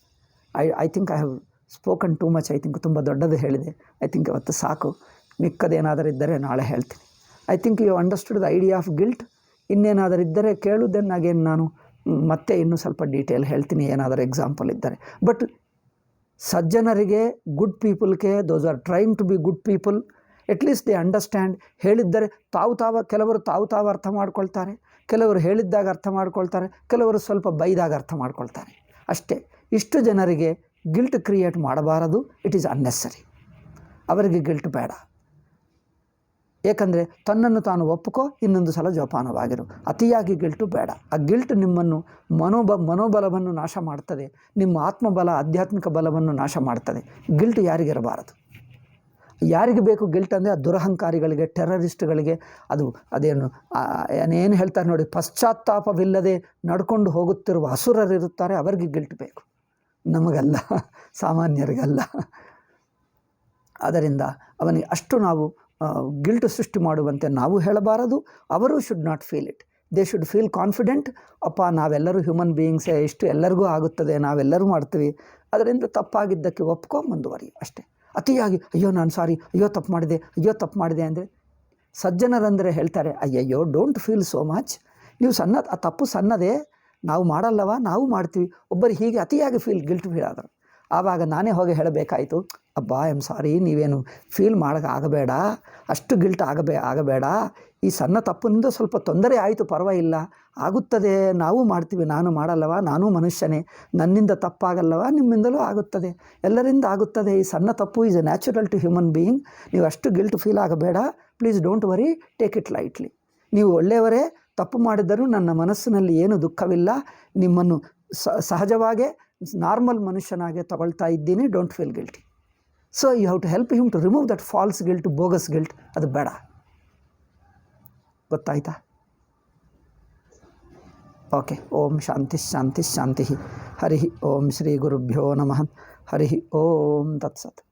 I think I have spoken too much. I think ತುಂಬ ದೊಡ್ಡದು ಹೇಳಿದೆ. ಐ ಥಿಂಕ್ ಇವತ್ತು ಸಾಕು. ಮಿಕ್ಕದೇನಾದರೂ ಇದ್ದರೆ ನಾಳೆ ಹೇಳ್ತೀನಿ. I think you understood the idea of guilt. ಇನ್ನೇನಾದರೂ ಇದ್ದರೆ ಕೇಳುವುದನ್ನು ಅಗೇನ್ ನಾನು ಮತ್ತೆ ಇನ್ನೂ ಸ್ವಲ್ಪ ಡೀಟೇಲ್ ಹೇಳ್ತೀನಿ, ಏನಾದರೂ ಎಕ್ಸಾಂಪಲ್ ಇದ್ದರೆ. ಬಟ್ ಸಜ್ಜನರಿಗೆ, ಗುಡ್ ಪೀಪಲ್ಗೆ, those are trying to be good people, at least they understand. ಹೇಳಿದ್ದರೆ ಕೆಲವರು ತಾವು ಅರ್ಥ ಮಾಡ್ಕೊಳ್ತಾರೆ, ಕೆಲವರು ಹೇಳಿದ್ದಾಗ ಅರ್ಥ ಮಾಡ್ಕೊಳ್ತಾರೆ, ಕೆಲವರು ಸ್ವಲ್ಪ ಬೈದಾಗ ಅರ್ಥ ಮಾಡ್ಕೊಳ್ತಾರೆ ಅಷ್ಟೇ. ಇಷ್ಟು ಜನರಿಗೆ ಗಿಲ್ಟ್ ಕ್ರಿಯೇಟ್ ಮಾಡಬಾರದು. It is unnecessary. ಅವರಿಗೆ ಗಿಲ್ಟ್ ಬೇಡ. ಏಕೆಂದರೆ ತನ್ನನ್ನು ತಾನು ಒಪ್ಪಿಕೋ, ಇನ್ನೊಂದು ಸಲ ಜೋಪಾನವಾಗಿರು. ಅತಿಯಾಗಿ ಗಿಲ್ಟು ಬೇಡ. ಆ ಗಿಲ್ಟ್ ನಿಮ್ಮನ್ನು ಮನೋಬಲವನ್ನು ನಾಶ ಮಾಡ್ತದೆ, ನಿಮ್ಮ ಆತ್ಮಬಲ, ಆಧ್ಯಾತ್ಮಿಕ ಬಲವನ್ನು ನಾಶ ಮಾಡ್ತದೆ. ಗಿಲ್ಟ್ ಯಾರಿಗಿರಬಾರದು. ಯಾರಿಗೆ ಬೇಕು ಗಿಲ್ಟ್ ಅಂದರೆ? ಆ ದುರಹಂಕಾರಿಗಳಿಗೆ, ಟೆರರಿಸ್ಟ್ಗಳಿಗೆ, ಏನೇನು ಹೇಳ್ತಾರೆ ನೋಡಿ, ಪಶ್ಚಾತ್ತಾಪವಿಲ್ಲದೆ ನಡ್ಕೊಂಡು ಹೋಗುತ್ತಿರುವ ಅಸುರರಿರುತ್ತಾರೆ, ಅವರಿಗೆ ಗಿಲ್ಟ್ ಬೇಕು, ನಮಗಲ್ಲ, ಸಾಮಾನ್ಯರಿಗಲ್ಲ. ಆದ್ದರಿಂದ ಅವನಿಗೆ ಅಷ್ಟು ನಾವು ಗಿಲ್ಟ್ ಸೃಷ್ಟಿ ಮಾಡುವಂತೆ ನಾವು ಹೇಳಬಾರದು. ಅವರು should not feel it. They should feel confident. ಅಪ್ಪ, ನಾವೆಲ್ಲರೂ ಹ್ಯೂಮನ್ ಬೀಯಿಂಗ್ಸೇ, ಇಷ್ಟು ಎಲ್ಲರಿಗೂ ಆಗುತ್ತದೆ, ನಾವೆಲ್ಲರೂ ಮಾಡ್ತೀವಿ. ಅದರಿಂದ ತಪ್ಪಾಗಿದ್ದಕ್ಕೆ ಒಪ್ಕೊ, ಮುಂದುವರಿ ಅಷ್ಟೇ. ಅತಿಯಾಗಿ ಅಯ್ಯೋ ನಾನು ಸಾರಿ, ಅಯ್ಯೋ ತಪ್ಪು ಮಾಡಿದೆ ಅಂದರೆ, ಸಜ್ಜನರಂದರೆ ಹೇಳ್ತಾರೆ, ಅಯ್ಯಯ್ಯೋ ಡೋಂಟ್ ಫೀಲ್ ಸೋ ಮಚ್. ನೀವು ಆ ತಪ್ಪು ಸಣ್ಣದೇ, ನಾವು ಮಾಡಲ್ಲವ, ನಾವು ಮಾಡ್ತೀವಿ. ಒಬ್ಬರು ಹೀಗೆ ಅತಿಯಾಗಿ ಗಿಲ್ಟ್ ಫೀಲ್ ಆದರು. ಆವಾಗ ನಾನೇ ಹೋಗಿ ಹೇಳಬೇಕಾಯಿತು, ಅಬ್ಬಾ ಐ ಆಮ್ ಸಾರಿ, ನೀವೇನು ಫೀಲ್ ಆಗಬೇಡ, ಅಷ್ಟು ಗಿಲ್ಟ್ ಆಗಬೇಡ. ಈ ಸಣ್ಣ ತಪ್ಪಿನಿಂದ ಸ್ವಲ್ಪ ತೊಂದರೆ ಆಯಿತು, ಪರವಾಗಿಲ್ಲ, ಆಗುತ್ತದೆ, ನಾವು ಮಾಡ್ತೀವಿ, ನಾನು ಮಾಡಲ್ಲವ, ನಾನೂ ಮನುಷ್ಯನೇ, ನನ್ನಿಂದ ತಪ್ಪಾಗಲ್ಲವ, ನಿಮ್ಮಿಂದಲೂ ಆಗುತ್ತದೆ, ಎಲ್ಲರಿಂದ ಆಗುತ್ತದೆ. ಈ ಸಣ್ಣ ತಪ್ಪು is a natural to human being. ನೀವು ಅಷ್ಟು ಗಿಲ್ಟ್ ಫೀಲ್ ಆಗಬೇಡ, please don't worry, take it lightly. ನೀವು ಒಳ್ಳೆಯವರೇ, ತಪ್ಪು ಮಾಡಿದರೂ ನನ್ನ ಮನಸ್ಸಿನಲ್ಲಿ ಏನು ದುಃಖವಿಲ್ಲ, ನಿಮ್ಮನ್ನು ಸಹಜವಾಗೇ ನಾರ್ಮಲ್ ಮನುಷ್ಯನಾಗೆ ತಗೊಳ್ತಾ ಇದ್ದೀನಿ, don't feel guilty. So you have to help him to remove that false guilt, bogus guilt. ಅದು ಬೇಡ. ಗೊತ್ತಾಯ್ತಾ? ಓಕೆ. ಓಂ ಶಾಂತಿ ಶಾಂತಿ ಶಾಂತಿ. ಹರಿ ಓಂ ಶ್ರೀ ಗುರುಭ್ಯೋ ನಮಃ. ಹರಿ ಓಂ ತತ್ಸತ್.